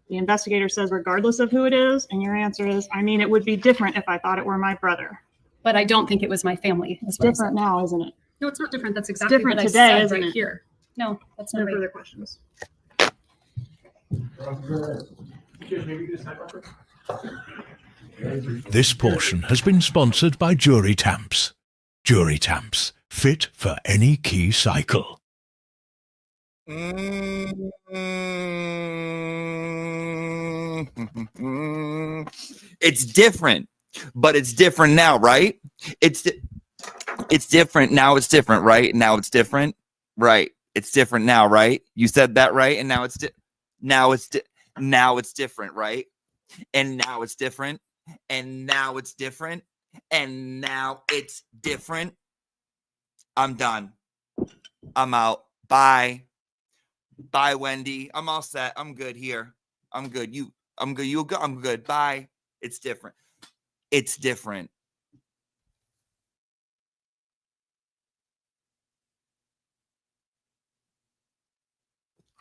S4: The investigator says, regardless of who it is, and your answer is, I mean, it would be different if I thought it were my brother.
S3: But I don't think it was my family.
S4: It's different now, isn't it?
S3: No, it's not different. That's exactly
S4: different
S3: what I
S4: today,
S3: said
S4: isn't
S3: right
S4: it?
S3: here. No, that's not
S4: No
S3: right.
S4: further questions.
S22: This portion has been sponsored by Jury Tamps. Jury Tamps, fit for any key cycle.
S13: It's different, but it's different now, right? It's different now. It's different, right? Now it's different, right? It's different now, right? You said that right, and now it's now it's different, right? And now it's different, and now it's different, and now it's different. I'm done. I'm out. Bye. Bye, Wendy. I'm all set. I'm good here. I'm good. I'm good. You go. I'm good. Bye. It's different. It's different.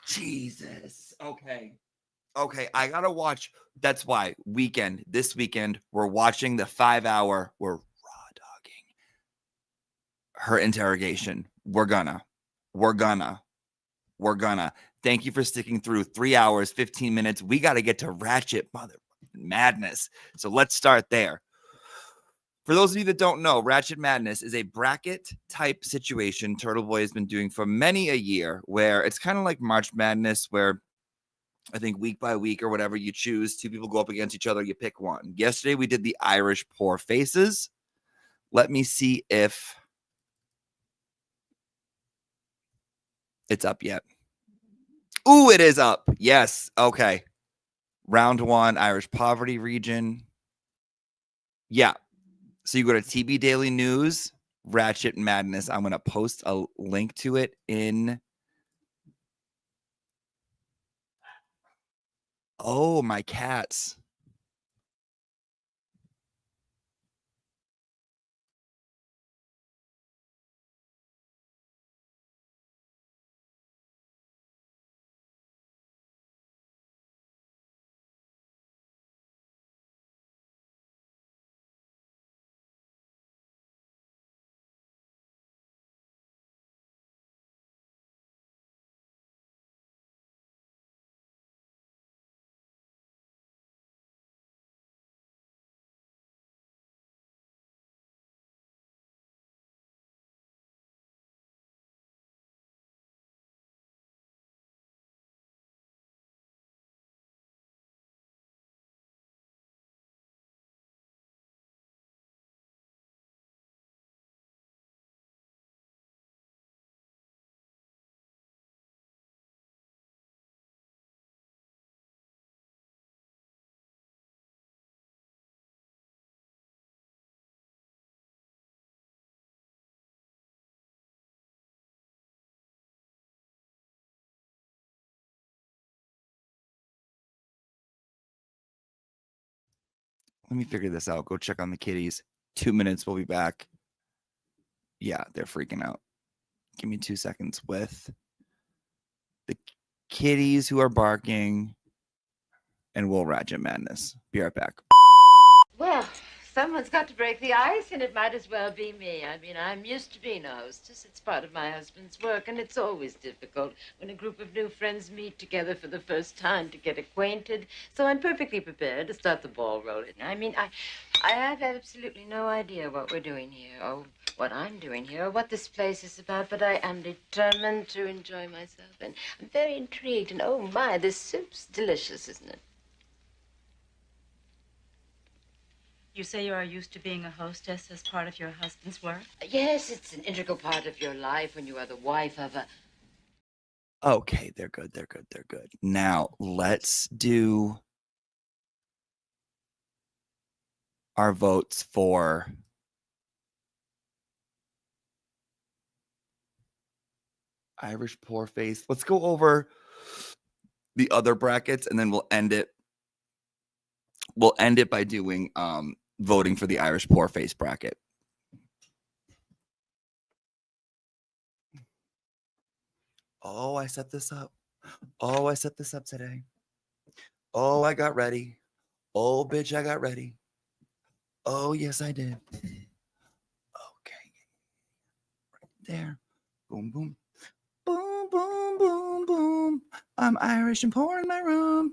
S13: Jesus. Okay. Okay, I gotta watch. That's why this weekend, we're watching the 5-hour, we're raw dogging her interrogation. We're gonna. Thank you for sticking through 3 hours, 15 minutes. We got to get to Ratchet Mother Madness. So let's start there. For those of you that don't know, Ratchet Madness is a bracket type situation Turtle Boy has been doing for many a year, where it's kind of like March Madness, where I think week by week or whatever you choose, 2 people go up against each other, you pick one. Yesterday we did the Irish Poor Faces. Let me see if it's up yet. Ooh, it is up. Yes. Okay. Round 1, Irish Poverty Region. Yeah. So you go to TB Daily News, Ratchet Madness. I'm going to post a link to it in. Oh, my cats. Let me figure this out. Go check on the kitties. 2 minutes. We'll be back. Yeah, they're freaking out. Give me 2 seconds with the kitties who are barking, and we'll Ratchet Madness. Be right back.
S16: Well, someone's got to break the ice, and it might as well be me. I mean, I'm used to being a hostess. It's part of my husband's work, and it's always difficult when a group of new friends meet together for the first time to get acquainted. So I'm perfectly prepared to start the ball rolling. I mean, I have absolutely no idea what we're doing here, or what I'm doing here, or what this place is about, but I am determined to enjoy myself, and I'm very intrigued, and oh my, this soup's delicious, isn't it?
S5: You say you are used to being a hostess as part of your husband's work?
S16: Yes, it's an integral part of your life when you are the wife of a...
S13: Okay, they're good. Now, let's do our votes for Irish Poor Face. Let's go over the other brackets, and then we'll end it. We'll end it by doing voting for the Irish Poor Face bracket. Oh, I set this up. Oh, I set this up today. Oh, I got ready. Oh, bitch, I got ready. Oh, yes, I did. Okay. Right there. Boom, boom. Boom, boom, boom, boom. I'm Irish and poor in my room.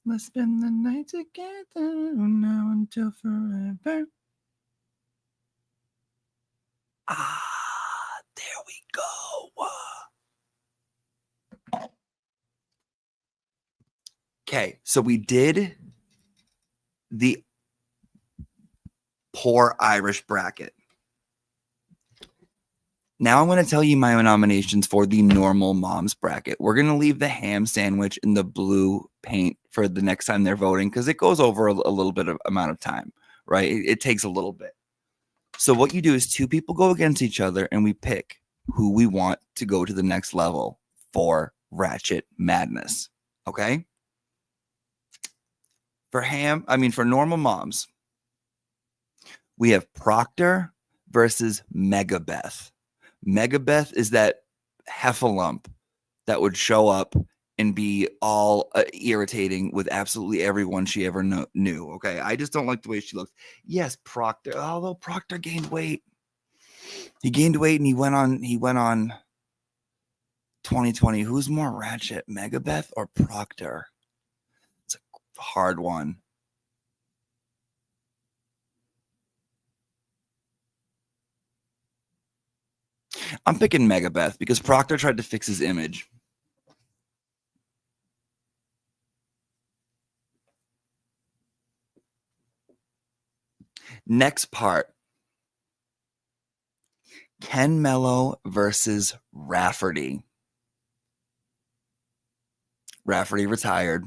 S13: Let's spend the night together now until forever. Ah, there we go. Okay, so we did the poor Irish bracket. Now I'm going to tell you my nominations for the normal moms bracket. We're going to leave the ham sandwich in the blue paint for the next time they're voting, because it goes over a little bit of amount of time, right? It takes a little bit. So what you do is 2 people go against each other, and we pick who we want to go to the next level for Ratchet Madness. Okay? For normal moms, We have Proctor versus Megabeth. Megabeth is that heffalump that would show up and be all irritating with absolutely everyone she ever knew. Okay, I just don't like the way she looks. Yes, Proctor. Although Proctor gained weight, he gained weight and he went on 2020. Who's more Ratchet, Megabeth or Proctor? It's a hard one. I'm picking Megabeth because Proctor tried to fix his image. Next part. Ken Mello versus Rafferty. Rafferty retired.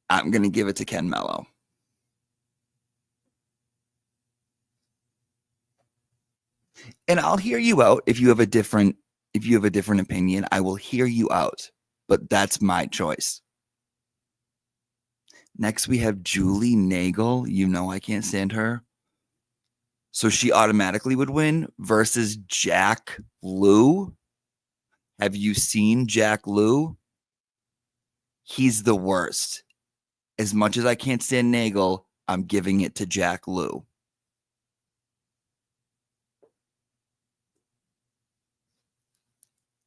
S13: I'm going to give it to Ken Mello. And I'll hear you out if you have a different opinion. I will hear you out, but that's my choice. Next we have Julie Nagel. You know I can't stand her. So she automatically would win versus Jack Lou. Have you seen Jack Lou? He's the worst. As much as I can't stand Nagel, I'm giving it to Jack Lou.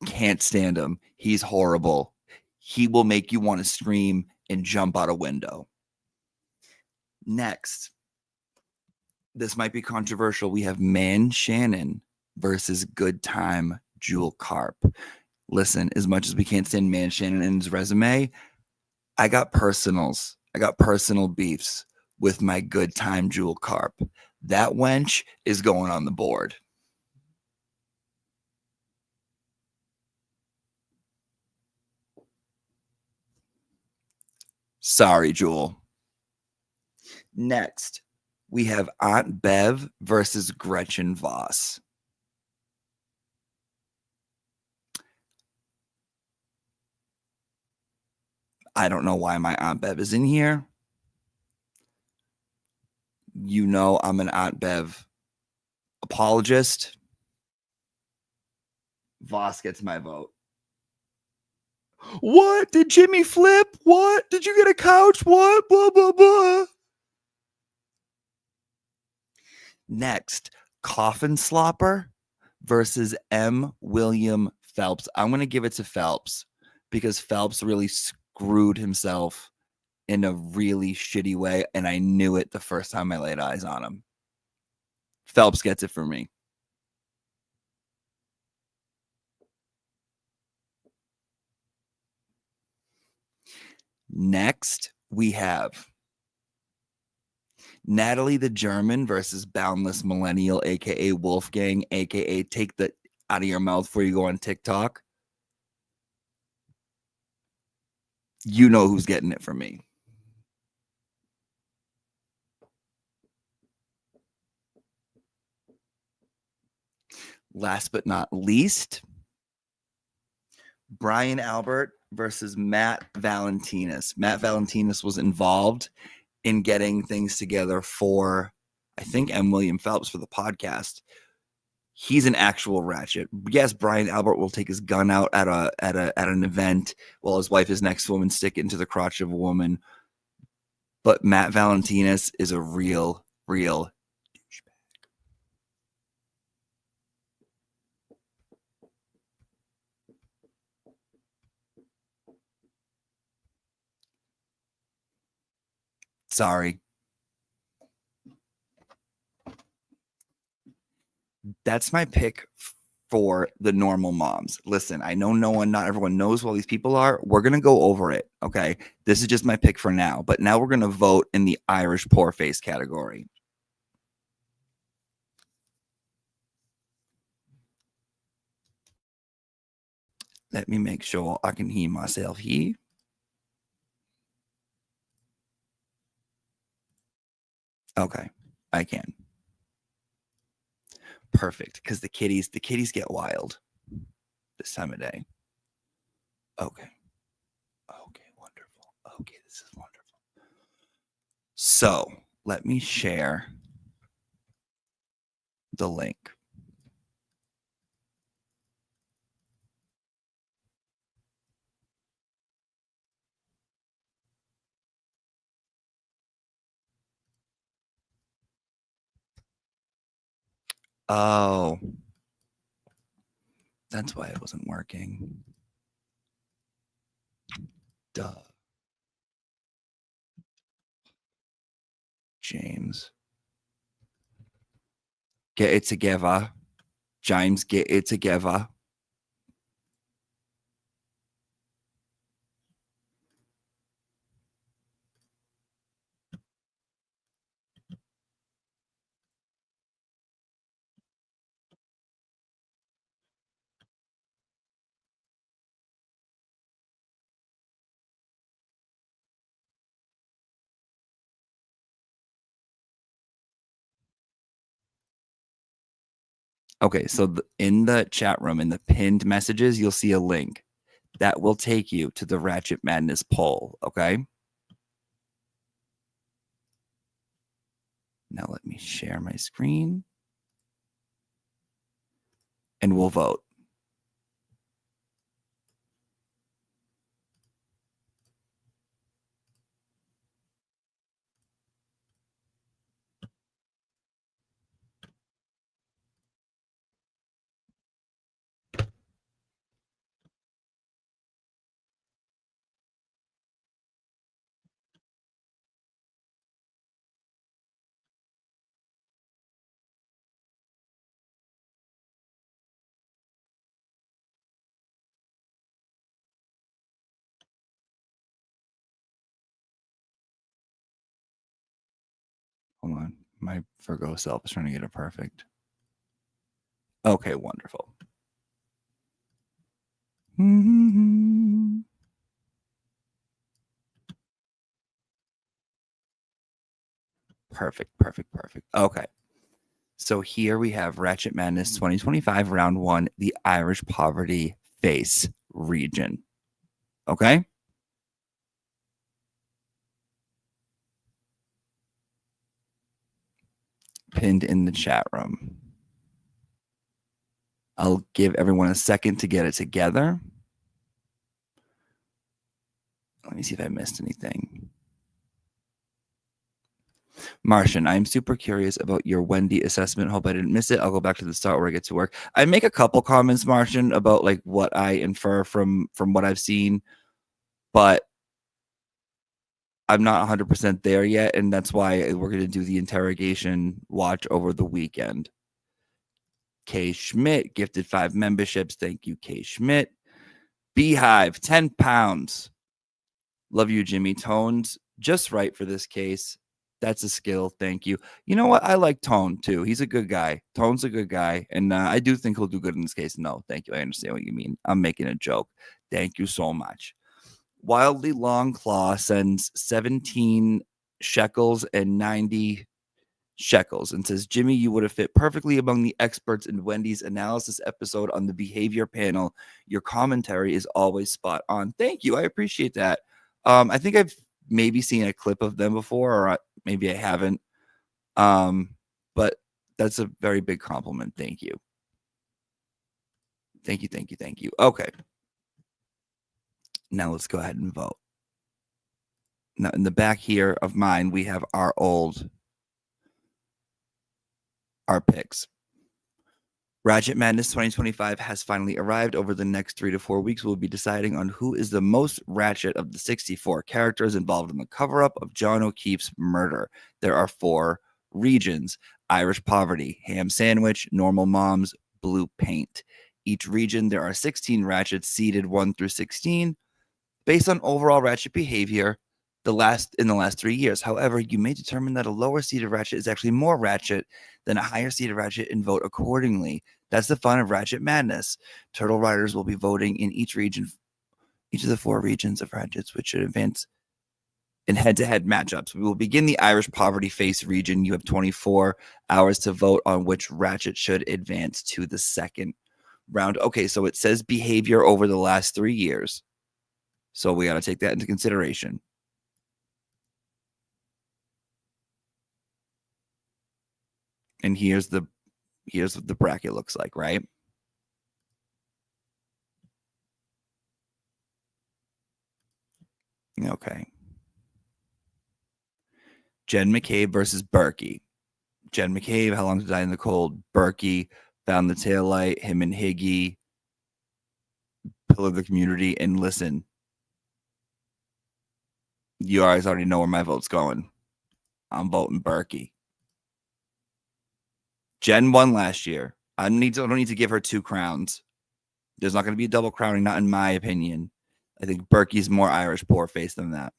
S13: Can't stand him. He's horrible. He will make you want to scream and jump out a window. Next, this might be controversial. We have Man Shannon versus Good Time Jewel Carp. Listen, as much as we can't stand Man Shannon and his resume, I got personals. I got personal beefs with my Good Time Jewel Carp. That wench is going on the board. Sorry, Jewel. Next, we have Aunt Bev versus Gretchen Voss. I don't know why my Aunt Bev is in here. You know I'm an Aunt Bev apologist. Voss gets my vote. What? Did Jimmy flip? What? Did you get a couch? What? Blah, blah, blah. Next, Coffin Slopper versus M. William Phelps. I'm going to give it to Phelps because Phelps really screwed himself in a really shitty way, and I knew it the first time I laid eyes on him. Phelps gets it for me. Next, we have Natalie the German versus Boundless Millennial, aka Wolfgang, aka take the out of your mouth before you go on TikTok. You know who's getting it from me. Last but not least, Brian Albert versus Matt Valentinus. Matt Valentinus was involved in getting things together for, I think, M. William Phelps for the podcast. He's an actual Ratchet. Yes, Brian Albert will take his gun out at an event while his wife is next to him and stick it into the crotch of a woman. But Matt Valentinus is a real douchebag. Sorry. That's my pick for the normal moms. Listen, I know not everyone knows who all these people are. We're going to go over it, okay? This is just my pick for now. But now we're going to vote in the Irish poor face category. Let me make sure I can hear myself here. Okay, I can. Perfect, because the kitties get wild this time of day. Okay, wonderful. Okay, this is wonderful. So let me share the link. Oh, that's why it wasn't working. Duh. James. Get it together. James, get it together. Okay, so in the chat room, in the pinned messages, you'll see a link that will take you to the Ratchet Madness poll. Okay. Now let me share my screen and we'll vote. Hold on. My Virgo self is trying to get it perfect. Okay, wonderful. Perfect. Okay. So here we have Ratchet Madness 2025 round 1, the Irish Poverty Face region. Okay? Pinned in the chat room. I'll give everyone a second to get it together. Let me see if I missed anything. Martian, I'm super curious about your Wendy assessment. Hope I didn't miss it. I'll go back to the start where I get to work. I make a couple comments, Martian, about like what I infer from what I've seen, but I'm not 100% there yet, and that's why we're going to do the interrogation watch over the weekend. K. Schmidt gifted 5 memberships. Thank you, K. Schmidt. Beehive, 10 pounds. Love you, Jimmy. Tones, just right for this case. That's a skill. Thank you. You know what? I like Tone, too. He's a good guy. Tone's a good guy, and I do think he'll do good in this case. No, thank you. I understand what you mean. I'm making a joke. Thank you so much. Wildly Long Claw sends 17 shekels and 90 shekels and says, Jimmy, you would have fit perfectly among the experts in Wendy's analysis episode on the behavior panel. Your commentary is always spot on. Thank you. I appreciate that. I think I've maybe seen a clip of them before, or maybe I haven't. But that's a very big compliment. Thank you. Thank you. Okay. Now let's go ahead and vote. Now in the back here of mine, we have our picks. Ratchet Madness 2025 has finally arrived. Over the next 3 to 4 weeks, we'll be deciding on who is the most Ratchet of the 64 characters involved in the cover-up of John O'Keefe's murder. There are 4 regions: Irish Poverty, Ham Sandwich, Normal Moms, Blue Paint. Each region, there are 16 Ratchets seeded 1 through 16 based on overall Ratchet behavior in the last 3 years. However, you may determine that a lower seeded Ratchet is actually more Ratchet than a higher seeded Ratchet and vote accordingly. That's the fun of Ratchet Madness. Turtle Riders will be voting in each region, each of the 4 regions of Ratchets, which should advance in head-to-head matchups. We will begin the Irish Poverty Face region. You have 24 hours to vote on which Ratchet should advance to the second round. Okay, so it says behavior over the last 3 years. So we got to take that into consideration. And here's what the bracket looks like, right? Okay. Jen McCabe versus Berkey. Jen McCabe, How Long to Die in the Cold. Berkey, Found the Taillight, him and Higgy, Pillar of the Community. And listen, you guys already know where my vote's going. I'm voting Berkey. Jen won last year. I don't need to give her 2 crowns. There's not going to be a double crowning, not in my opinion. I think Berkey's more Irish poor face than that.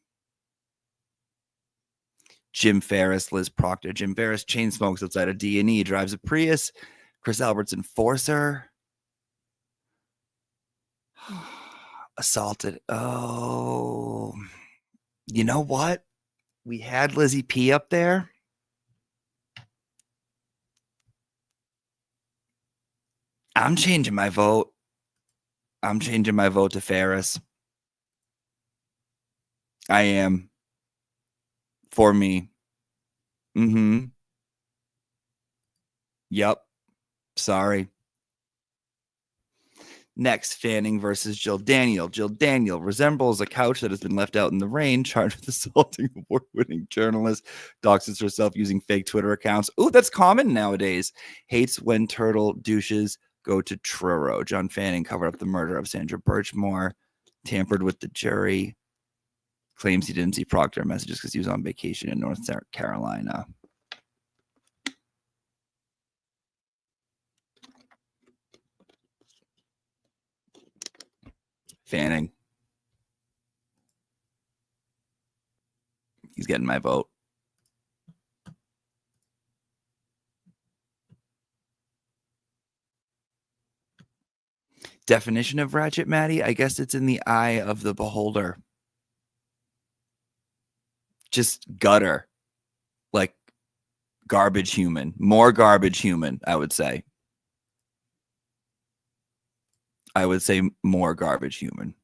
S13: Jim Ferris, Liz Proctor. Jim Ferris chain smokes outside of D&E, drives a Prius. Chris Albert's enforcer. Assaulted. Oh, you know what? We had Lizzie P up there. I'm changing my vote. I'm changing my vote to Ferris. I am. For me. Mm-hmm. Yep. Sorry. Next, Fanning versus Jill Daniel. Jill Daniel resembles a couch that has been left out in the rain, charged with assaulting award-winning journalist, doxes herself using fake Twitter accounts. Ooh, that's common nowadays. Hates when turtle douches go to Truro. John Fanning covered up the murder of Sandra Birchmore, tampered with the jury, claims he didn't see Proctor messages because he was on vacation in North Carolina. Fanning. He's getting my vote. Definition of Ratchet, Maddie? I guess it's in the eye of the beholder. Just gutter. Like garbage human. More garbage human, I would say. I would say more garbage human.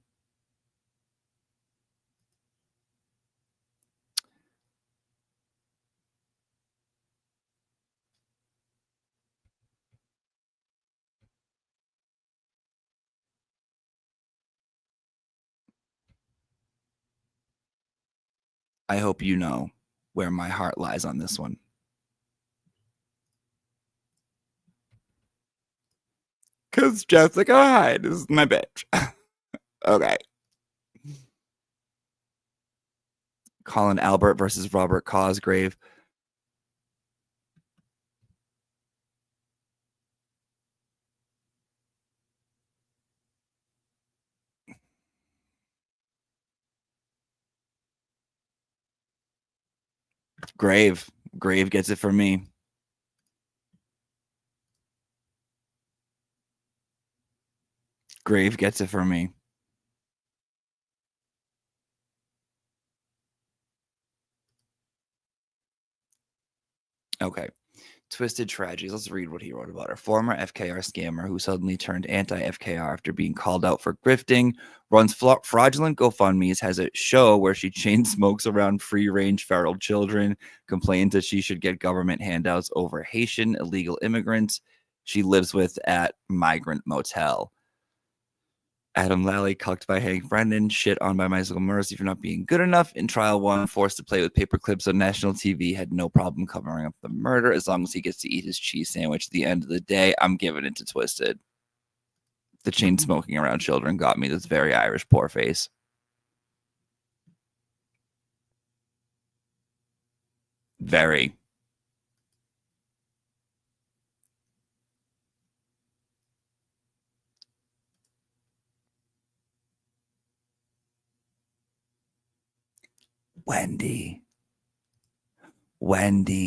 S13: I hope you know where my heart lies on this one. Because Jessica Hyde is my bitch. Okay. Colin Albert versus Robert Cosgrave. Grave. Grave gets it for me. Grave gets it for me. Okay. Twisted Tragedies. Let's read what he wrote about her. Former FKR scammer who suddenly turned anti-FKR after being called out for grifting, runs fraudulent GoFundMes, has a show where she chain smokes around free-range feral children, complains that she should get government handouts over Haitian illegal immigrants she lives with at Migrant Motel. Adam Lally, cucked by Hank Brennan, shit on by Michael Mercy for not being good enough. In trial 1, forced to play with paper clips on national TV, had no problem covering up the murder as long as he gets to eat his cheese sandwich at the end of the day. I'm giving it to Twisted. The chain smoking around children got me. This very Irish poor face. Very. Wendy,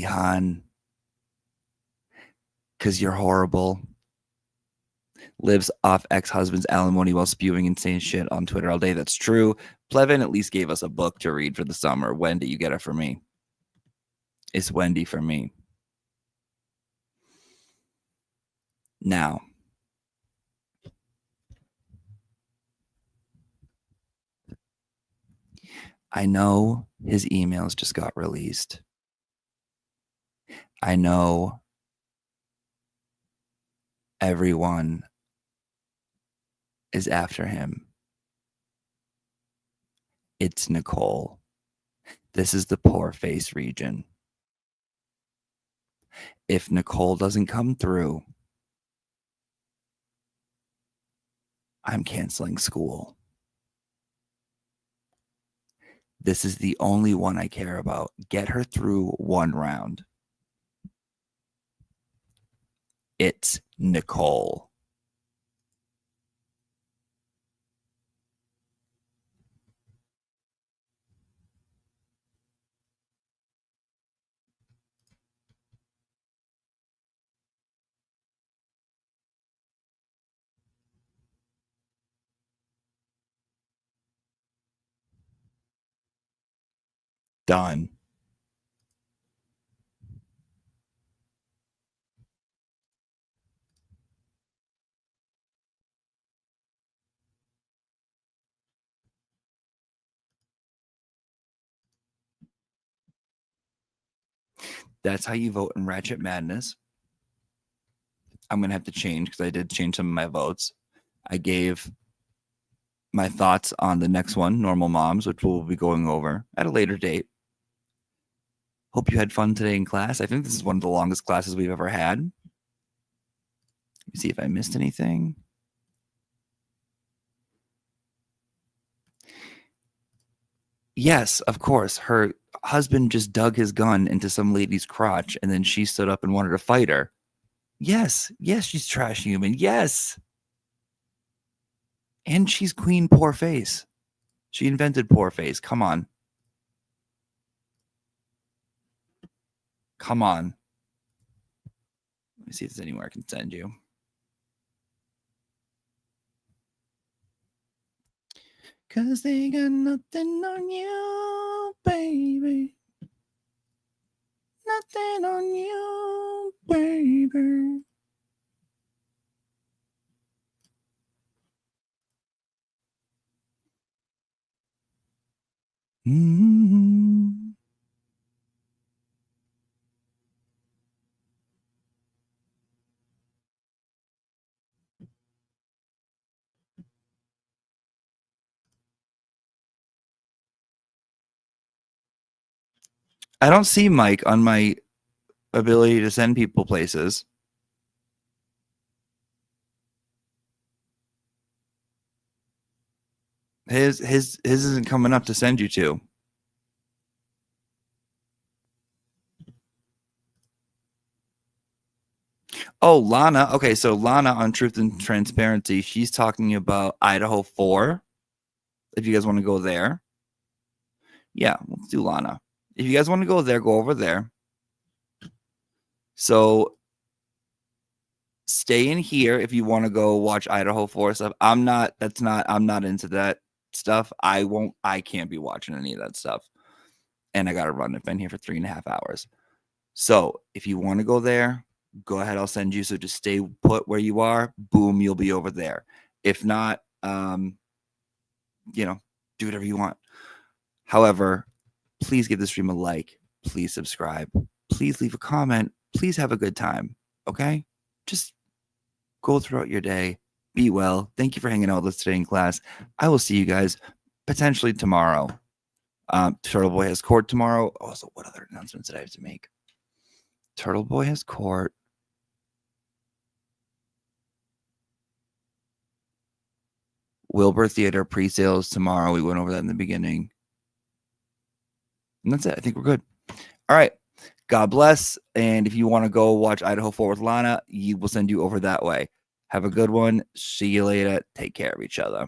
S13: hon. Because you're horrible. Lives off ex-husband's alimony while spewing insane shit on Twitter all day. That's true. Plevin at least gave us a book to read for the summer. Wendy, you get it for me. It's Wendy for me. Now, I know his emails just got released. I know Everyone is after him. It's Nicole. This is the poor face region. If Nicole doesn't come through, I'm canceling school. This is the only one I care about. Get her through one round. It's Nicole. Done. That's how you vote in Ratchet Madness. I'm going to have to change because I did change some of my votes. I gave my thoughts on the next one, Normal Moms, which we'll be going over at a later date. Hope you had fun today in class. I think this is one of the longest classes we've ever had. Let me see if I missed anything. Yes, of course. Her husband just dug his gun into some lady's crotch, and then she stood up and wanted to fight her. Yes, she's trash human. Yes. And she's Queen Poor Face. She invented Poor Face. Come on. Come on. Let me see if there's anywhere I can send you. Cause they got nothing on you, baby. Nothing on you, baby. Mm-hmm. I don't see Mike on my ability to send people places. His isn't coming up to send you to. Oh, Lana. Okay, so Lana on Truth and Transparency, she's talking about Idaho 4. If you guys want to go there. Yeah, let's do Lana. If you guys want to go there, go over there. So stay in here if you want to go watch Idaho 4 stuff. I'm not into that stuff. I can't be watching any of that stuff. And I got to run. I've been here for 3.5 hours. So if you want to go there, go ahead. I'll send you. So just stay put where you are. Boom, you'll be over there. If not, do whatever you want. However, please give the stream a like. Please subscribe. Please leave a comment. Please have a good time. Okay? Just go throughout your day. Be well. Thank you for hanging out with us today in class. I will see you guys potentially tomorrow. Turtle Boy has court tomorrow. Also, what other announcements did I have to make? Turtle Boy has court. Wilbur Theater pre-sales tomorrow. We went over that in the beginning. And that's it. I think we're good. All right. God bless. And if you want to go watch Idaho 4 with Lana, we will send you over that way. Have a good one. See you later. Take care of each other.